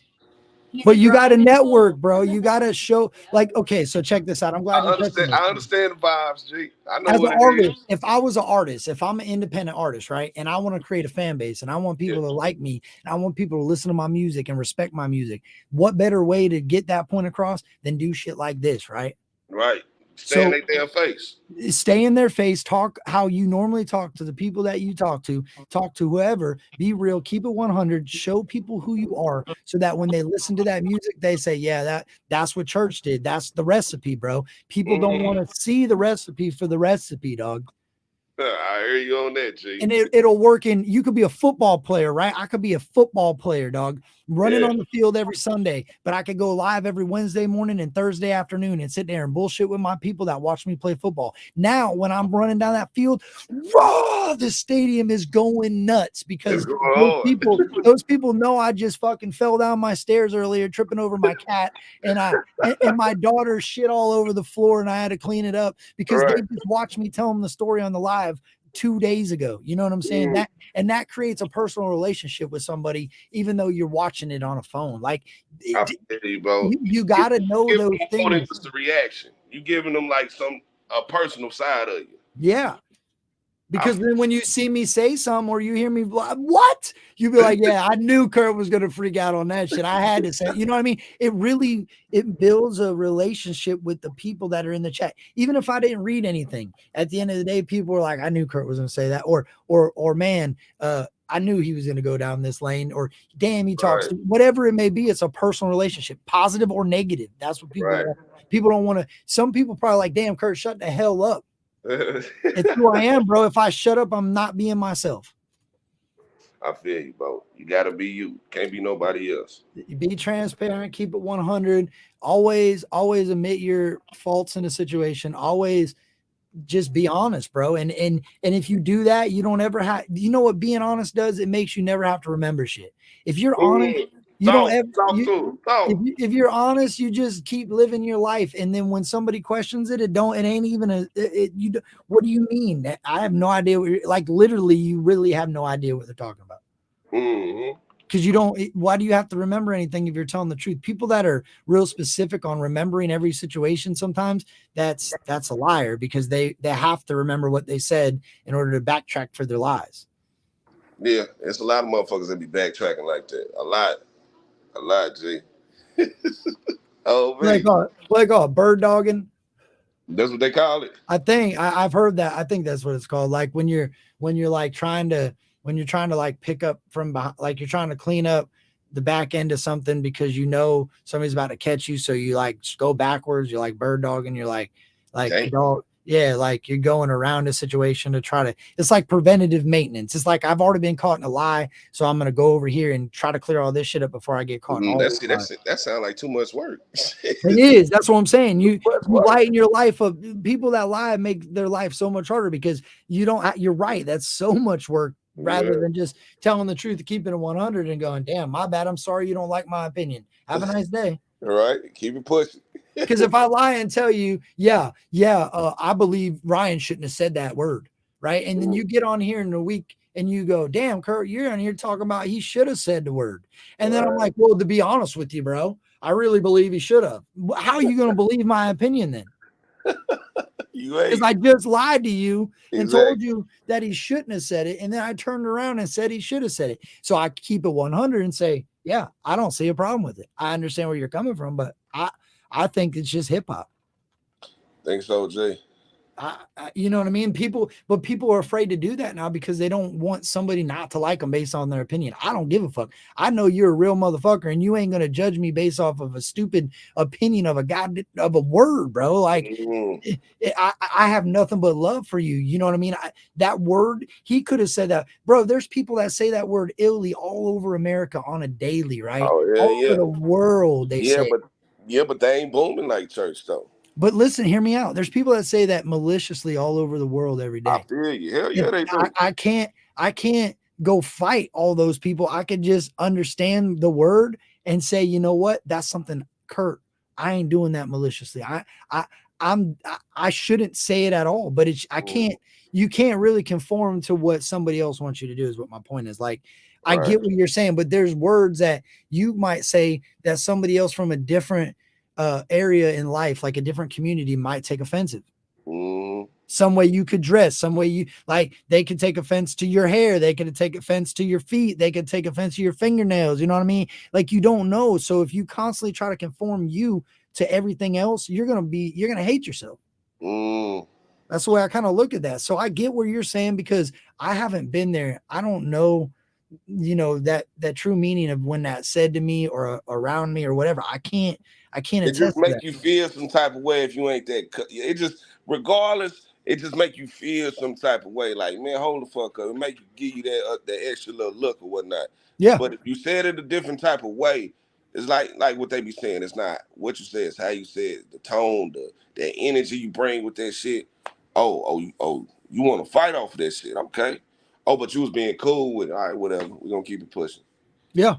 But you got to network, bro. You got to show, like, okay, so check this out. I'm glad I understand the vibes, G. I know as what an it artist, is. if I was an artist, if I'm an independent artist, right, and I want to create a fan base and I want people to like me and I want people to listen to my music and respect my music, what better way to get that point across than do shit like this, right? Right. Stay in their damn face. Stay in their face, talk how you normally talk to the people that you talk to whoever, be real, keep it 100, show people who you are so that when they listen to that music, they say, yeah, that's what church did. That's the recipe, bro. People don't want to see the recipe for the recipe, dog. I hear you on that, G. And it'll work you could be a football player, right? I could be a football player, dog, running on the field every Sunday, but I could go live every Wednesday morning and Thursday afternoon and sit there and bullshit with my people that watch me play football. Now, when I'm running down that field, the stadium is going nuts because those people know I just fucking fell down my stairs earlier, tripping over my cat, and my daughter shit all over the floor and I had to clean it up because they just watched me tell them the story on the live 2 days ago. You know what I'm saying? That creates a personal relationship with somebody, even though you're watching it on a phone. Like, you got to know those things. It's the reaction. You giving them like a personal side of you. Yeah. Because then when you see me say something or you hear me, what? You be like, yeah, I knew Kurt was going to freak out on that shit. I had to say, you know what I mean? It builds a relationship with the people that are in the chat. Even if I didn't read anything, at the end of the day, people were like, I knew Kurt was going to say that. Or man, I knew he was going to go down this lane, or damn, he talks, whatever it may be. It's a personal relationship, positive or negative. That's what people don't want to. Some people probably like, damn, Kurt, shut the hell up. It's who I am, bro. If I shut up, I'm not being myself. I feel you, bro. You gotta be you. Can't be nobody else. Be transparent. Keep it 100. Always admit your faults in a situation. Always just be honest, bro. And if you do that, you don't ever have. You know what being honest does? It makes you never have to remember shit. If you're honest. You don't ever, if you're honest, you just keep living your life. And then when somebody questions it, it ain't even what do you mean? I have no idea. Like, literally, you really have no idea what they're talking about. Because why do you have to remember anything if you're telling the truth? People that are real specific on remembering every situation, sometimes that's a liar, because they have to remember what they said in order to backtrack for their lies. Yeah, it's a lot of motherfuckers that be backtracking like that. A lot, G. Oh, man. Like bird dogging. That's what they call it. I think I've heard that. I think that's what it's called. Like when you're like trying to like pick up from behind, like you're trying to clean up the back end of something because you know somebody's about to catch you, so you like go backwards. You're like bird dogging. You're like dog. Yeah, like you're going around a situation to try to, it's like preventative maintenance. It's like, I've already been caught in a lie, so I'm going to go over here and try to clear all this shit up before I get caught. That sounds like too much work. It is. That's what I'm saying. You lighten your life up. People that lie make their life so much harder because you're right. That's so much work rather than just telling the truth, keeping it 100 and going, damn, my bad. I'm sorry you don't like my opinion. Have a nice day. All right. Keep it pushing. Because if I lie and tell you, I believe Ryan shouldn't have said that word, right? And then you get on here in a week and you go, damn, Kurt, you're on here talking about he should have said the word. And then I'm like, well, to be honest with you, bro, I really believe he should have. How are you going to believe my opinion then? Because I just lied to you and told you that he shouldn't have said it. And then I turned around and said he should have said it. So I keep it 100 and say, yeah, I don't see a problem with it. I understand where you're coming from, but I think it's just hip hop. Think so, Jay. You know what I mean? People are afraid to do that now because they don't want somebody not to like them based on their opinion. I don't give a fuck. I know you're a real motherfucker and you ain't going to judge me based off of a stupid opinion of a word, bro. Like I have nothing but love for you. You know what I mean? That word, he could have said that, bro. There's people that say that word illy all over America on a daily, right? Oh, yeah, all over the world. They say, but they ain't booming like church though. But listen, hear me out. There's people that say that maliciously all over the world every day. I feel you. Hell yeah, they do. I can't go fight all those people. I could just understand the word and say, you know what? That's something, Kurt. I ain't doing that maliciously. I shouldn't say it at all. But you can't really conform to what somebody else wants you to do. Is what my point is. Like, I get what you're saying, but there's words that you might say that somebody else from a different area in life, like a different community, might take offensive. Some way you could dress, some way you like, they could take offense to your hair, they could take offense to your feet, they could take offense to your fingernails. You know what I mean? Like, you don't know. So if you constantly try to conform you to everything else, you're gonna hate yourself. That's the way I kind of look at that. So I get what you're saying because I haven't been there. I don't know, that true meaning of when that's said to me or around me or whatever. I can't it just make you feel some type of way if you ain't that. It just, regardless, it just make you feel some type of way. Like, man, hold the fuck up. It make you give you that extra little look or whatnot. Yeah. But if you said it a different type of way, it's like what they be saying. It's not what you say. It's how you say it. The tone, the energy you bring with that shit. Oh, you want to fight off of that shit? Okay. Oh, but you was being cool with it. All right, whatever. We're gonna keep it pushing. Yeah.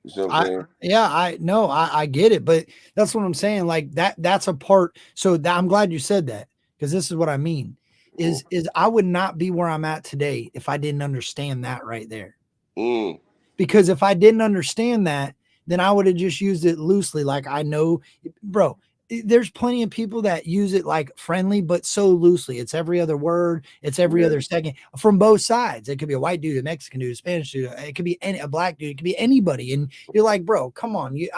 You see what I'm saying? I get it, but that's what I'm saying. Like that's a part. So I'm glad you said that, because this is what I mean is I would not be where I'm at today if I didn't understand that right there. Because if I didn't understand that, then I would have just used it loosely. Like, I know, bro, there's plenty of people that use it like friendly, but so loosely. It's every other word. It's every other second from both sides. It could be a white dude, a Mexican dude, a Spanish dude. It could be a black dude. It could be anybody. And you're like, bro, come on. You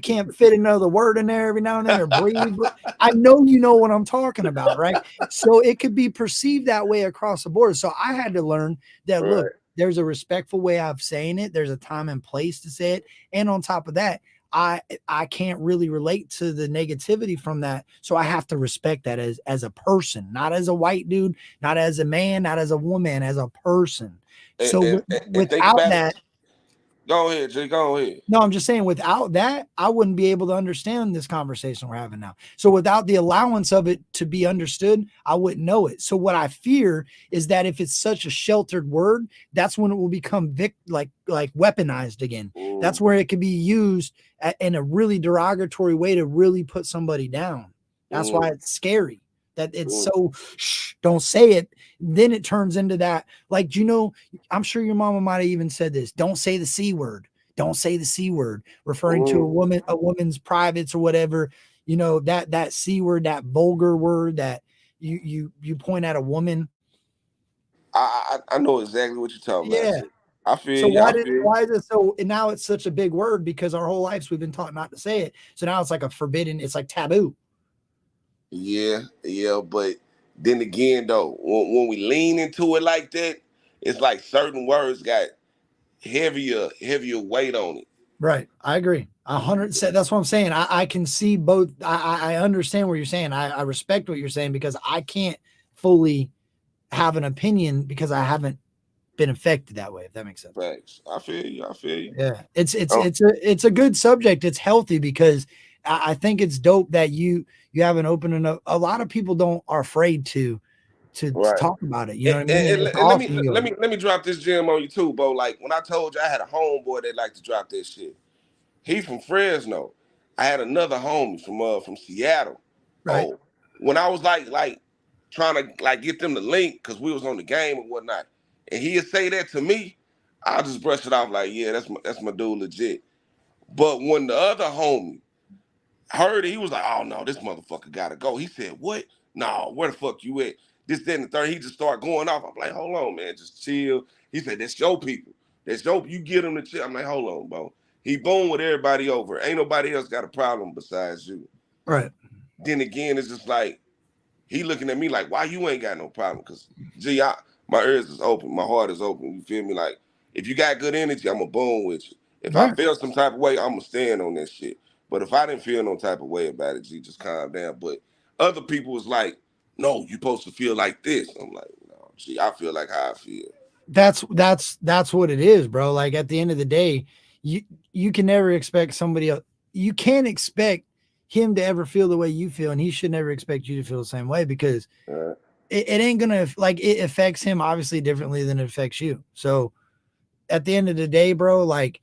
can't fit another word in there every now and then or breathe. I know you know what I'm talking about, right? So it could be perceived that way across the board. So I had to learn that, look, there's a respectful way of saying it. There's a time and place to say it. And on top of that, I can't really relate to the negativity from that. So I have to respect that as a person, not as a white dude, not as a man, not as a woman, as a person. So without that, go ahead, Jay, go ahead. No, I'm just saying, without that, I wouldn't be able to understand this conversation we're having now. So without the allowance of it to be understood, I wouldn't know it. So what I fear is that if it's such a sheltered word, that's when it will become like weaponized again. That's where it can be used in a really derogatory way to really put somebody down. That's why it's scary. That it's so, don't say it. Then it turns into that. Like, I'm sure your mama might have even said this. Don't say the C word. Don't say the C word, referring to a woman's privates or whatever. That C word, that vulgar word that you point at a woman. I know exactly what you're talking about. I feel so you. Why is it so? And now it's such a big word because our whole lives we've been taught not to say it. So now it's like a forbidden. It's like taboo. Yeah, but then again, though, when we lean into it like that, it's like certain words got heavier weight on it. Right, I agree. 100%. That's what I'm saying. I can see both. I understand what you're saying. I respect what you're saying because I can't fully have an opinion because I haven't been affected that way. If that makes sense. Thanks. I feel you. Yeah, it's a good subject. It's healthy because I think it's dope that you have an open enough. A lot of people are afraid to talk about it. You know what I mean? Let me drop this gem on you too, Bo. Like when I told you I had a homeboy that liked to drop this shit. He's from Fresno. I had another homie from Seattle. Right. Oh, when I was like trying to like get them to link because we was on the game and whatnot, and he'd say that to me, I'll just brush it off like, yeah, that's my dude legit. But when the other homie heard it, he was like, oh no, this motherfucker gotta go. He said, what? No, where the fuck you at? This, that, and the third. He just started going off. I'm like, hold on, man, just chill. He said, that's your people. You get them to chill. I'm like, hold on, bro. He boom with everybody over. Ain't nobody else got a problem besides you. Right. Then again, it's just like, he looking at me like, why you ain't got no problem? Because, my ears is open. My heart is open. You feel me? Like, if you got good energy, I'm going to boom with you. If I feel some type of way, I'm going to stand on that shit. But if I didn't feel no type of way about it, G, just calm down. But other people was like, no, you supposed to feel like this. I'm like, no, G, I feel like how I feel. That's what it is, bro. Like at the end of the day, you can never expect somebody else. You can't expect him to ever feel the way you feel, and he should never expect you to feel the same way because it ain't gonna like it affects him obviously differently than it affects you. So at the end of the day, bro, like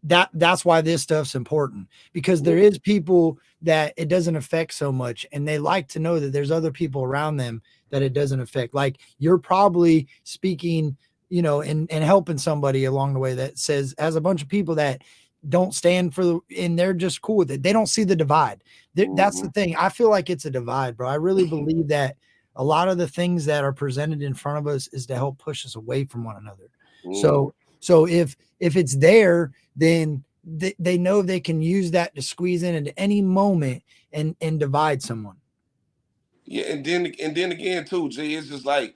that's why this stuff's important because there is people that it doesn't affect so much, and they like to know that there's other people around them that it doesn't affect. Like you're probably speaking, you know, and helping somebody along the way that has a bunch of people that don't stand for and they're just cool with it. They don't see the divide. That's the thing. I feel like it's a divide, bro. I really believe that a lot of the things that are presented in front of us is to help push us away from one another. So if it's there, then they know they can use that to squeeze in at any moment and divide someone. Yeah, and then again too, G, it's just like,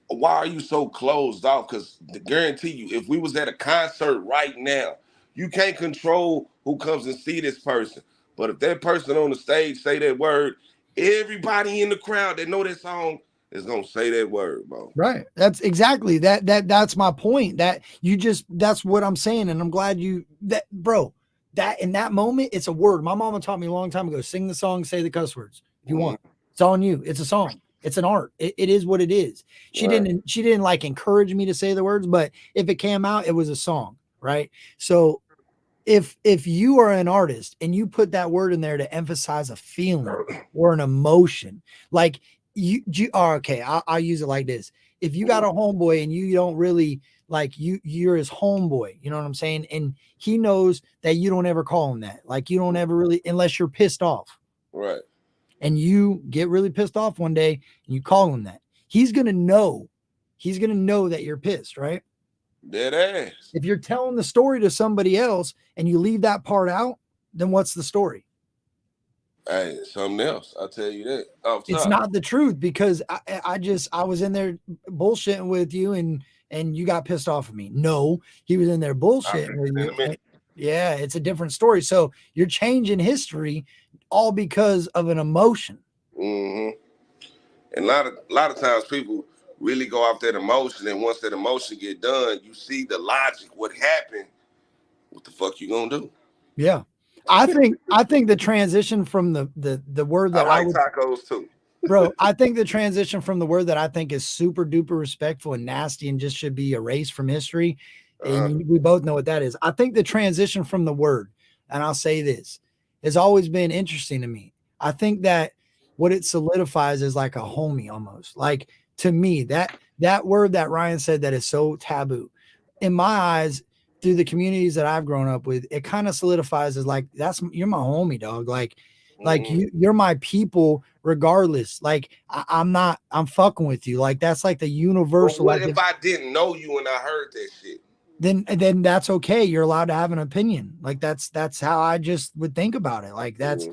why are you so closed off? Because to guarantee you, if we was at a concert right now, you can't control who comes and see this person. But if that person on the stage say that word, everybody in the crowd that know that song is gonna say that word, bro. Right. That's exactly that's my point. That's what I'm saying. And I'm glad bro, that in that moment, it's a word. My mama taught me a long time ago, sing the song, say the cuss words if you want. It's on you. It's a song. It's an art. It is what it is. She didn't like encourage me to say the words, but if it came out, it was a song. Right. So if you are an artist and you put that word in there to emphasize a feeling or an emotion, like you are okay. I'll use it like this. If you got a homeboy and you don't really like you're his homeboy, you know what I'm saying? And he knows that you don't ever call him that. Like you don't ever really, unless you're pissed off. Right. And you get really pissed off one day and you call him that. He's going to know that you're pissed, right? Dead ass. If you're telling the story to somebody else and you leave that part out, then what's the story? Hey, something else. I'll tell you that. It's not the truth because I was in there bullshitting with you and you got pissed off at me. No, he was in there bullshitting with you. Yeah, it's a different story. So you're changing history all because of an emotion. And a lot of times people really go off that emotion, and once that emotion get done, you see the logic, what happened. What the fuck you gonna do? Yeah. I think the transition from the word that I like tacos too. Bro, I think the transition from the word that I think is super duper respectful and nasty and just should be erased from history. And we both know what that is. I think the transition from the word, and I'll say this, has always been interesting to me. I think that what it solidifies is like a homie almost. Like to me, that word that Ryan said that is so taboo. In my eyes, through the communities that I've grown up with, it kind of solidifies as like, you're my homie, dog. Like you're my people regardless. Like I'm fucking with you. Like that's like the universal. But what if I didn't know you and I heard that shit? Then that's okay. You're allowed to have an opinion. Like that's how I just would think about it. Like that's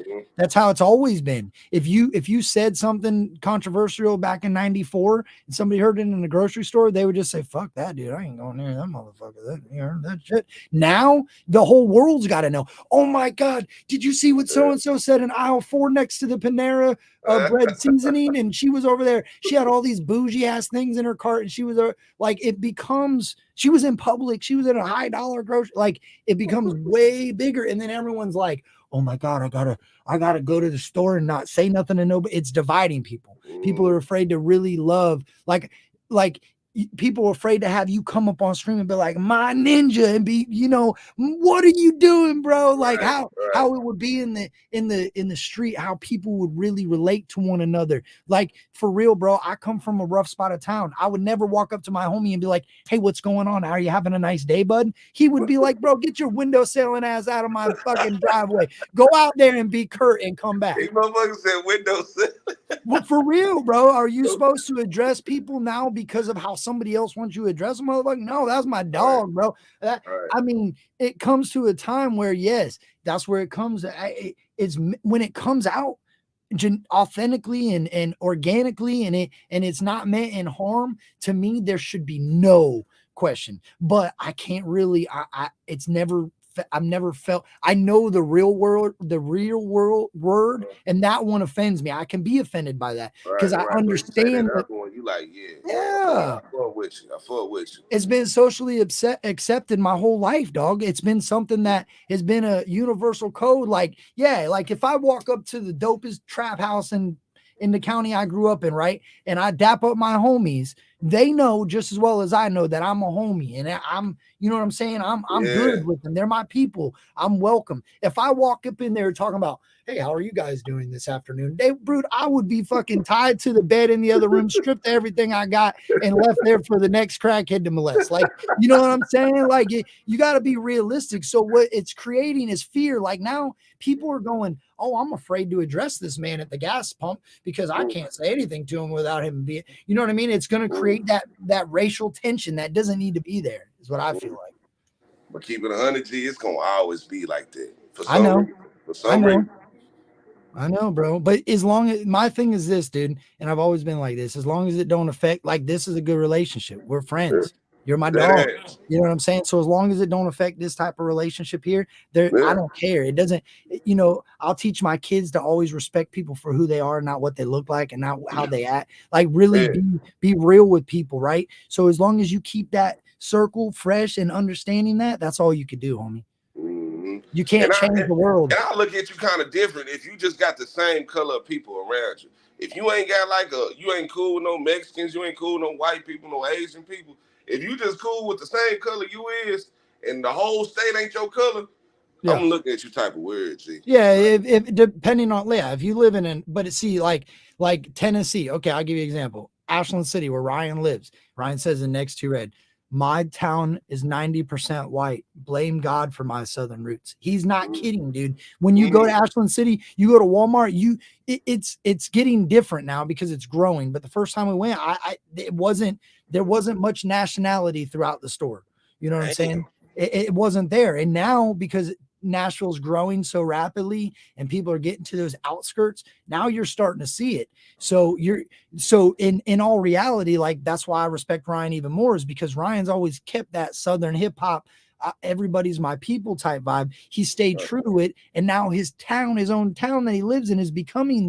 how it's always been. If you said something controversial back in 94 and somebody heard it in the grocery store, they would just say, fuck that dude. I ain't going near that motherfucker. You heard that shit. Now the whole world's got to know. Oh my God. Did you see what so-and-so said in aisle 4 next to the Panera bread seasoning? And she was over there. She had all these bougie ass things in her cart. And she was like, it becomes, she was in public. She was at a high dollar grocery. Like it becomes way bigger. And then everyone's like, oh my God, I gotta go to the store and not say nothing to nobody. It's dividing people. People are afraid to really love. Like people are afraid to have you come up on stream and be like, my ninja, and be, what are you doing, bro? Like how it would be in the street, how people would really relate to one another. Like for real, bro. I come from a rough spot of town. I would never walk up to my homie and be like, hey, what's going on? Are you having a nice day, bud? He would be like, bro, get your window sailing ass out of my fucking driveway. Go out there and be curt and come back. He motherfucker said window sailing. Well, for real, bro. Are you supposed to address people now because of how somebody else wants you to address them? Motherfucker? No, that's my dog, bro. I mean, it comes to a time where, yes, that's where it comes. It's when it comes out authentically and organically, and it's not meant in harm. To me, there should be no question. But I can't really. I've never felt. I know the real world word, and that one offends me. I can be offended by that because I understand that. You like, yeah. I fuck with you. It's been socially accepted my whole life, dog. It's been something that has been a universal code. Like, yeah, like if I walk up to the dopest trap house in the county I grew up in, right, and I dap up my homies, they know just as well as I know that I'm a homie, and I'm, you know what I'm saying? I'm good with them. They're my people. I'm welcome. If I walk up in there talking about, hey, how are you guys doing this afternoon? I would be fucking tied to the bed in the other room, stripped everything I got, and left there for the next crackhead to molest. Like, you know what I'm saying? Like, you got to be realistic. So what it's creating is fear. Like now people are going, oh, I'm afraid to address this man at the gas pump because I can't say anything to him without him being, you know what I mean? It's going to create that racial tension that doesn't need to be there, is what I feel like. But keep it 100 G, it's going to always be like that. For some reason. I know, bro. But as long as my thing is this, dude, and I've always been like this, as long as it don't affect, like this is a good relationship. We're friends. You're my dog. You know what I'm saying? So as long as it don't affect this type of relationship here, I don't care. It doesn't, I'll teach my kids to always respect people for who they are, not what they look like and not how they act. Like really be real with people, right? So as long as you keep that circle fresh and understanding that's all you could do, homie. You can't change the world. And I look at you kind of different if you just got the same color of people around you. If you ain't got you ain't cool with no Mexicans, you ain't cool with no white people, no Asian people. If you just cool with the same color you is, and the whole state ain't your color, I'm looking at you type of weird, G. Yeah, if depending on if you live like Tennessee, okay, I'll give you an example. Ashland City, where Ryan lives. Ryan says in next to red, my town is 90% white. Blame God for my Southern roots. He's not kidding, dude. When you go to Ashland City, you go to Walmart, it's getting different now because it's growing. But the first time we went, there wasn't much nationality throughout the store. You know what I'm saying? It wasn't there. And now because Nashville's growing so rapidly and people are getting to those outskirts, now you're starting to see it. So in all reality, like that's why I respect Ryan even more, is because Ryan's always kept that Southern hip hop, everybody's my people type vibe. He stayed true to it. And now his own town that he lives in is becoming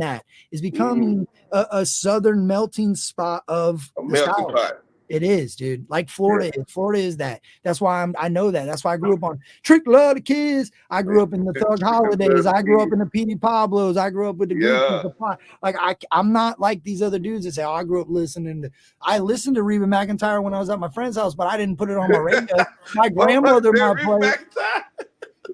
a Southern melting spot of a melting pot. It is, dude. Like Florida is that. That's why I know that. That's why I grew up on Trick Love the Kids. I grew up in the Thug Holidays. I grew up in the P.D. Pablos. I grew up with the Goofy. Like I'm not like these other dudes that say, "Oh, I grew up I listened to Reba McEntire when I was at my friend's house, but I didn't put it on my radio." My grandmother might play.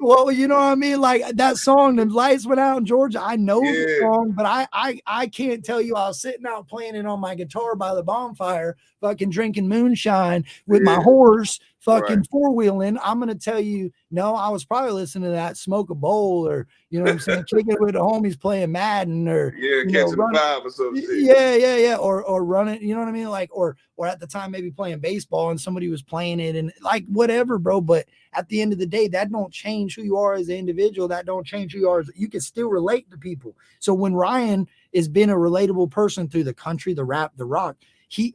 Well, you know what I mean? Like that song, The Lights Went Out in Georgia. I know the song, but I can't tell you I was sitting out playing it on my guitar by the bonfire, fucking drinking moonshine with my horse, fucking four-wheeling. I'm going to tell you, no, I was probably listening to that, smoke a bowl, or, you know what I'm saying, kicking it with the homies playing Madden, or catching the vibe or something. Yeah. Or running, you know what I mean? Like, or at the time maybe playing baseball and somebody was playing it and like whatever, bro. But at the end of the day, that don't change who you are as an individual. That don't change who you are. You can still relate to people. So when Ryan has been a relatable person through the country, the rap, the rock, he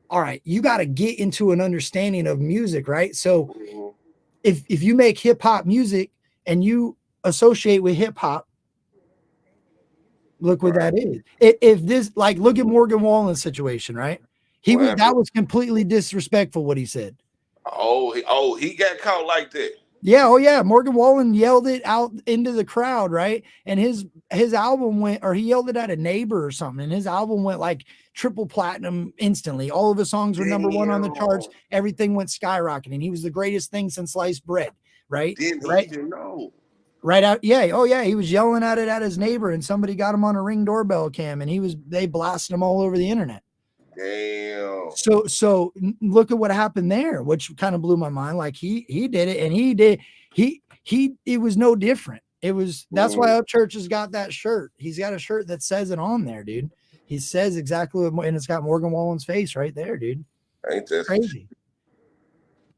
all right, you got to get into an understanding of music, right? So if you make hip hop music and you associate with hip hop, look what that is. If this, like, look at Morgan Wallen's situation, right? That was completely disrespectful what he said. Oh, he got caught like that. Yeah, oh yeah. Morgan Wallen yelled it out into the crowd, right? And his album went, or he yelled it at a neighbor or something, and his album went like triple platinum instantly. All of his songs were #1 on the charts. Damn. Everything went skyrocketing. He was the greatest thing since sliced bread, right? Didn't Right. even know. Right out. Yeah. Oh yeah. He was yelling at it at his neighbor, and somebody got him on a Ring doorbell cam, and they blasted him all over the internet. Damn. So look at what happened there, which kind of blew my mind. Like he did it, and it was no different. That's why Upchurch has got that shirt. He's got a shirt that says it on there, dude. He says exactly what, and it's got Morgan Wallen's face right there, dude. Ain't that Crazy.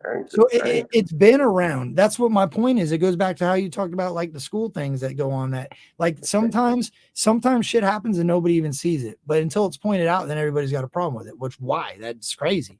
Ain't So that it's been around. That's what my point is. It goes back to how you talked about like the school things that go on, that like sometimes shit happens and nobody even sees it. But until it's pointed out, then everybody's got a problem with it. Why? That's crazy.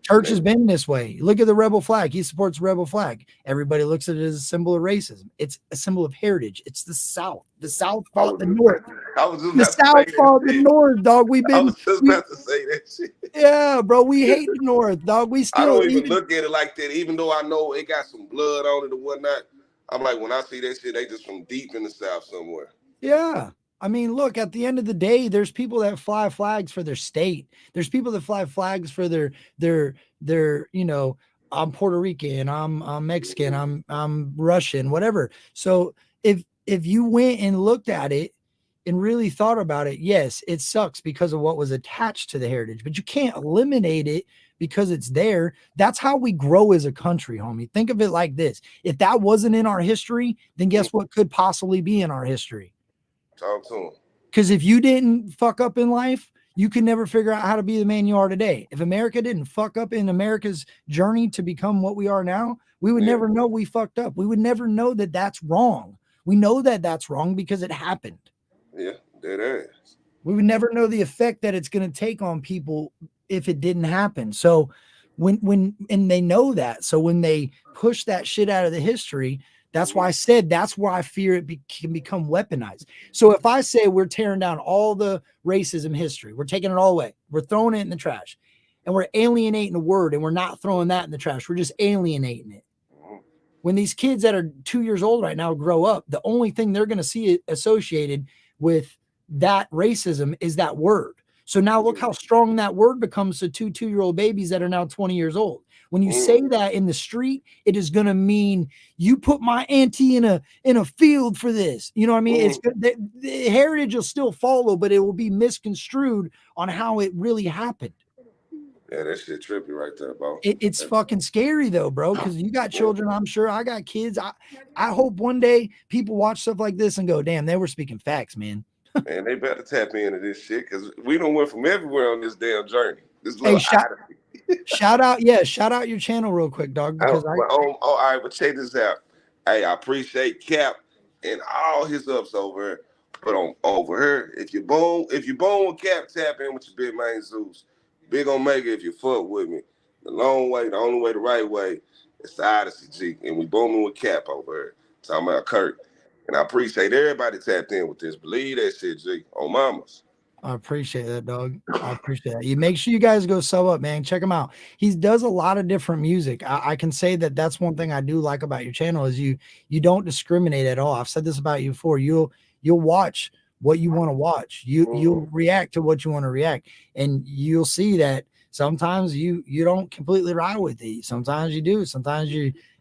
Church has been this way. Look at the rebel flag. He supports the rebel flag. Everybody looks at it as a symbol of racism. It's a symbol of heritage. It's the South. The South fought the North. The South fought the North, dog. I was just about to say that shit. Yeah, bro. We hate the North, dog. We still I don't even look at it like that, even though I know it got some blood on it or whatnot. I'm like, when I see that shit, they just from deep in the South somewhere. Yeah. I mean, look, at the end of the day, there's people that fly flags for their state. There's people that fly flags for their, you know, I'm Puerto Rican, I'm Mexican, I'm Russian, whatever. So if you went and looked at it and really thought about it, yes, it sucks because of what was attached to the heritage, but you can't eliminate it because it's there. That's how we grow as a country, homie. Think of it like this. If that wasn't in our history, then guess what could possibly be in our history? Talk to him. Because if you didn't fuck up in life, you can never figure out how to be the man you are today. If America didn't fuck up in America's journey to become what we are now, we would never know we fucked up. We would never know that that's wrong. We know that that's wrong because it happened. Yeah, that is. We would never know the effect that it's going to take on people if it didn't happen. So and they know that. So when they push that shit out of the history, that's why I said, that's why I fear it can become weaponized. So if I say we're tearing down all the racism history, we're taking it all away, we're throwing it in the trash, and we're alienating a word, and we're not throwing that in the trash, we're just alienating it. When these kids that are 2 years old right now grow up, the only thing they're going to see associated with that racism is that word. So now look how strong that word becomes to two-year-old babies that are now 20 years old. When you say that in the street, it is going to mean you put my auntie in a field for this. You know what I mean? It's the heritage will still follow, but it will be misconstrued on how it really happened. Yeah, that shit trippy right there, bro. It's fucking scary though, bro, because you got children. I'm sure I got kids. I hope one day people watch stuff like this and go, damn, they were speaking facts, man. Man, they better tap into this shit because we done went from everywhere on this damn journey. This little shout out your channel real quick, dog. Because all right, but check this out. Hey, I appreciate Cap and all his ups over here. But over here, if you born with Cap, tap in with your big man Zeus. Big on Mega if you fuck with me. The long way, the only way, the right way, it's the Odyssey, G. And we booming with Cap over here. Talking about Kurt. And I appreciate everybody tapped in with this. Believe that shit, G. On mamas. I appreciate that, dog. I appreciate that. You make sure you guys go sub up, man. Check him out. He does a lot of different music. I can say that that's one thing I do like about your channel is you don't discriminate at all. I've said this about you before. You'll watch what you want to watch. You'll react to what you want to react, and you'll see that sometimes you don't completely ride with it. Sometimes you do. Sometimes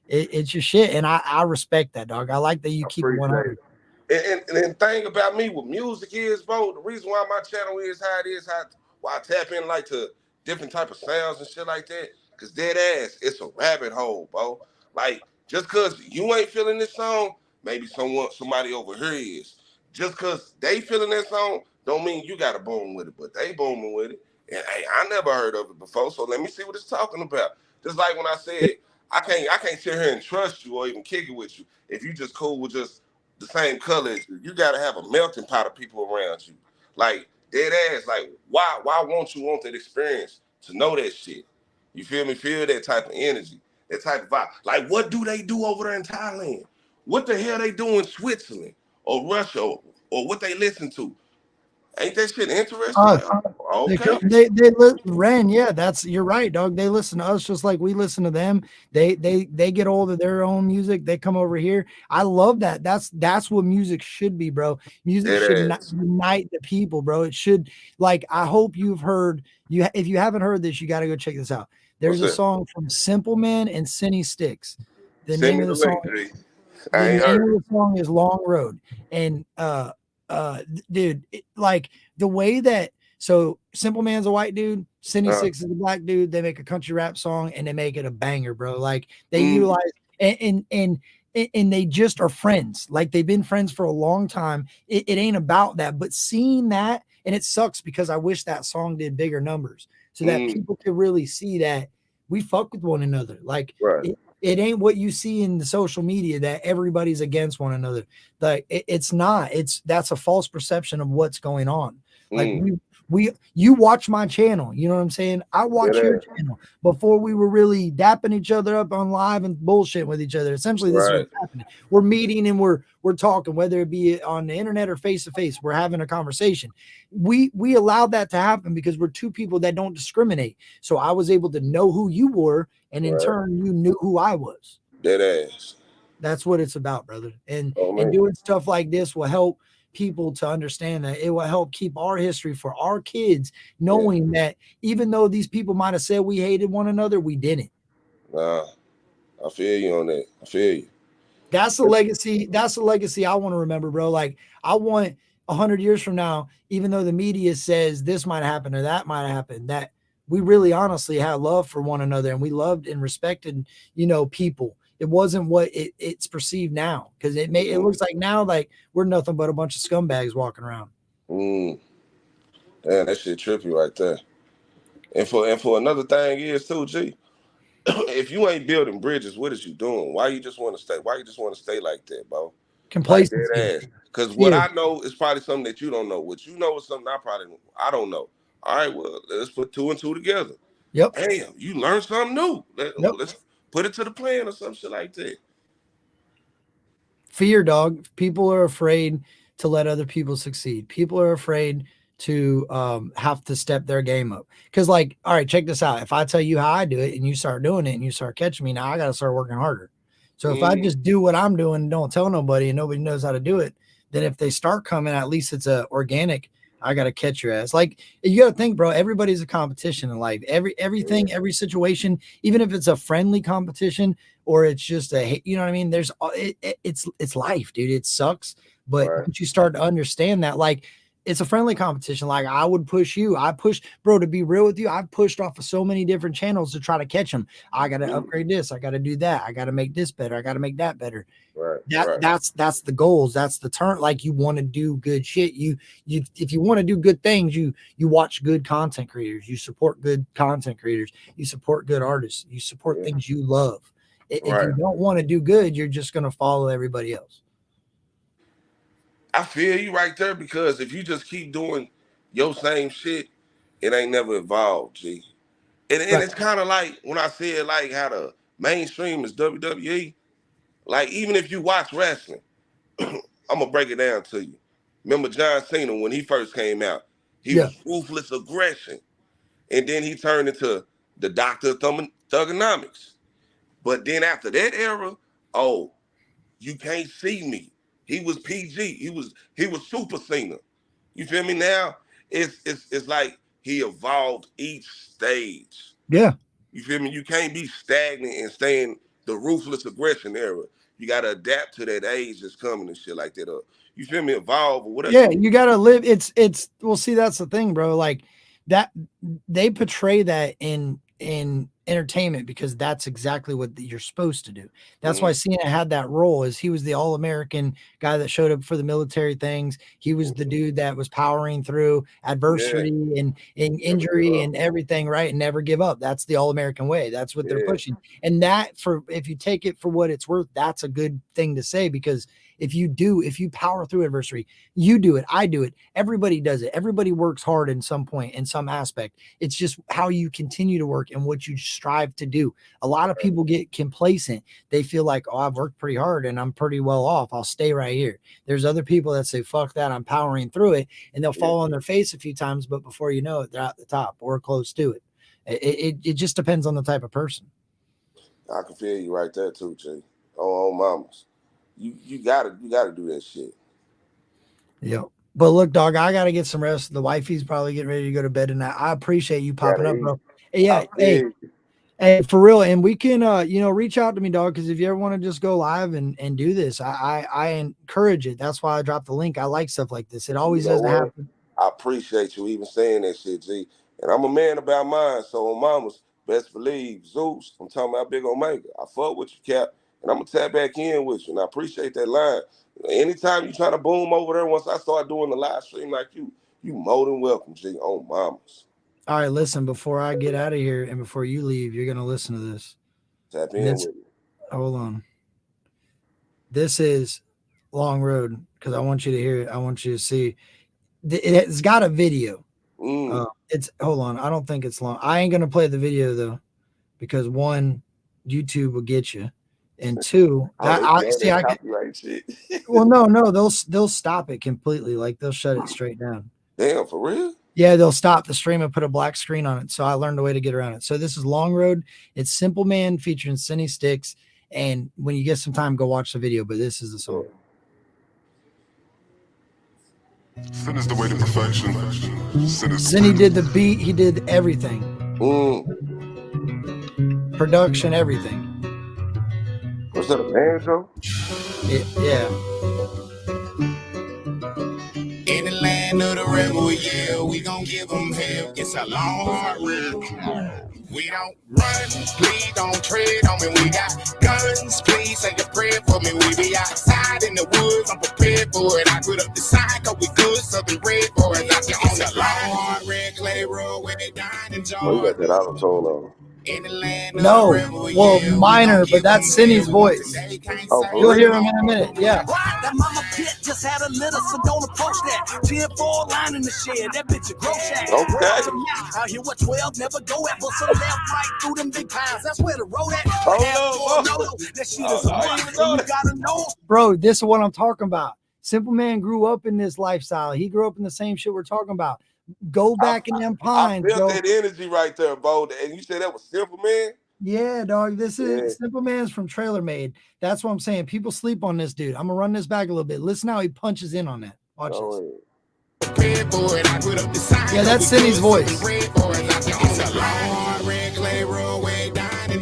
it's your shit, and I respect that, dog. I like that you keep it 100. And the thing about me with music is, bro, the reason why my channel is how it is, why I tap in like to different type of sounds and shit like that, because dead ass, it's a rabbit hole, bro. Like, just because you ain't feeling this song, maybe somebody over here is. Just because they feeling that song, don't mean you got to boom with it, but they booming with it. And hey, I never heard of it before, so let me see what it's talking about. Just like when I said, I can't sit here and trust you or even kick it with you if you just cool with just the same color as you. You gotta have a melting pot of people around you. Like dead ass, like why won't you want that experience to know that shit? You feel me? Feel that type of energy, that type of vibe. Like what do they do over there in Thailand? What the hell they do in Switzerland or Russia or what they listen to? Ain't that shit interesting? Us. Like, They okay. come, Ren, yeah, you're right, dog. They listen to us just like we listen to them. They get all of their own music. They come over here. I love that. That's what music should be, bro. Music Dead should ass. unite the people, bro. It should, like, I hope you've heard you. If you haven't heard this, you got to go check this out. What's There's a that? song from Simple Man and Cinny Sticks. The Send name me of the the link, song G. I the ain't name heard of it. the song is Long Road. And dude, like the way that, so Simple Man's a white dude, Cindy Uh, Six is a black dude. They make a country rap song and they make it a banger, bro. Like they mm, utilize and they just are friends. Like they've been friends for a long time. It ain't about that, but seeing that, and it sucks because I wish that song did bigger numbers so that mm, people could really see that we fuck with one another. Like right. it ain't what you see in the social media that everybody's against one another. Like it's not. That's a false perception of what's going on. Like Mm, you watch my channel, you know what I'm saying? I dead watch your ass. channel before we were really dapping each other up on live and bullshit with each other. Essentially, this is Right. what's happening. We're meeting and we're talking, whether it be on the internet or face to face. We're having a conversation. We allowed that to happen because we're two people that don't discriminate. So I was able to know who you were, and in Right. turn, you knew who I was. Dead ass. That's what it's about, brother. Oh And man. doing stuff like this will help people to understand that. It will help keep our history for our kids, Yeah. knowing that even though these people might have said we hated one another, we didn't. Nah. I feel you on that. I feel you. That's the legacy. That's the legacy I want to remember, bro. Like I want 100 years from now, even though the media says this might happen or that might happen, that we really honestly had love for one another and we loved and respected, people. It wasn't what it's perceived now because it Mm, looks like now like we're nothing but a bunch of scumbags walking around. mm. Damn, that shit trippy right there. And for another thing is too, G. If you ain't building bridges, what is you doing? Why you just want to stay? Why you just want to stay like that, bro? Like Complacency, that ass. Because what fear. I know is probably something that you don't know. What you know is something I don't know. All right, well, let's put two and two together. Yep. Damn, you learned something new. Yep. Let's put it to the plan or some shit like that. Fear, dog. People are afraid to let other people succeed. People are afraid to have to step their game up. Because, like, all right, check this out. If I tell you how I do it and you start doing it and you start catching me, now I got to start working harder. So if I Mm, just do what I'm doing and don't tell nobody and nobody knows how to do it, then if they start coming, at least it's a organic. I got to catch your ass. Like you got to think, bro. Everybody's a competition in life. yeah, Every situation, even if it's a friendly competition or it's just you know what I mean. There's it's life, dude. It sucks, but right. once you start to understand that, like it's a friendly competition. Like I would push you. I push, bro. To be real with you, I've pushed off of so many different channels to try to catch them. I got to Mm, upgrade this. I got to do that. I got to make this better. I got to make that better. right, That right, that's the goals. That's the turn. Like you want to do good shit. You if you want to do good things, you watch good content creators. You support good content creators. You support good artists. You support yeah, things you love. If you right. don't want to do good, you're just gonna follow everybody else. I feel you right there because if you just keep doing your same shit, it ain't never evolved, G. And Right. it's kind of like when I said like how the mainstream is WWE. Like even if you watch wrestling, I'm gonna break it down to you. Remember John Cena when he first came out? He Yeah. was ruthless aggression, and then he turned into the Doctor of Thugonomics. But then after that era, oh, you can't see me. He was PG. He was Super Cena. You feel me? Now it's like he evolved each stage. Yeah. You feel me? You can't be stagnant and stay in the ruthless aggression era. You gotta adapt to that age that's coming and shit like that. You feel me? Evolve or whatever. Yeah, you gotta live. It's well, see, that's the thing, bro. Like that they portray that in entertainment because that's exactly what you're supposed to do. That's why Mm, Cena had that role, is he was the all-American guy that showed up for the military things. He was the mm, dude that was powering through yeah, adversity and never give injury up. and everything, right? And never give up. That's the all-American way. That's what they're Yeah, pushing. And that, for if you take it for what it's worth, that's a good thing to say, because if you power through adversity, you do it, I do it, everybody does it. Everybody works hard in some point, in some aspect. It's just how you continue to work and what you strive to do. A lot of people get complacent. They feel like, oh, I've worked pretty hard and I'm pretty well off. I'll stay right here. There's other people that say, fuck that, I'm powering through it. And they'll fall on their face a few times, but before you know it, they're at the top or close to it. It just depends on the type of person. I can feel you right there too, Jay. On mamas. You gotta do that shit. Yep. But look, dog, I gotta get some rest. The wifey's probably getting ready to go to bed tonight. I appreciate you popping up, bro. Yeah, hey, for real. And we can reach out to me, dog, because if you ever want to just go live and do this, I encourage it. That's why I dropped the link. I like stuff like this. It always doesn't happen. I appreciate you even saying that shit, G. And I'm a man about mine, so on mamas, best believe, Zeus, I'm talking about big Omega. I fuck with you, Cap, and I'm gonna tap back in with you. And I appreciate that line. Anytime you try to boom over there, once I start doing the live stream like you more than welcome, G, on mamas. All right, listen, before I get out of here and before you leave, you're gonna listen to this. Tap in with me. Hold on. This is Long Road, because I want you to hear it. I want you to see. It's got a video. It's hold on. I don't think it's long. I ain't gonna play the video though, because one, YouTube will get you, and two, I can. Well, no, they'll stop it completely. Like they'll shut it straight down. Damn, for real? Yeah, they'll stop the stream and put a black screen on it. So I learned a way to get around it. So this is Long Road. It's Simple Man featuring Cindy Sticks. And when you get some time, go watch the video. But this is the song. Sin is the way to perfection. Zinni did the beat. He did everything. Production, everything. Was that a banjo? Yeah. In the land of the rebel, yeah, we gon' give them hell. It's a long, hard road. We don't run, please don't tread on me. We got guns, please say a prayer for me. We be outside in the woods, I'm prepared for it. I put up the sign, cause we good, Southern red boys. Out there on the long, hard red clay road where they dying in Georgia. Oh, you got that auto-tone on. No, well, minor, but that's Cindy's voice. Oh, you'll hear him in a minute. Yeah. That mama pit just had a litter, so don't approach that. 10-4 line in the shed, that bitch a grow shack. Okay. Out here what 12 never go at, but some left right through them big piles. That's where the road at. That shit is a must. You gotta know. Bro, this is what I'm talking about. Simple Man grew up in this lifestyle. He grew up in the same shit we're talking about. Go back in them pines. I felt that energy right there, Bo. And you said that was Simple Man? Yeah, dog. This is Simple Man's from Trailer Made. That's what I'm saying. People sleep on this dude. I'm gonna run this back a little bit. Listen how he punches in on that. Watch this. Yeah, that's Cindy's voice.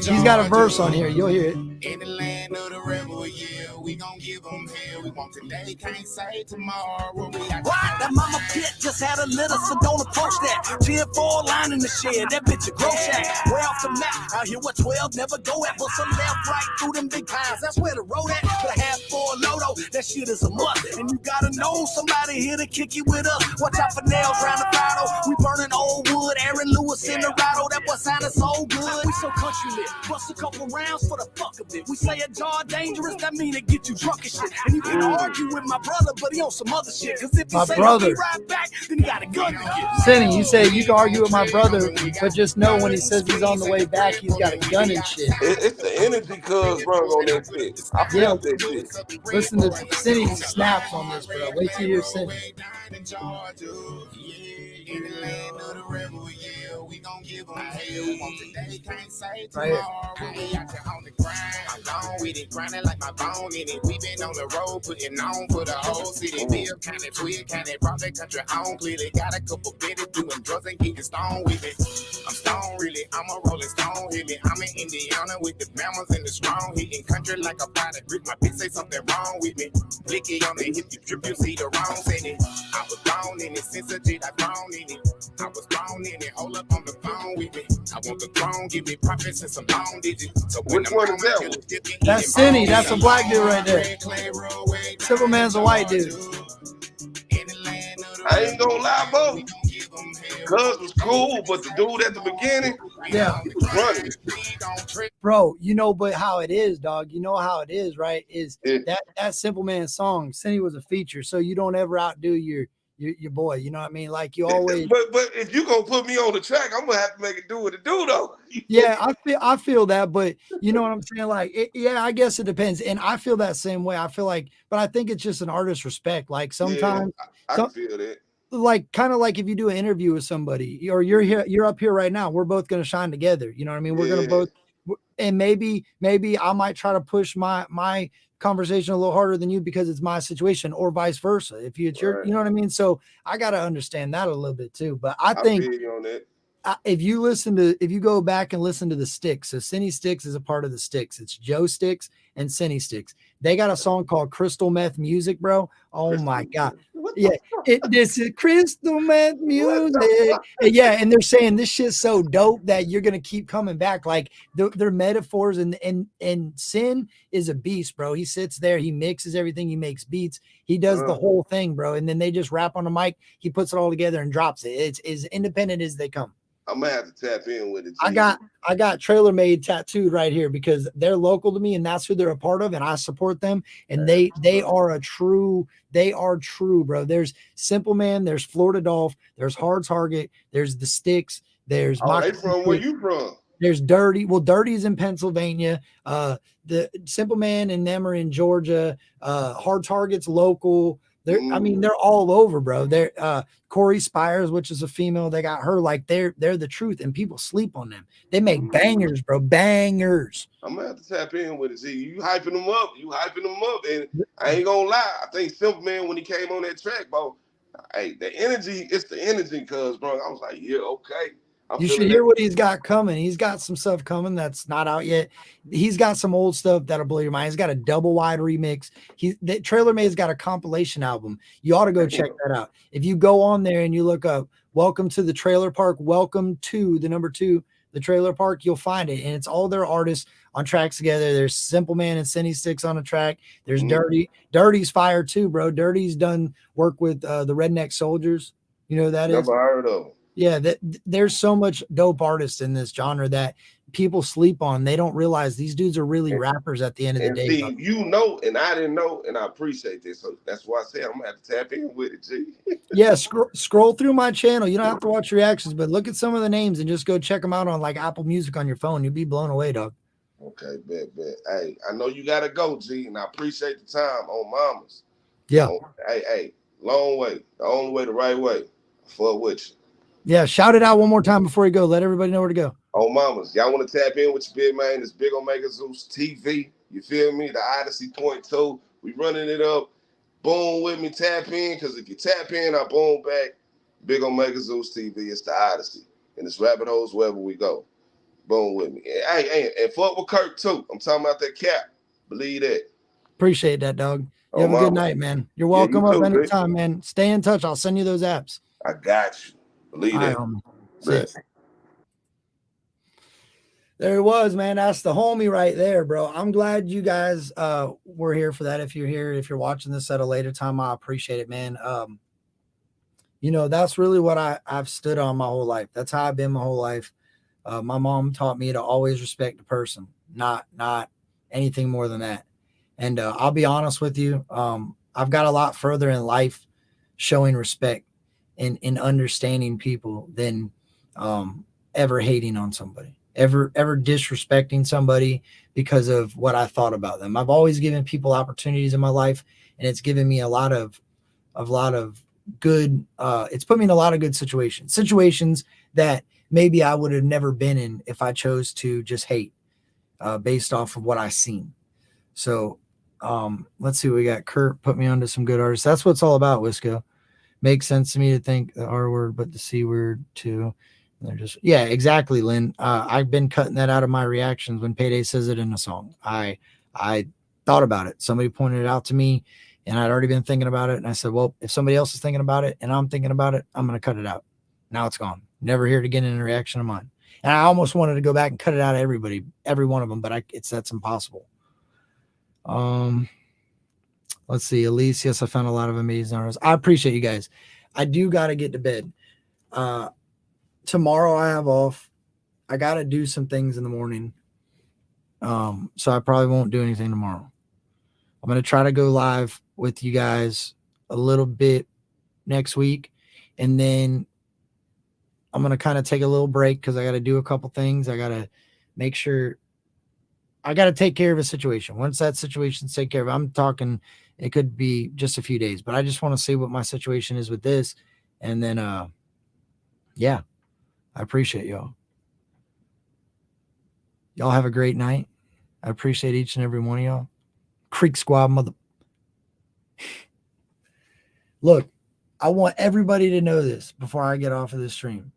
He's got a verse on here. You'll hear it. In the land of the rebel, yeah, we gon' give them hell. We want today, can't say tomorrow. That mama pit just had a litter, so don't approach that. 10-4 line in the shed, that bitch a grow shack. Way off the map, out here what 12 never go at, but some left right through them big piles. That's where the road at. But half for a Lodo, that shit is a must. And you gotta know somebody here to kick it with us. Watch out for nails round the throttle. We burning old wood, Aaron Lewis in the rattle. That boy sounded so good. We so country lit. Bust a couple rounds for the fuck of it. We say a jar dangerous, that mean it get you drunk and shit. And you can argue with my brother, but he on some other shit. Cause if you say he right back, then he got a gun to get. Cindy, you say you can argue with my brother, but just know when he says he's on the way back, he's got a gun and shit. It's the energy cuz run on that shit. I felt that shit. Listen to Cindy snaps on this, bro. Wait till you hear Cindy. In the land of the rebel, yeah, we gon' give them hell. We want today, can't say tomorrow. Right We out there on the grind, I'm gone with it, grinding like my bone in it. We been on the road, putting on for the whole city. Bill County, Tweed County, brought that country on clearly. Got a couple bitches doing drugs and getting stoned with me. I'm stone really, I'm a rolling stone hit me. I'm in Indiana with the mammals and the strong hitting country like a body grip. My bitch say something wrong with me. Blicky on the hip, you trip, you see the wrongs in it. I was born in it, since a Jedi grown in it. I was thrown in it, hold up on the phone with me. I want the throne, give me profits and some bone digits. So which one is that one? That's Cindy, that's a black dude right there. Simple Man's a white dude. I ain't gonna lie, Bo. Cuz was cool, but the dude at the beginning, yeah, he was running. Bro, you know, but how it is, dog. You know how it is, right? Is that Simple Man song? Cindy was a feature, so you don't ever outdo your your boy. You know what I mean? Like you always. But if you gonna put me on the track, I'm gonna have to make it do what it do though. Yeah, I feel that, but you know what I'm saying? Like, yeah, I guess it depends. And I feel that same way. I feel like, but I think it's just an artist respect. Like Yeah, sometimes, I can feel that. like kind of like if you do an interview with somebody or you're here, you're up here right now, we're both going to shine together. You know what I mean? We're going to Yeah. both, and maybe I might try to push my conversation a little harder than you because it's my situation or vice versa. If it's your, Right. you know what I mean? So I got to understand that a little bit too. But I think feel you on that. if you go back and listen to the Sticks, so Cinny Sticks is a part of the Sticks. It's Joe Sticks and Cinny Sticks. They got a song called Crystal Meth Music, bro. Oh my God. Yeah. This is crystal meth music. Yeah. And they're saying this shit's so dope that you're going to keep coming back. Like their metaphors and Sin is a beast, bro. He sits there, he mixes everything, he makes beats, he does the whole thing, bro. And then they just rap on the mic, he puts it all together and drops it. It's as independent as they come. I'm gonna have to tap in with it. I got Trailer Made tattooed right here because they're local to me and that's who they're a part of, and I support them. And they are true, bro. There's Simple Man, there's Florida Dolph, there's Hard Target, there's the Sticks, there's they from where you from? There's Dirty. Well, Dirty's in Pennsylvania. The Simple Man and them are in Georgia. Hard Target's local. I mean, they're all over, bro. They're Corey Spires, which is a female. They got her. Like they're the truth, and people sleep on them. They make bangers, bro. Bangers. I'm gonna have to tap in with it. See, you hyping them up. And I ain't gonna lie. I think Simple Man, when he came on that track, bro, hey, the energy, it's the energy, cuz, bro. I was like, yeah, okay. You should hear what he's got coming. He's got some stuff coming that's not out yet. He's got some old stuff that'll blow your mind. He's got a double wide remix. The Trailer Made's got a compilation album. You ought to go check that out. If you go on there and you look up "Welcome to the Trailer Park," welcome to the number 2, the Trailer Park, you'll find it. And it's all their artists on tracks together. There's Simple Man and Cinny Sticks on a track. There's Dirty. Dirty's fire too, bro. Dirty's done work with the Redneck Soldiers. You know who that is? Never heard of them. Yeah, there's so much dope artists in this genre that people sleep on. They don't realize these dudes are really rappers at the end of the day. See, you know, and I didn't know, and I appreciate this. So that's why I said I'm gonna have to tap in with it, G. Yeah, scroll through my channel. You don't have to watch reactions, but look at some of the names and just go check them out on like Apple Music on your phone. You'll be blown away, dog. Okay, bet. Hey, I know you gotta go, G, and I appreciate the time on Mamas. Yeah. Hey, long way. The only way, the right way. Fuck with you. Yeah, shout it out one more time before you go. Let everybody know where to go. Oh, Mamas, y'all want to tap in with your big man? It's Big Omega Zeus TV. You feel me? The Odyssey Point 2. We running it up. Boom with me, tap in, because if you tap in, I boom back. Big Omega Zeus TV. It's the Odyssey. And it's rabbit holes wherever we go. Boom with me. Hey, and fuck with Kirk, too. I'm talking about that cap. Believe that. Appreciate that, dog. You have a good night, man. You're welcome up anytime, man. Stay in touch. I'll send you those apps. I got you. Believe that. There it was, man. That's the homie right there, bro. I'm glad you guys were here for that. If you're here, if you're watching this at a later time, I appreciate it, man. You know, that's really what I've stood on my whole life. That's how I've been my whole life. My mom taught me to always respect the person, not anything more than that. And I'll be honest with you. I've got a lot further in life showing respect and understanding people than ever hating on somebody, ever disrespecting somebody because of what I thought about them. I've always given people opportunities in my life, and it's given me a lot of good. It's put me in a lot of good situations that maybe I would have never been in if I chose to just hate based off of what I seen. So let's see what we got. Kurt put me onto some good artists. That's what it's all about, Wisco. Makes sense to me to think the R word, but the C word too. They're just, yeah, exactly, Lynn. I've been cutting that out of my reactions when Payday says it in a song. I thought about it. Somebody pointed it out to me, and I'd already been thinking about it. And I said, well, if somebody else is thinking about it and I'm thinking about it, I'm going to cut it out. Now it's gone. Never hear it again in a reaction of mine. And I almost wanted to go back and cut it out of everybody, every one of them, but that's impossible. Let's see, Elise. Yes, I found a lot of amazing artists. I appreciate you guys. I do got to get to bed. Tomorrow I have off. I got to do some things in the morning. So I probably won't do anything tomorrow. I'm going to try to go live with you guys a little bit next week. And then I'm going to kind of take a little break because I got to do a couple things. I got to make sure I got to take care of a situation. Once that situation's taken care of, I'm talking, it could be just a few days, but I just want to see what my situation is with this. And then, yeah, I appreciate y'all. Y'all have a great night. I appreciate each and every one of y'all. Creek Squad mother. Look, I want everybody to know this before I get off of this stream.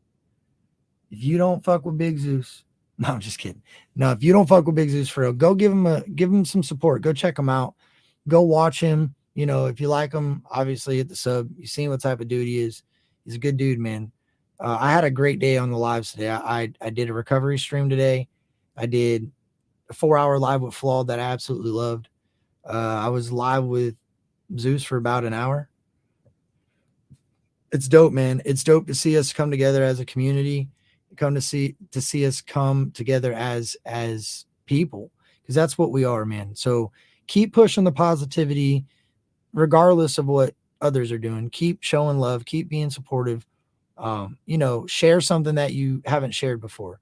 If you don't fuck with Big Zeus, no, I'm just kidding. No, if you don't fuck with Big Zeus for real, go give him some support. Go check him out. Go watch him. You know, if you like him, obviously hit the sub. You seen what type of dude he is. He's a good dude, man. I had a great day on the lives today. I did a recovery stream today. I did a 4-hour live with Flawed that I absolutely loved. I was live with Zeus for about an hour. It's dope, man. It's dope to see us come together as a community, to see us come together as people, because that's what we are, man. So keep pushing the positivity regardless of what others are doing. Keep showing love, keep being supportive. You know, share something that you haven't shared before.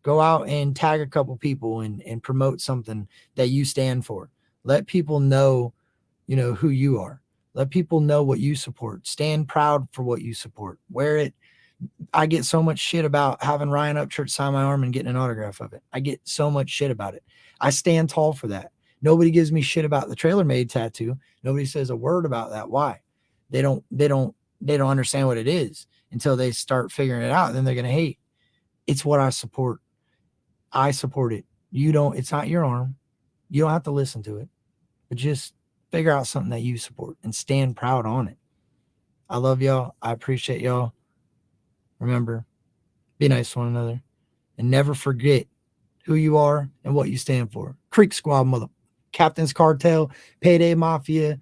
Go out and tag a couple people and promote something that you stand for. Let people know, you know, who you are. Let people know what you support. Stand proud for what you support. Wear it. I get so much shit about having Ryan Upchurch sign my arm and getting an autograph of it. I get so much shit about it. I stand tall for that. Nobody gives me shit about the Trailer Made tattoo. Nobody says a word about that. Why? They don't understand what it is until they start figuring it out. Then they're going to hate. It's what I support. I support it. You don't, it's not your arm. You don't have to listen to it, but just figure out something that you support and stand proud on it. I love y'all. I appreciate y'all. Remember, be nice to one another and never forget who you are and what you stand for. Creek Squad mother, Captain's Cartel, Payday Mafia,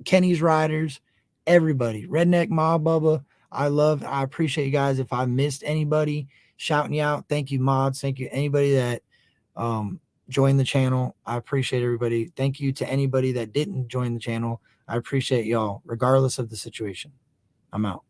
Kenny's Riders, everybody, Redneck Mob Bubba. I appreciate you guys. If I missed anybody, shouting you out. Thank you, mods. Thank you, anybody that joined the channel. I appreciate everybody. Thank you to anybody that didn't join the channel. I appreciate y'all, regardless of the situation. I'm out.